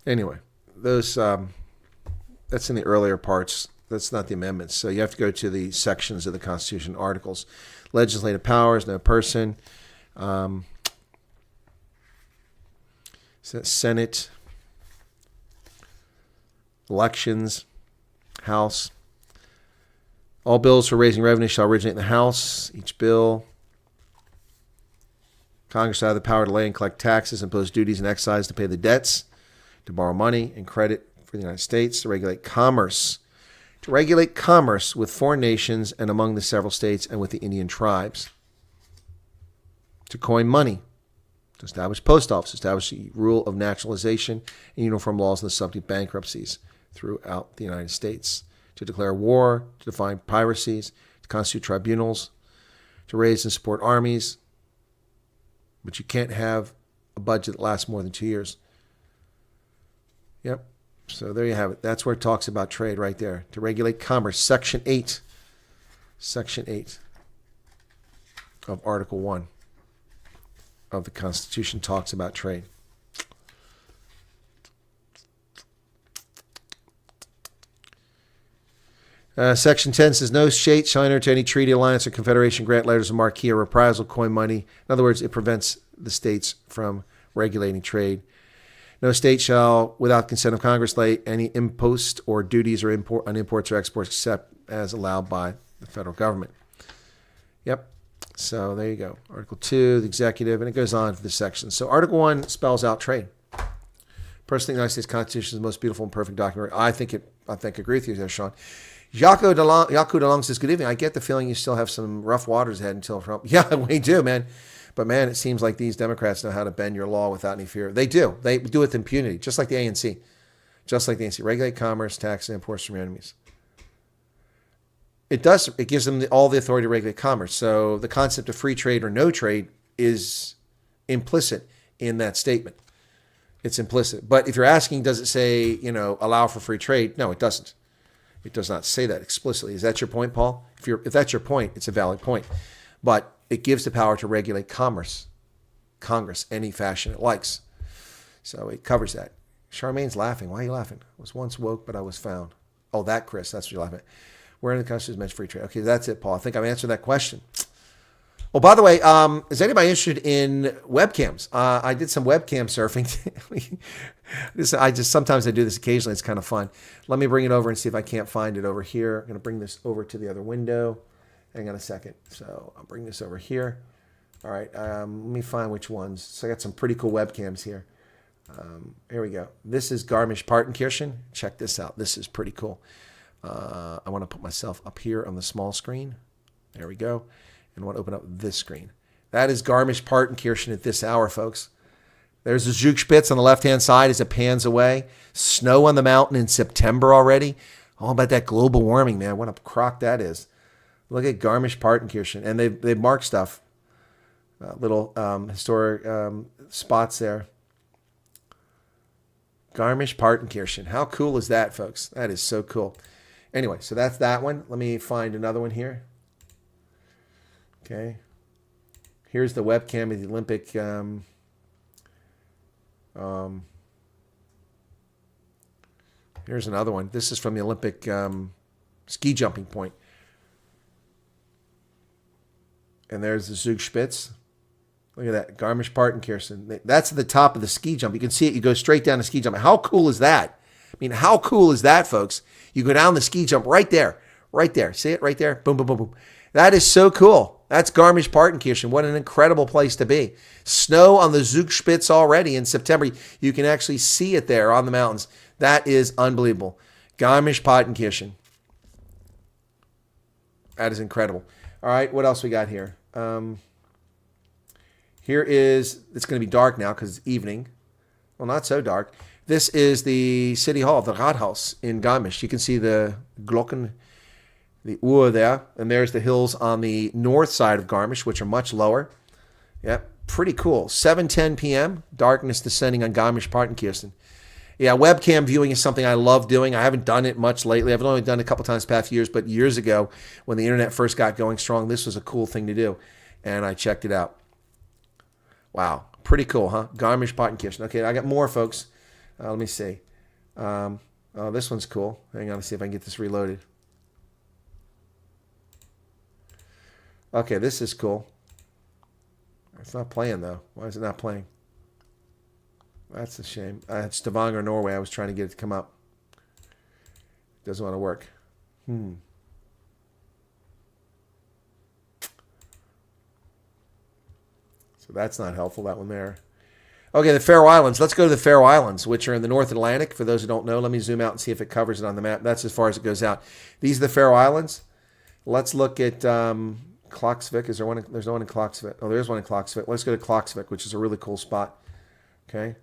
Anyway, those that's in the earlier parts That's not the amendments. So you have to go to the sections of the Constitution, articles. Legislative powers, no person. Senate. Elections. House. All bills for raising revenue shall originate in the House. Each bill. Congress shall have the power to lay and collect taxes, impose duties and excise to pay the debts, to borrow money and credit for the United States, to regulate commerce. To regulate commerce with foreign nations and among the several states and with the Indian tribes. To coin money. To establish post office, establish the rule of naturalization and uniform laws in the subject bankruptcies throughout the United States. To declare war, to define piracies, to constitute tribunals, to raise and support armies. But you can't have a budget that lasts more than 2 years. Yep. So there you have it. That's where it talks about trade right there. To regulate commerce. Section 8. Section 8 of Article 1 of the Constitution talks about trade. Section 10 says, no state shall enter into any treaty, alliance, or confederation, grant letters of marque, or reprisal, coin money. In other words, it prevents the states from regulating trade. No state shall, without consent of Congress, lay any impost or duties or on imports or exports except as allowed by the federal government. Yep. So there you go. Article 2, the executive, and it goes on for the section. So Article 1 spells out trade. Personally, the United States Constitution is the most beautiful and perfect document. I think I agree with you there, Sean. Yaku DeLong says, good evening. I get the feeling you still have some rough waters ahead until Trump. Yeah, we do, man. But, man, it seems like these Democrats know how to bend your law without any fear. They do. They do it with impunity, just like the ANC. Just like the ANC. Regulate commerce, tax, and imports from your enemies. It does. It gives them all the authority to regulate commerce. So the concept of free trade or no trade is implicit in that statement. It's implicit. But if you're asking, does it say, allow for free trade? No, it doesn't. It does not say that explicitly. Is that your point, Paul? If that's your point, it's a valid point. But it gives the power to regulate Congress, any fashion it likes. So it covers that. Charmaine's laughing. Why are you laughing? I was once woke, but I was found. Oh, that, Chris. That's what you're laughing at. Where in the Constitution is meant free trade? Okay, that's it, Paul. I think I've answered that question. Oh, by the way, is anybody interested in webcams? I did some webcam surfing. Sometimes I do this occasionally. It's kind of fun. Let me bring it over and see if I can't find it over here. I'm going to bring this over to the other window. Hang on a second. So I'll bring this over here. All right. Let me find which ones. So I got some pretty cool webcams here. Here we go. This is Garmisch-Partenkirchen. Check this out. This is pretty cool. I want to put myself up here on the small screen. There we go. And I want to open up this screen. That is Garmisch-Partenkirchen at this hour, folks. There's the Zugspitze on the left-hand side as it pans away. Snow on the mountain in September already. All about that global warming, man. What a crock that is. Look at Garmisch-Partenkirchen. And they've marked stuff. Little historic spots there. Garmisch-Partenkirchen. How cool is that, folks? That is so cool. Anyway, so that's that one. Let me find another one here. Okay. Here's the webcam of the Olympic. Here's another one. This is from the Olympic ski jumping point. And there's the Zugspitze. Look at that. Garmisch-Partenkirchen. That's at the top of the ski jump. You can see it. You go straight down the ski jump. How cool is that? I mean, how cool is that, folks? You go down the ski jump right there. Right there. See it right there? Boom, boom, boom, boom. That is so cool. That's Garmisch-Partenkirchen. What an incredible place to be. Snow on the Zugspitze already in September. You can actually see it there on the mountains. That is unbelievable. Garmisch-Partenkirchen. That is incredible. All right, what else we got here? Here is, it's going to be dark now because it's evening. Well, not so dark. This is the City Hall, the Rathaus in Garmisch. You can see the Glocken, the Uhr there. And there's the hills on the north side of Garmisch, which are much lower. Yep, pretty cool. 7:10 p.m., darkness descending on Garmisch-Partenkirchen. Yeah, webcam viewing is something I love doing. I haven't done it much lately. I've only done it a couple times past years, but years ago when the internet first got going strong, this was a cool thing to do. And I checked it out. Wow, pretty cool, huh? Garmisch-Partenkirchen. Okay, I got more, folks. Let me see. Oh, this one's cool. Hang on, let's see if I can get this reloaded. Okay, this is cool. It's not playing, though. Why is it not playing? That's a shame. It's Stavanger, Norway. I was trying to get it to come up. Doesn't want to work. So that's not helpful, that one there. Okay, the Faroe Islands. Let's go to the Faroe Islands, which are in the North Atlantic. For those who don't know, let me zoom out and see if it covers it on the map. That's as far as it goes out. These are the Faroe Islands. Let's look at Klaksvik. Is there one? There's no one in Klaksvik. Oh, there's one in Klaksvik. Let's go to Klaksvik, which is a really cool spot. Okay.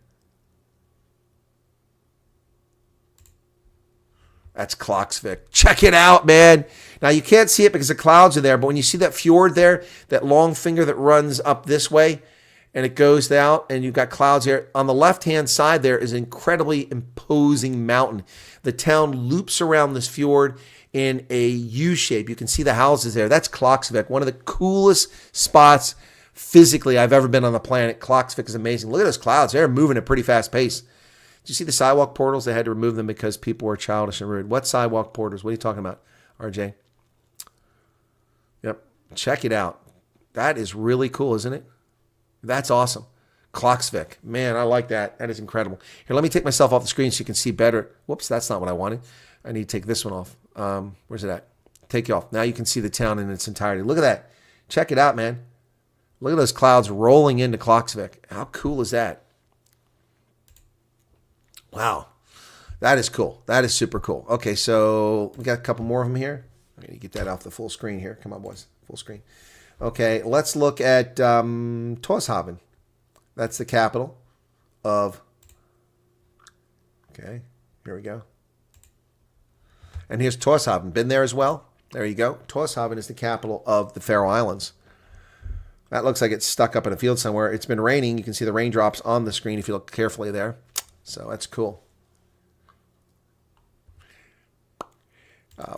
That's Klaksvik. Check it out, man. Now, you can't see it because the clouds are there, but when you see that fjord there, that long finger that runs up this way, and it goes out, and you've got clouds here. On the left-hand side there is an incredibly imposing mountain. The town loops around this fjord in a U shape. You can see the houses there. That's Klaksvik, one of the coolest spots physically I've ever been on the planet. Klaksvik is amazing. Look at those clouds. They're moving at a pretty fast pace. Did you see the sidewalk portals? They had to remove them because people were childish and rude. What sidewalk portals? What are you talking about, RJ? Yep. Check it out. That is really cool, isn't it? That's awesome. Klaksvik. Man, I like that. That is incredible. Here, let me take myself off the screen so you can see better. Whoops, that's not what I wanted. I need to take this one off. Where's it at? Take you off. Now you can see the town in its entirety. Look at that. Check it out, man. Look at those clouds rolling into Klaksvik. How cool is that? Wow. That is cool. That is super cool. Okay, so we got a couple more of them here. I'm going to get that off the full screen here. Come on, boys. Full screen. Okay, let's look at Tórshavn. That's the capital of... Okay, here we go. And here's Tórshavn. Been there as well? There you go. Tórshavn is the capital of the Faroe Islands. That looks like it's stuck up in a field somewhere. It's been raining. You can see the raindrops on the screen if you look carefully there. So that's cool.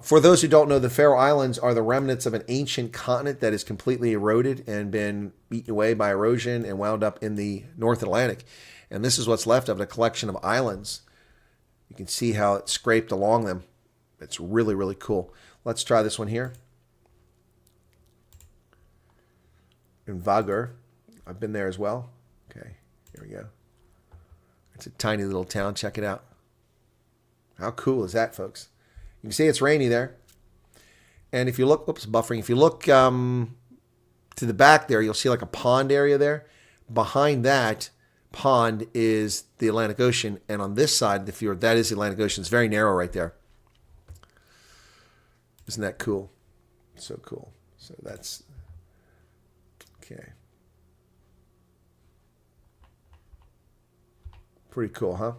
For those who don't know, the Faroe Islands are the remnants of an ancient continent that is completely eroded and been eaten away by erosion and wound up in the North Atlantic. And this is what's left of it, a collection of islands. You can see how it's scraped along them. It's really, really cool. Let's try this one here. In Vágur. I've been there as well. Okay, here we go. It's a tiny little town. Check it out. How cool is that, folks? You can see it's rainy there. And if you look, oops, buffering. If you look to the back there, you'll see like a pond area there. Behind that pond is the Atlantic Ocean. And on this side of the fjord, that is the Atlantic Ocean. It's very narrow right there. Isn't that cool? So cool. So that's... Okay. Pretty cool, huh?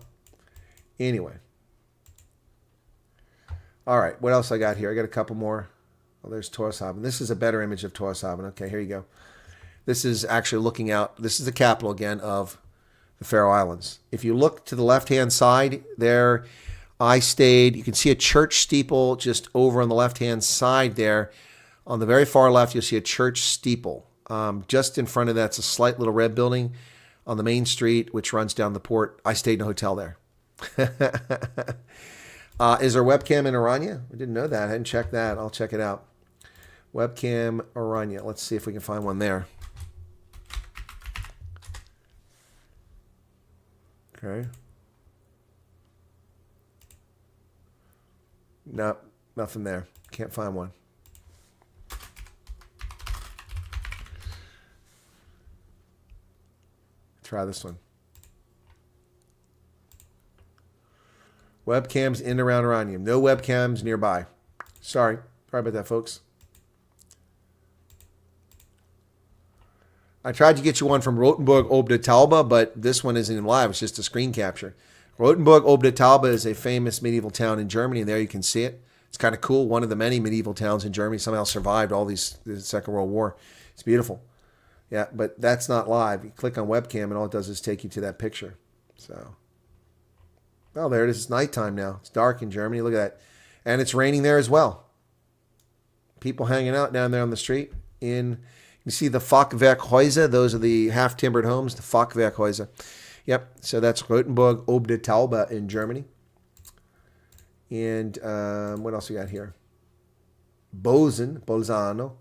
Anyway. All right, what else I got here? I got a couple more. Oh, there's Tórshavn. This is a better image of Tórshavn. Okay, here you go. This is actually looking out. This is the capital again of the Faroe Islands. If you look to the left-hand side there, I stayed. You can see a church steeple just over on the left-hand side there. On the very far left, you'll see a church steeple. Just in front of that's a slight little red building on the main street, which runs down the port. I stayed in a hotel there. Is there webcam in Oranje? I didn't know that. I hadn't checked that. I'll check it out. Webcam Oranje. Let's see if we can find one there. Okay. No, nothing there. Can't find one. Try this one. Webcams in and around Iranium. No webcams nearby. Sorry about that, folks. I tried to get you one from Rotenburg ob der Taube, but this one isn't live. It's just a screen capture. Rotenburg ob der Taube is a famous medieval town in Germany, and there you can see it. It's kind of cool. One of the many medieval towns in Germany somehow survived all the Second World War. It's beautiful. Yeah, but that's not live. You click on webcam, and all it does is take you to that picture. So, oh, there it is. It's nighttime now. It's dark in Germany. Look at that. And it's raining there as well. People hanging out down there on the street. You see the Fachwerkhäuser. Those are the half-timbered homes, the Fachwerkhäuser. Yep, so that's Rotenburg ob der Taube in Germany. And what else we got here? Bolzano.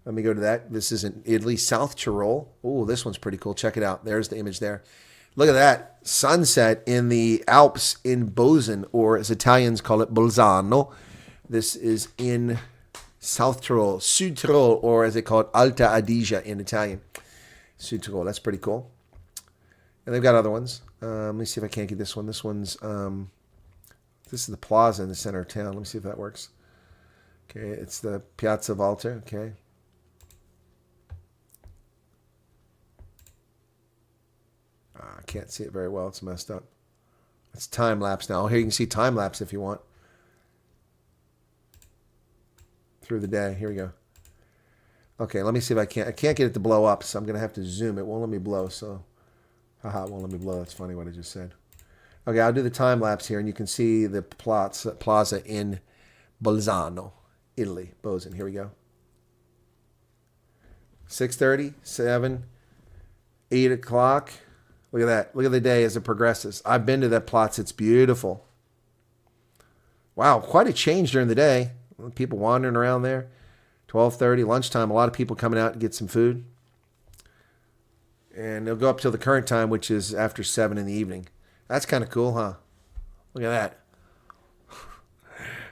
Let me go to that. This is in Italy, South Tyrol. Oh, this one's pretty cool. Check it out. There's the image there. Look at that. Sunset in the Alps in Bozen, or as Italians call it, Bolzano. This is in South Tyrol, Sud Tyrol, or as they call it, Alta Adige in Italian. Sud Tyrol. That's pretty cool. And they've got other ones. Let me see if I can't get this one. This one's, this is the plaza in the center of town. Let me see if that works. Okay, it's the Piazza Walter. Okay. I can't see it very well. It's messed up. It's time lapse now. Here you can see time lapse if you want. Through the day. Here we go. Okay, let me see if I can't. I can't get it to blow up, so I'm going to have to zoom. It won't let me blow, so. Haha, it won't let me blow. That's funny what I just said. Okay, I'll do the time lapse here, and you can see the plaza in Bolzano, Italy. Bozen. Here we go. 6:30, 7, 8 o'clock. Look at that. Look at the day as it progresses. I've been to that Platz. It's beautiful. Wow, quite a change during the day. People wandering around there. 12:30, lunchtime. A lot of people coming out to get some food. And they'll go up till the current time, which is after 7 in the evening. That's kind of cool, huh? Look at that.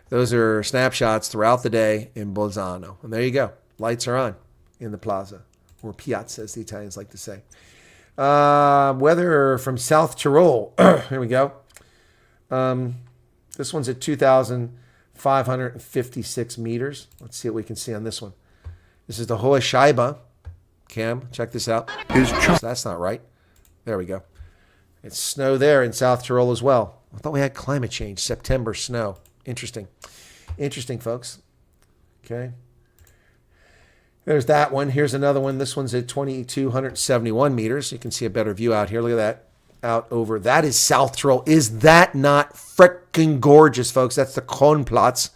Those are snapshots throughout the day in Bolzano. And there you go. Lights are on in the plaza, or piazza, as the Italians like to say. Weather from South Tyrol. Here we go. This one's at 2,556 meters. Let's see what we can see on this one. This is the Hohe Scheibe. Cam, check this out. So that's not right. There we go. It's snow there in South Tyrol as well. I thought we had climate change. September snow. Interesting. Interesting, folks. Okay. There's that one. Here's another one. This one's at 2,271 meters. You can see a better view out here. Look at that. Out over. That is South Tyrol. Is that not freaking gorgeous, folks? That's the Kronplatz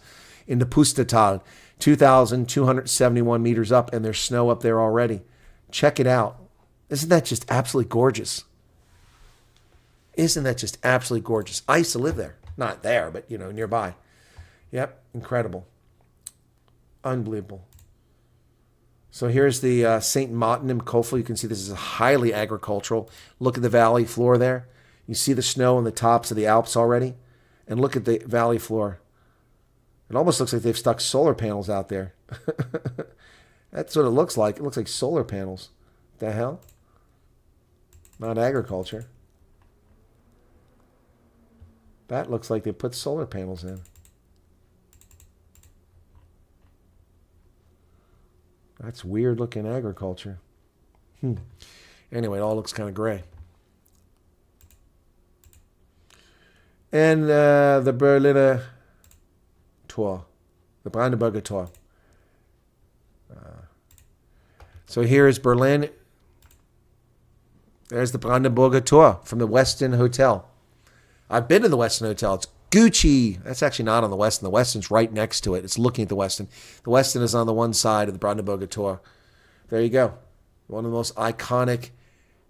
in the Pustertal. 2,271 meters up, and there's snow up there already. Check it out. Isn't that just absolutely gorgeous? Isn't that just absolutely gorgeous? I used to live there. Not there, but, you know, nearby. Yep, incredible. Unbelievable. So here's the St. Martin im Kofel. You can see this is highly agricultural. Look at the valley floor there. You see the snow on the tops of the Alps already. And look at the valley floor. It almost looks like they've stuck solar panels out there. That's what it looks like. It looks like solar panels. What the hell? Not agriculture. That looks like they put solar panels in. That's weird looking agriculture. Anyway, it all looks kind of gray. And the Berliner Tor, the Brandenburger Tor. So here is Berlin. There's the Brandenburger Tor from the Westin Hotel. I've been to the Westin Hotel. It's Gucci. That's actually not on the Westin. The Westin's right next to it. It's looking at the Westin. The Westin is on the one side of the Brandenburger Tor. There you go. One of the most iconic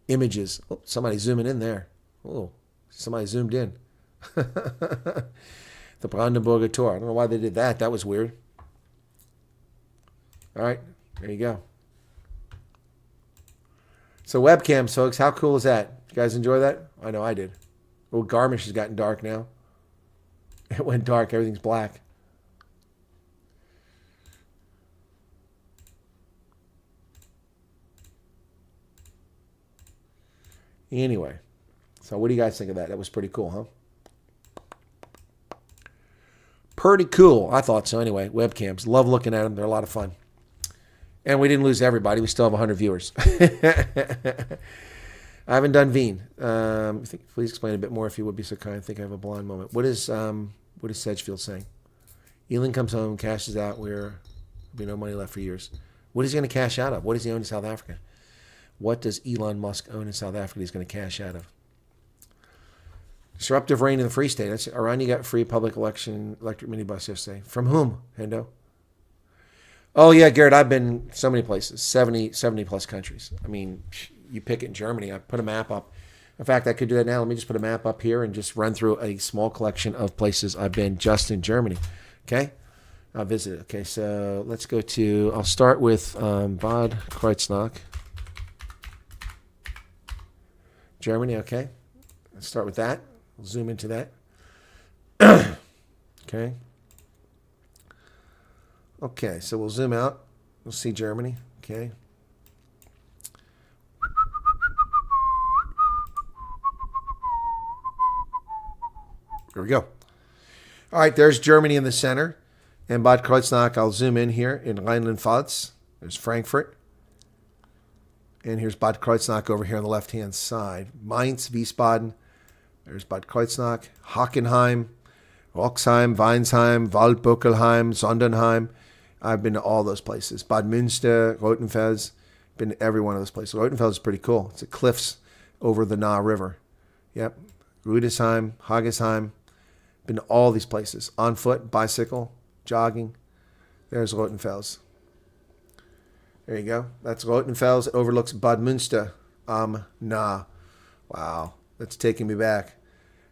images. Oh, somebody zooming in there. Oh, somebody zoomed in. The Brandenburger Tor. I don't know why they did that. That was weird. All right. There you go. So webcams, folks. How cool is that? You guys enjoy that? I know I did. Oh, Garmisch has gotten dark now. It went dark. Everything's black. Anyway. So what do you guys think of that? That was pretty cool, huh? Pretty cool. I thought so anyway. Webcams. Love looking at them. They're a lot of fun. And we didn't lose everybody. We still have 100 viewers. I haven't done Veen. Please explain a bit more if you would be so kind. I think I have a blind moment. What is Sedgefield saying? Elon comes home, cashes out. There'll be no money left for years. What is he going to cash out of? What does he own in South Africa? What does Elon Musk own in South Africa he's going to cash out of? Disruptive reign in the Free State. That's Iran. You got free public electric minibus yesterday. From whom, Hendo? Oh, yeah, Garrett, I've been so many places, 70 plus countries. I mean, you pick it in Germany. I put a map up. In fact, I could do that now. Let me just put a map up here and just run through a small collection of places I've been just in Germany. Okay? Visit. Okay, so let's go to, I'll start with Bad Kreuznach. Germany, okay. Let's start with that. We'll zoom into that. Okay. Okay, so we'll zoom out. We'll see Germany. Okay. Here we go. All right, there's Germany in the center. And Bad Kreuznach, I'll zoom in here in Rheinland-Pfalz. There's Frankfurt. And here's Bad Kreuznach over here on the left-hand side. Mainz, Wiesbaden. There's Bad Kreuznach, Hockenheim, Roxheim, Weinsheim, Waldböckelheim, Sondernheim. I've been to all those places. Bad Münster, Rothenfels. Been to every one of those places. Rothenfels is pretty cool. It's the cliffs over the Nahe River. Yep. Rudesheim, Hagesheim. Been to all these places. On foot, bicycle, jogging. There's Rothenfels. There you go. That's Rothenfels. It overlooks Bad Münster am Nahe. Wow. That's taking me back.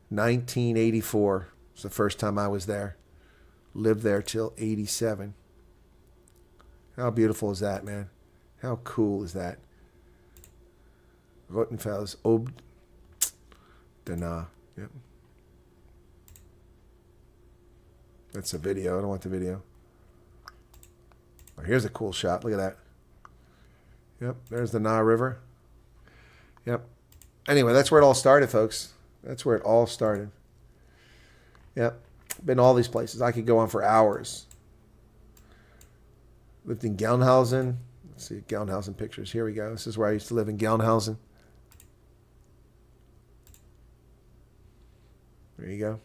1984 was the first time I was there. Lived there till 87. How beautiful is that, man? How cool is that? Rothenfels ob der Nahe. Yep. That's a video. I don't want the video. Oh, here's a cool shot. Look at that. Yep, there's the Nahe River. Yep. Anyway, that's where it all started, folks. That's where it all started. Yep. Been all these places. I could go on for hours. Lived in Gelnhausen. Let's see, Gelnhausen pictures. Here we go. This is where I used to live in Gelnhausen. There you go.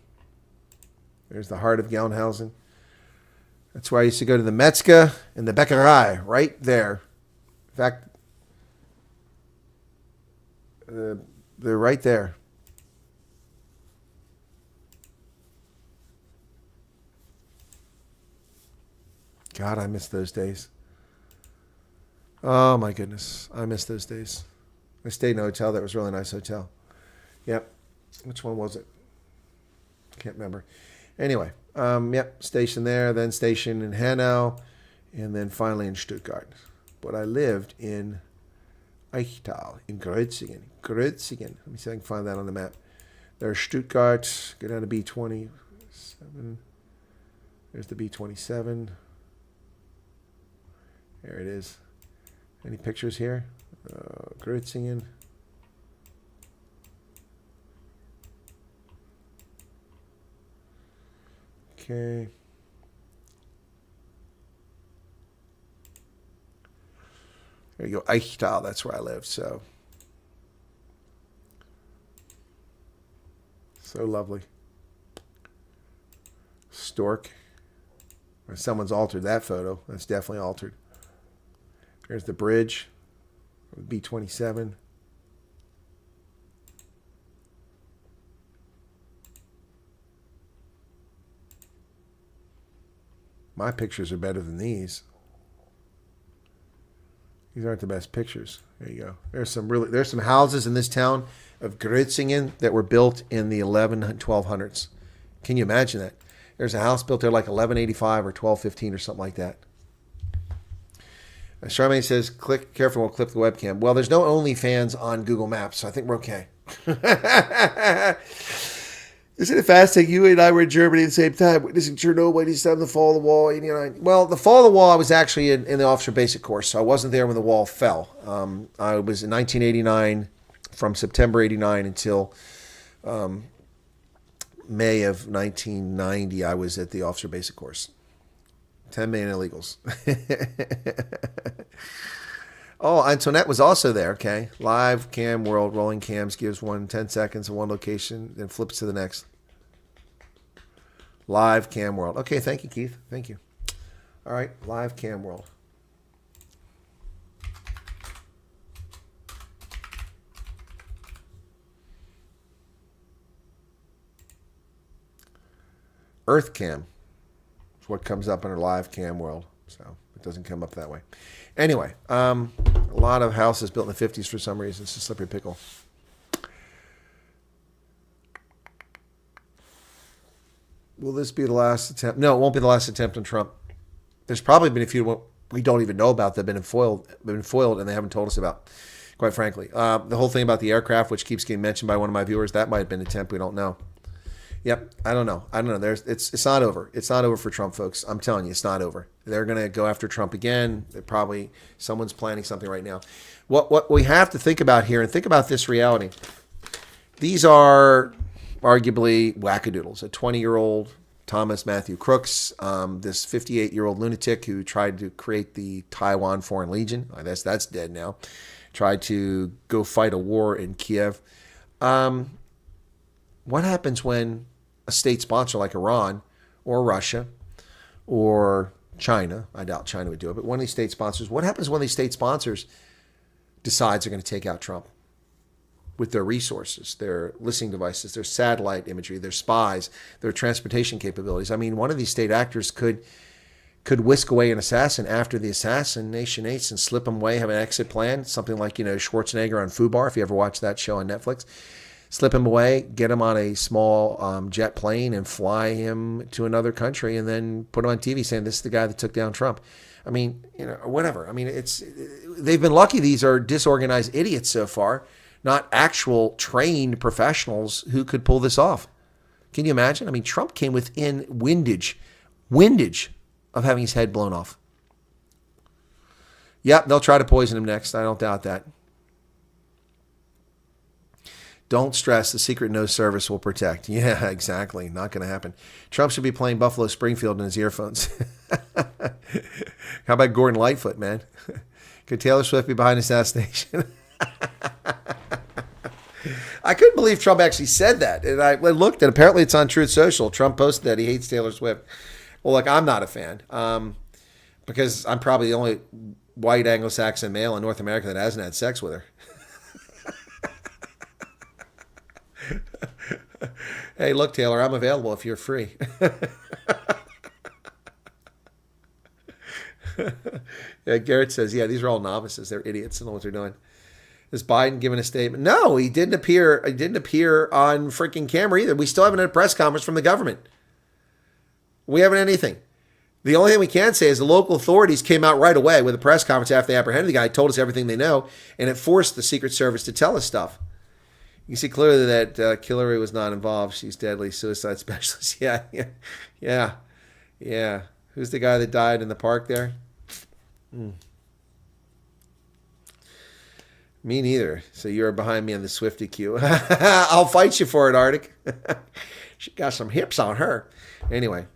There's the heart of Gelnhausen. That's where I used to go to the Metzger and the Bäckerei, right there. In fact, they're right there. God, I miss those days. Oh, my goodness. I miss those days. I stayed in a hotel that was a really nice hotel. Yep. Which one was it? Can't remember. Anyway, yep, station there, then station in Hanau, and then finally in Stuttgart. But I lived in Eichtal, in Grötzingen. Grötzingen. Let me see if I can find that on the map. There's Stuttgart. Go down to B27. There's the B27. There it is. Any pictures here? Grötzingen. Okay. There you go. Eichtal, that's where I live. So lovely. Stork. Or someone's altered that photo. That's definitely altered. There's the bridge. B27. My pictures are better than these. These aren't the best pictures. There you go. There's some houses in this town of Grötzingen that were built in the 1200s. Can you imagine that? There's a house built there like 1185 or 1215 or something like that. Charmaine says, "Click careful, we'll clip the webcam." Well, there's no OnlyFans on Google Maps, so I think we're okay. Isn't it fascinating? You and I were in Germany at the same time, witnessing Chernobyl, this time the fall of the wall. Well, the fall of the wall, I was actually in the officer basic course, so I wasn't there when the wall fell. I was in 1989, from September 89 until May of 1990, I was at the officer basic course. 10 million illegals. Oh, Antoinette was also there, okay. Live cam world, rolling cams, gives 10 seconds in one location, then flips to the next. Live cam world. Okay, thank you, Keith. Thank you. All right, live cam world. Earth cam is what comes up in our live cam world, so it doesn't come up that way. Anyway, a lot of houses built in the 50s for some reason. It's a slippery pickle. Will this be the last attempt? No, it won't be the last attempt on Trump. There's probably been a few we don't even know about that have been foiled, and they haven't told us about, quite frankly. The whole thing about the aircraft, which keeps getting mentioned by one of my viewers, that might have been an attempt. We don't know. Yep, I don't know. It's not over. It's not over for Trump, folks. I'm telling you, it's not over. They're going to go after Trump again. Someone's planning something right now. What we have to think about here, and think about this reality. These are arguably wackadoodles. A 20-year-old Thomas Matthew Crooks, this 58-year-old lunatic who tried to create the Taiwan Foreign Legion. I guess that's dead now. Tried to go fight a war in Kiev. What happens when a state sponsor like Iran or Russia or China, I doubt China would do it, but one of these state sponsors, what happens when these state sponsors decides they're going to take out Trump with their resources, their listening devices, their satellite imagery, their spies, their transportation capabilities? I mean, one of these state actors could whisk away an assassin after the assassination and slip him away, have an exit plan, something like, Schwarzenegger on Fubar, if you ever watched that show on Netflix. Slip him away, get him on a small jet plane and fly him to another country, and then put him on TV saying, this is the guy that took down Trump. I mean, whatever. I mean, they've been lucky these are disorganized idiots so far, not actual trained professionals who could pull this off. Can you imagine? I mean, Trump came within windage of having his head blown off. Yep, they'll try to poison him next. I don't doubt that. Don't stress. The Secret Nose Service will protect. Yeah, exactly. Not going to happen. Trump should be playing Buffalo Springfield in his earphones. How about Gordon Lightfoot, man? Could Taylor Swift be behind assassination? I couldn't believe Trump actually said that. And I looked, and apparently it's on Truth Social. Trump posted that he hates Taylor Swift. Well, look, I'm not a fan because I'm probably the only white Anglo-Saxon male in North America that hasn't had sex with her. Hey, look, Taylor, I'm available if you're free. Yeah, Garrett says, yeah, these are all novices. They're idiots. They don't know what they're doing. Is Biden giving a statement? No, he didn't appear. He didn't appear on freaking camera either. We still haven't had a press conference from the government. We haven't had anything. The only thing we can say is the local authorities came out right away with a press conference after they apprehended the guy, told us everything they know, and it forced the Secret Service to tell us stuff. You see clearly that Hillary was not involved. She's deadly suicide specialist. Yeah. Who's the guy that died in the park there? Me neither. So you're behind me on the Swifty queue. I'll fight you for it, Arctic. She got some hips on her. Anyway.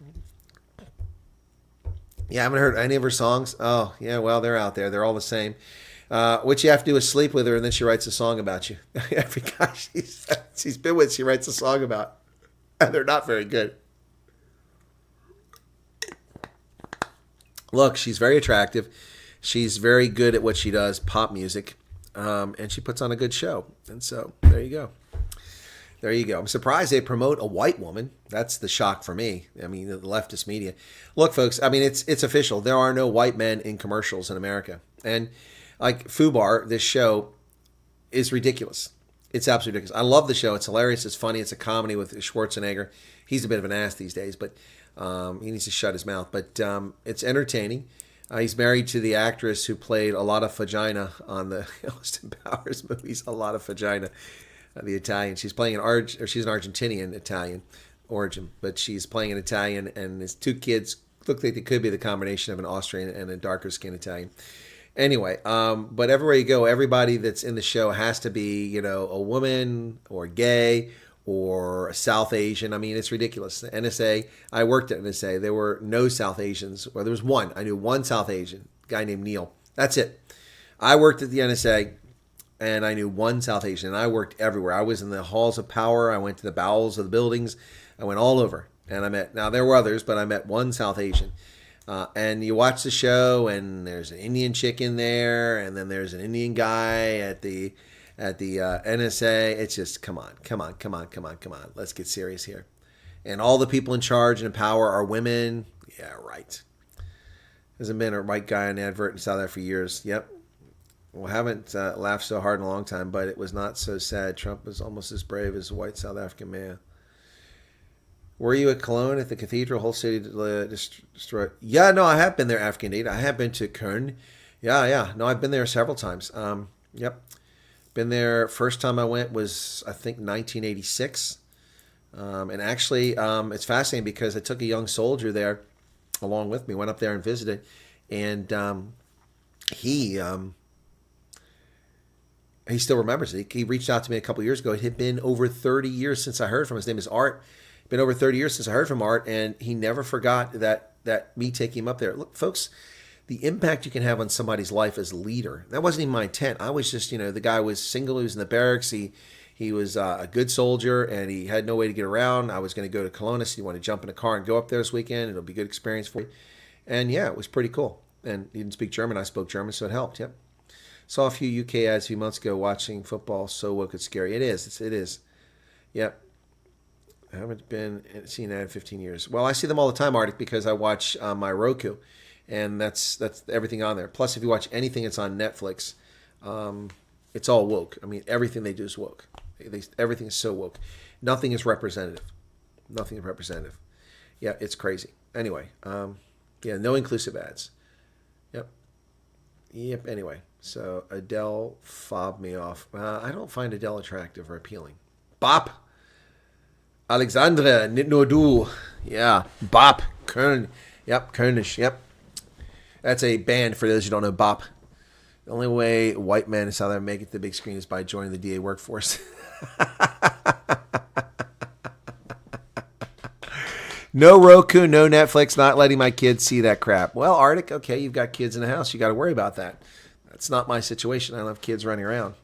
Yeah, I haven't heard any of her songs. Oh, yeah, well, they're out there. They're all the same. What you have to do is sleep with her, and then she writes a song about you. Every guy she's been with, she writes a song about. And they're not very good. Look, she's very attractive. She's very good at what she does, pop music. And she puts on a good show. And so, there you go. There you go. I'm surprised they promote a white woman. That's the shock for me. I mean, the leftist media. Look, folks, I mean, it's official. There are no white men in commercials in America. And like Fubar, this show is ridiculous. It's absolutely ridiculous. I love the show. It's hilarious. It's funny. It's a comedy with Schwarzenegger. He's a bit of an ass these days, but he needs to shut his mouth. But it's entertaining. He's married to the actress who played a lot of vagina on the Austin Powers movies. A lot of vagina, the Italian. She's playing she's an Argentinian Italian origin, but she's playing an Italian, and his two kids look like they could be the combination of an Austrian and a darker skinned Italian. Anyway, but everywhere you go, everybody that's in the show has to be, a woman or gay or a South Asian. I mean, it's ridiculous. The NSA, I worked at NSA. There were no South Asians. Well, there was one. I knew one South Asian, a guy named Neil. That's it. I worked at the NSA, and I knew one South Asian, and I worked everywhere. I was in the halls of power. I went to the bowels of the buildings. I went all over, and now there were others, but I met one South Asian. And you watch the show, and there's an Indian chick in there, and then there's an Indian guy at the NSA. It's just, come on. Let's get serious here. And all the people in charge and in power are women. Yeah, right. Hasn't been a white guy on an advert in South Africa for years. Yep. Well, haven't laughed so hard in a long time, but it was not so sad. Trump was almost as brave as a white South African man. Were you at Cologne at the cathedral, whole city destroyed? Yeah, no, I have been there, African indeed. I have been to Köln. Yeah. No, I've been there several times. Yep. Been there. First time I went was, I think, 1986. And actually, it's fascinating because I took a young soldier there along with me, went up there and visited. And he still remembers it. He reached out to me a couple years ago. It had been over 30 years since I heard from him. His name is Art. Been over 30 years since I heard from Art, and he never forgot that me taking him up there. Look, folks, the impact you can have on somebody's life as a leader. That wasn't even my intent. I was just, the guy was single. He was in the barracks. He was a good soldier, and he had no way to get around. I was going to go to Kelowna, so he wanted to jump in a car and go up there this weekend. It'll be a good experience for you. And yeah, it was pretty cool. And he didn't speak German. I spoke German, so it helped. Yep. Saw a few UK ads a few months ago watching football. So woke, it's scary. It is. Yep. I haven't seen that in 15 years. Well, I see them all the time, Arctic, because I watch my Roku, and that's everything on there. Plus, if you watch anything that's on Netflix, it's all woke. I mean, everything they do is woke. Everything is so woke. Nothing is representative. Yeah, it's crazy. Anyway, no inclusive ads. Yep. Anyway, so Adele fobbed me off. I don't find Adele attractive or appealing. Bop. Alexandre, nicht nur du. Yeah, Bop. Köln. Yep, Kölnisch. Yep. That's a band for those who don't know Bop. The only way white men in South Africa make it to the big screen is by joining the DA workforce. No Roku, no Netflix, not letting my kids see that crap. Well, Arctic, okay, you've got kids in the house. You got to worry about that. That's not my situation. I don't have kids running around.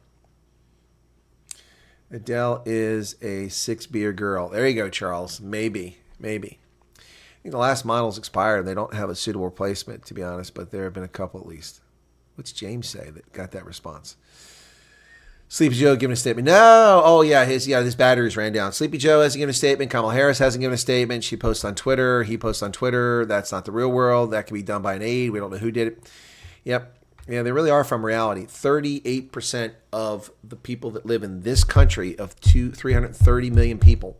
Adele is a 6-beer girl. There you go, Charles. Maybe. I think the last model's expired. They don't have a suitable replacement, to be honest, but there have been a couple at least. What's James say that got that response? Sleepy Joe giving a statement. No. Oh, yeah. His batteries ran down. Sleepy Joe hasn't given a statement. Kamala Harris hasn't given a statement. She posts on Twitter. He posts on Twitter. That's not the real world. That can be done by an aide. We don't know who did it. Yep. Yeah, they really are from reality. 38% of the people that live in this country of 330 million people,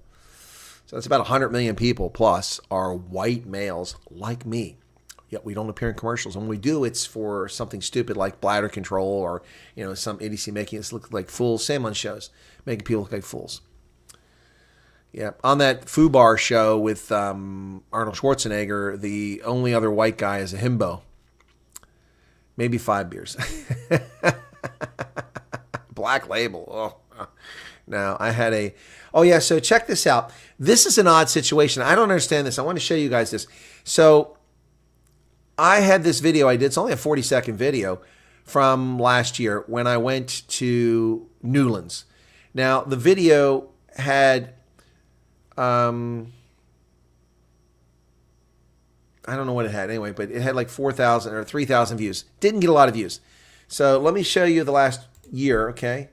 so that's about 100 million people plus, are white males like me. Yet we don't appear in commercials. And when we do, it's for something stupid like bladder control or, some idiocy making us look like fools. Same on shows, making people look like fools. Yeah, on that FUBAR show with Arnold Schwarzenegger, the only other white guy is a himbo. Maybe 5 beers. Black Label. Oh, no, I had a... Oh, yeah, so check this out. This is an odd situation. I don't understand this. I want to show you guys this. So I had this video I did. It's only a 40-second video from last year when I went to Newlands. Now, the video had... I don't know what it had anyway, but it had like 4,000 or 3,000 views. Didn't get a lot of views. So let me show you the last year, okay?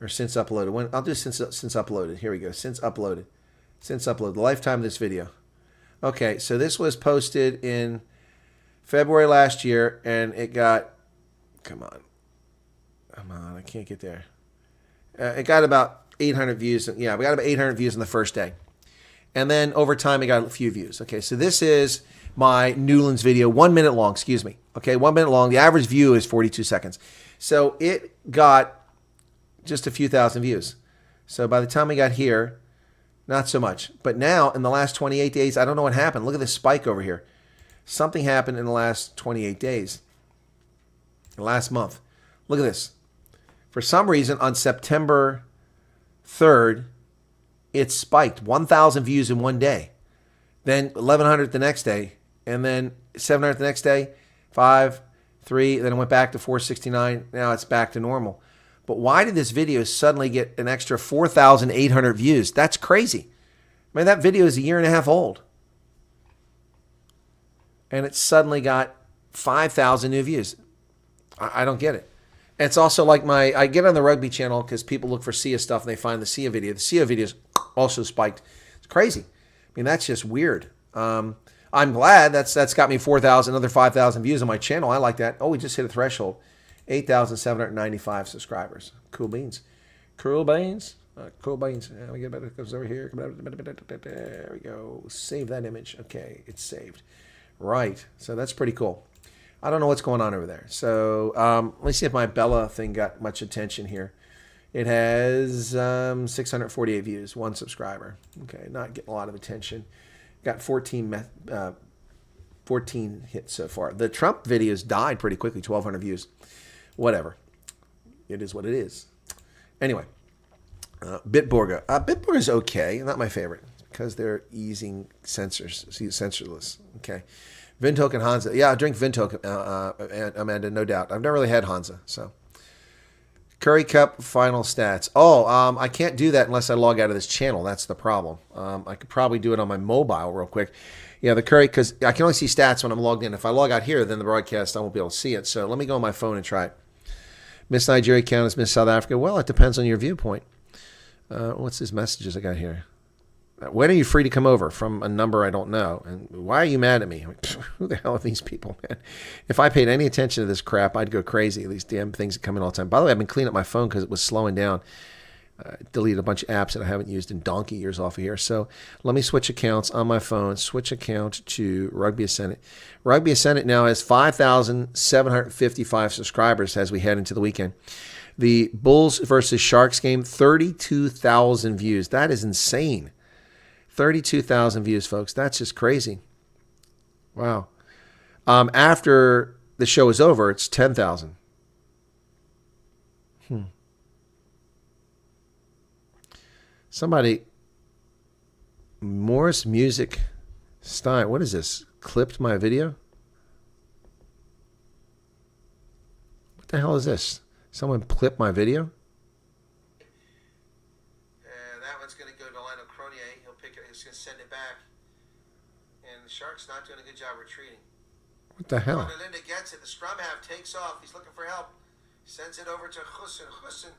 Or since uploaded. I'll do since uploaded. Here we go. Since uploaded. The lifetime of this video. Okay, so this was posted in February last year, and it got... Come on, I can't get there. It got about 800 views. Yeah, we got about 800 views in the first day. And then over time, it got a few views. Okay, so this is my Newlands video, 1 minute long, excuse me. Okay, 1 minute long. The average view is 42 seconds. So it got just a few thousand views. So by the time we got here, not so much. But now, in the last 28 days, I don't know what happened. Look at this spike over here. Something happened in the last 28 days. The last month. Look at this. For some reason, on September 3rd, it spiked 1,000 views in one day, then 1,100 the next day, and then 700 the next day, 5, 3, then it went back to 469. Now it's back to normal. But why did this video suddenly get an extra 4,800 views? That's crazy. I mean, that video is a year and a half old. And it suddenly got 5,000 new views. I don't get it. It's also like I get on the rugby channel because people look for SIA stuff and they find the SIA video. The SIA videos also spiked. It's crazy. I mean, that's just weird. I'm glad that's got me 4,000, another 5,000 views on my channel. I like that. Oh, we just hit a threshold. 8,795 subscribers. Cool beans. Cool beans. We get better. Goes over here. There we go. Save that image. Okay, it's saved. Right. So that's pretty cool. I don't know what's going on over there. So let me see if my Bella thing got much attention here. It has 648 views, 1 subscriber. Okay, not getting a lot of attention. Got 14 hits so far. The Trump videos died pretty quickly, 1,200 views. Whatever. It is what it is. Anyway, Bitburger. Bitburger is okay. Not my favorite because they're easing censorless. Okay. Windhoek and Hansa. Yeah, I drink Windhoek, Amanda, no doubt. I've never really had Hansa, so. Curry Cup final stats. Oh, I can't do that unless I log out of this channel. That's the problem. I could probably do it on my mobile real quick. Yeah, the Curry, because I can only see stats when I'm logged in. If I log out here, then the broadcast, I won't be able to see it. So let me go on my phone and try it. Miss Nigeria count as Miss South Africa. Well, it depends on your viewpoint. What's these messages I got here? When are you free to come over? From a number I don't know. And why are you mad at me? Who the hell are these people, man? If I paid any attention to this crap, I'd go crazy. These damn things that come in all the time. By the way, I've been cleaning up my phone because it was slowing down. Deleted a bunch of apps that I haven't used in donkey years off of here. So let me switch accounts on my phone. Switch account to Rugby Ascendant. Rugby Ascendant now has 5,755 subscribers as we head into the weekend. The Bulls versus Sharks game, 32,000 views. That is insane. 32,000 views, folks. That's just crazy. Wow. After the show is over, it's 10,000. Somebody, Morris Music Stein. What is this? Clipped my video? What the hell is this? Someone clipped my video? That one's going to go to Lionel Cronier. He'll pick it. He's going to send it back. And the Shark's not doing a good job retreating. What the hell? Linda gets it. The scrum half takes off. He's looking for help. Sends it over to Hussein.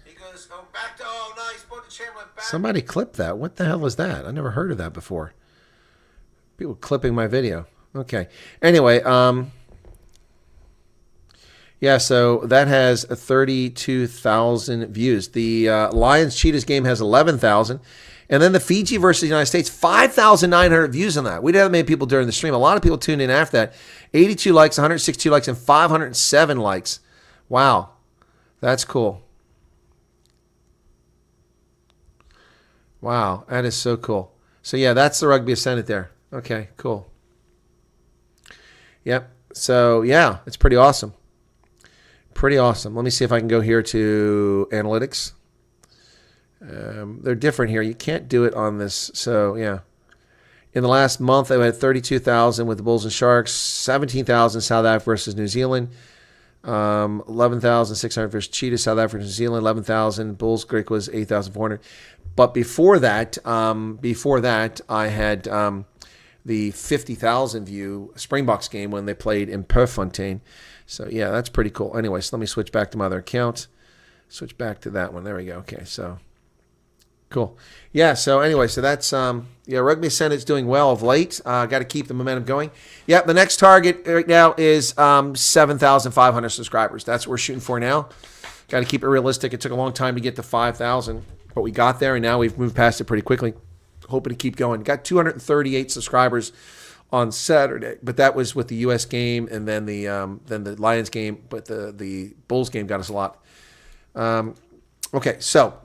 He goes, back to, nice. Put the Chamberlain back. Somebody clipped that. What the hell was that? I never heard of that before. People clipping my video. Okay. Anyway, yeah, so that has 32,000 views. The Lions Cheetahs game has 11,000. And then the Fiji versus the United States, 5,900 views on that. We didn't have many people during the stream. A lot of people tuned in after that. 82 likes, 162 likes, and 507 likes. Wow. That's cool. Wow, that is so cool. So, yeah, that's the Rugby Ascendant there. Okay, cool. Yep. So, yeah, it's pretty awesome. Pretty awesome. Let me see if I can go here to analytics. They're different here. You can't do it on this. So, yeah. In the last month, I had 32,000 with the Bulls and Sharks, 17,000 South Africa versus New Zealand, 11,600 versus Cheetahs, South Africa, New Zealand, 11,000. Bulls, Greek was 8,400. But before that, I had the 50,000 view Springboks game when they played in Purfontaine. So, yeah, that's pretty cool. Anyway, so let me switch back to my other account. Switch back to that one. There we go. Okay, so cool. Yeah, so anyway, so that's, Rugby Ascendant's doing well of late. Got to keep the momentum going. Yeah, the next target right now is 7,500 subscribers. That's what we're shooting for now. Got to keep it realistic. It took a long time to get to 5,000, but we got there, and now we've moved past it pretty quickly. Hoping to keep going. Got 238 subscribers on Saturday, but that was with the U.S. game and then the Lions game, but the Bulls game got us a lot. Okay, so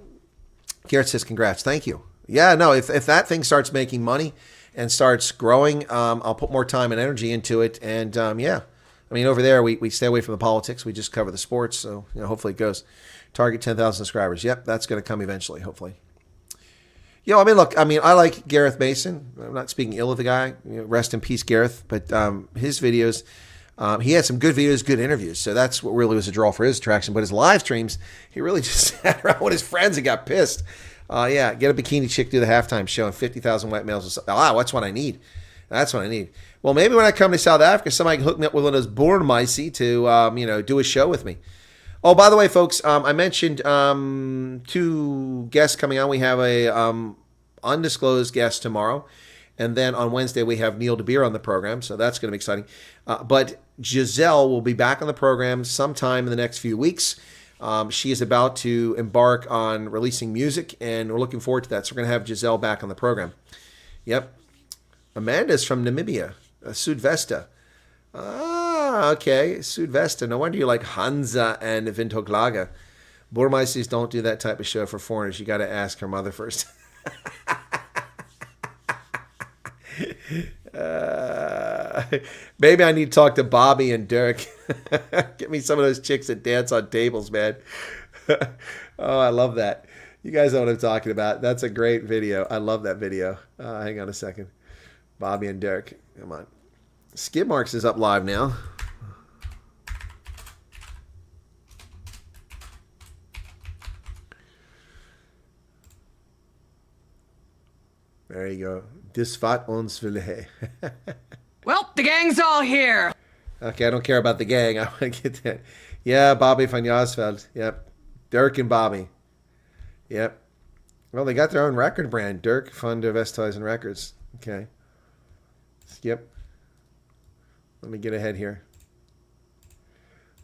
Garrett says, congrats. Thank you. Yeah, no, if that thing starts making money and starts growing, I'll put more time and energy into it. And, yeah, I mean, over there, we stay away from the politics. We just cover the sports. So, hopefully it goes. Target 10,000 subscribers. Yep, that's going to come eventually, hopefully. Look, I like Gareth Mason. I'm not speaking ill of the guy. Rest in peace, Gareth. But his videos, he had some good videos, good interviews. So that's what really was a draw for his attraction. But his live streams, he really just sat around with his friends and got pissed. Yeah, get a bikini chick, do the halftime show, and 50,000 white males. Wow, that's what I need. That's what I need. Well, maybe when I come to South Africa, somebody can hook me up with one of those Boermeisie to, do a show with me. Oh, by the way, folks, I mentioned 2 guests coming on. We have a undisclosed guest tomorrow. And then on Wednesday, we have Neil DeBeer on the program. So that's going to be exciting. But Giselle will be back on the program sometime in the next few weeks. She is about to embark on releasing music, and we're looking forward to that. So we're going to have Giselle back on the program. Yep. Amanda's from Namibia, Sudvesta. Ah, okay, Sudvesta. No wonder you like Hansa and Vintoglaga. Burmeises don't do that type of show for foreigners. You got to ask her mother first. Maybe I need to talk to Bobby and Dirk. Get me some of those chicks that dance on tables, man. Oh, I love that. You guys know what I'm talking about. That's a great video. I love that video. Hang on a second. Bobby and Dirk. Come on. Skid Marks is up live now. There you go. Dis vat ons willen. Well, the gang's all here. Okay, I don't care about the gang. I want to get that. Yeah, Bobby van Jasveld. Yep. Dirk and Bobby. Yep. Well, they got their own record brand. Dirk van der Westhuizen Records. Okay. Yep. Let me get ahead here.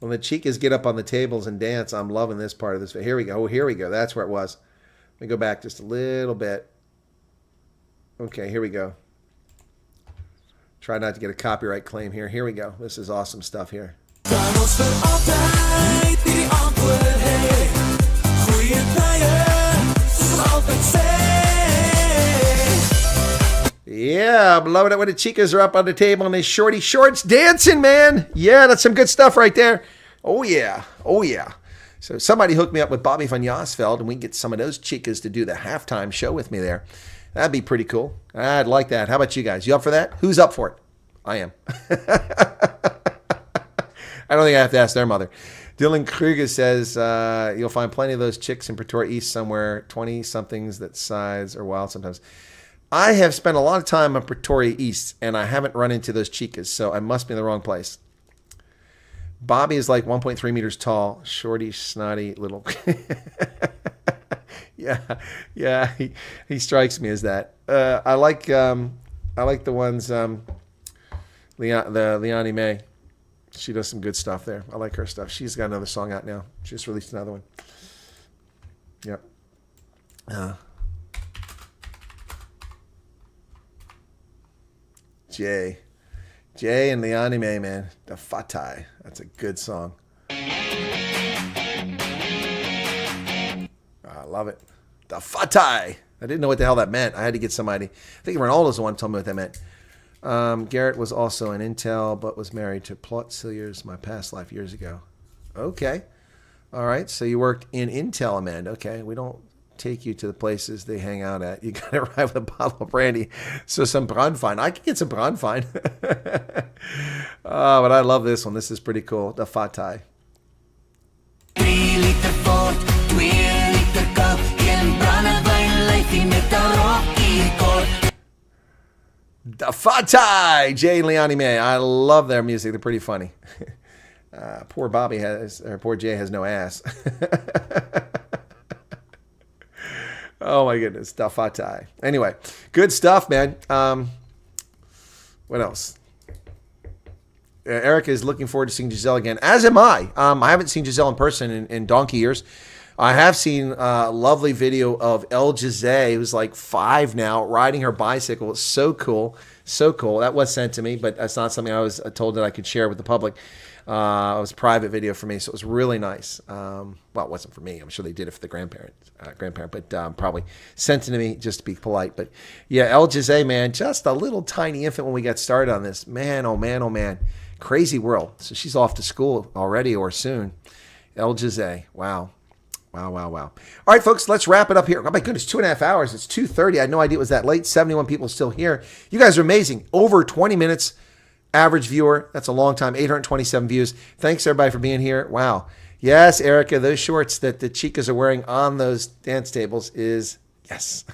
When the chicas get up on the tables and dance, I'm loving this part of this. Here we go. Oh, here we go. That's where it was. Let me go back just a little bit. Okay, here we go. Try not to get a copyright claim here. Here we go. This is awesome stuff here. Yeah, I'm loving it when the chicas are up on the table and they shorty shorts dancing, man. Yeah, that's some good stuff right there. Oh, yeah. Oh, yeah. So somebody hooked me up with Bobby van Jasveld, and we can get some of those chicas to do the halftime show with me there. That'd be pretty cool. I'd like that. How about you guys? You up for that? Who's up for it? I am. I don't think I have to ask their mother. Dylan Kruger says, you'll find plenty of those chicks in Pretoria East somewhere, 20-somethings that sides are wild sometimes. I have spent a lot of time on Pretoria East, and I haven't run into those chicas, so I must be in the wrong place. Bobby is like 1.3 meters tall, shorty, snotty, little. Yeah, he strikes me as that. I like the ones, the Leonie May. She does some good stuff there. I like her stuff. She's got another song out now. She just released another one. Yep. Jay and Leonie May, man. The Fatai. That's a good song. I love it. The Fatai. I didn't know what the hell that meant. I had to get somebody. I think Ronaldo's the one who told me what that meant. Garrett was also in Intel, but was married to Plot Cilliers, my past life years ago. Okay. All right. So you worked in Intel, Amanda. Okay. We don't take you to the places they hang out at. You got to arrive with a bottle of brandy. So some Brandwein. I can get some Brandwein. Oh, but I love this one. This is pretty cool. The Fatai. The Fatai, Jay and Leonie May. I love their music. They're pretty funny. Poor Jay has no ass. Oh my goodness, the Fatai. Anyway, good stuff, man. What else? Erica is looking forward to seeing Giselle again, as am I. I haven't seen Giselle in person in donkey years. I have seen a lovely video of El Giselle, who's like 5 now, riding her bicycle. It's so cool. So cool. That was sent to me, but that's not something I was told that I could share with the public. It was a private video for me, so it was really nice. Well, it wasn't for me. I'm sure they did it for the grandparent, but probably sent it to me just to be polite. But yeah, El Giselle, man, just a little tiny infant when we got started on this. Man, oh man, oh man. Crazy world. So she's off to school already or soon. El Giselle. Wow. Wow. All right, folks, let's wrap it up here. Oh, my goodness, 2.5 hours. It's 2:30. I had no idea it was that late. 71 people still here. You guys are amazing. Over 20 minutes average viewer. That's a long time. 827 views. Thanks, everybody, for being here. Wow. Yes, Erica, those shorts that the chicas are wearing on those dance tables is, yes.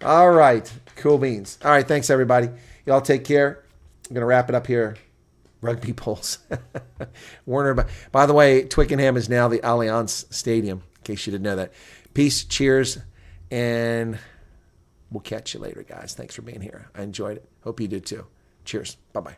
All right. Cool beans. All right, thanks, everybody. Y'all take care. I'm going to wrap it up here. Rugby polls. Warner, by the way, Twickenham is now the Allianz Stadium, in case you didn't know that. Peace, cheers, and we'll catch you later, guys. Thanks for being here. I enjoyed it. Hope you did too. Cheers. Bye-bye.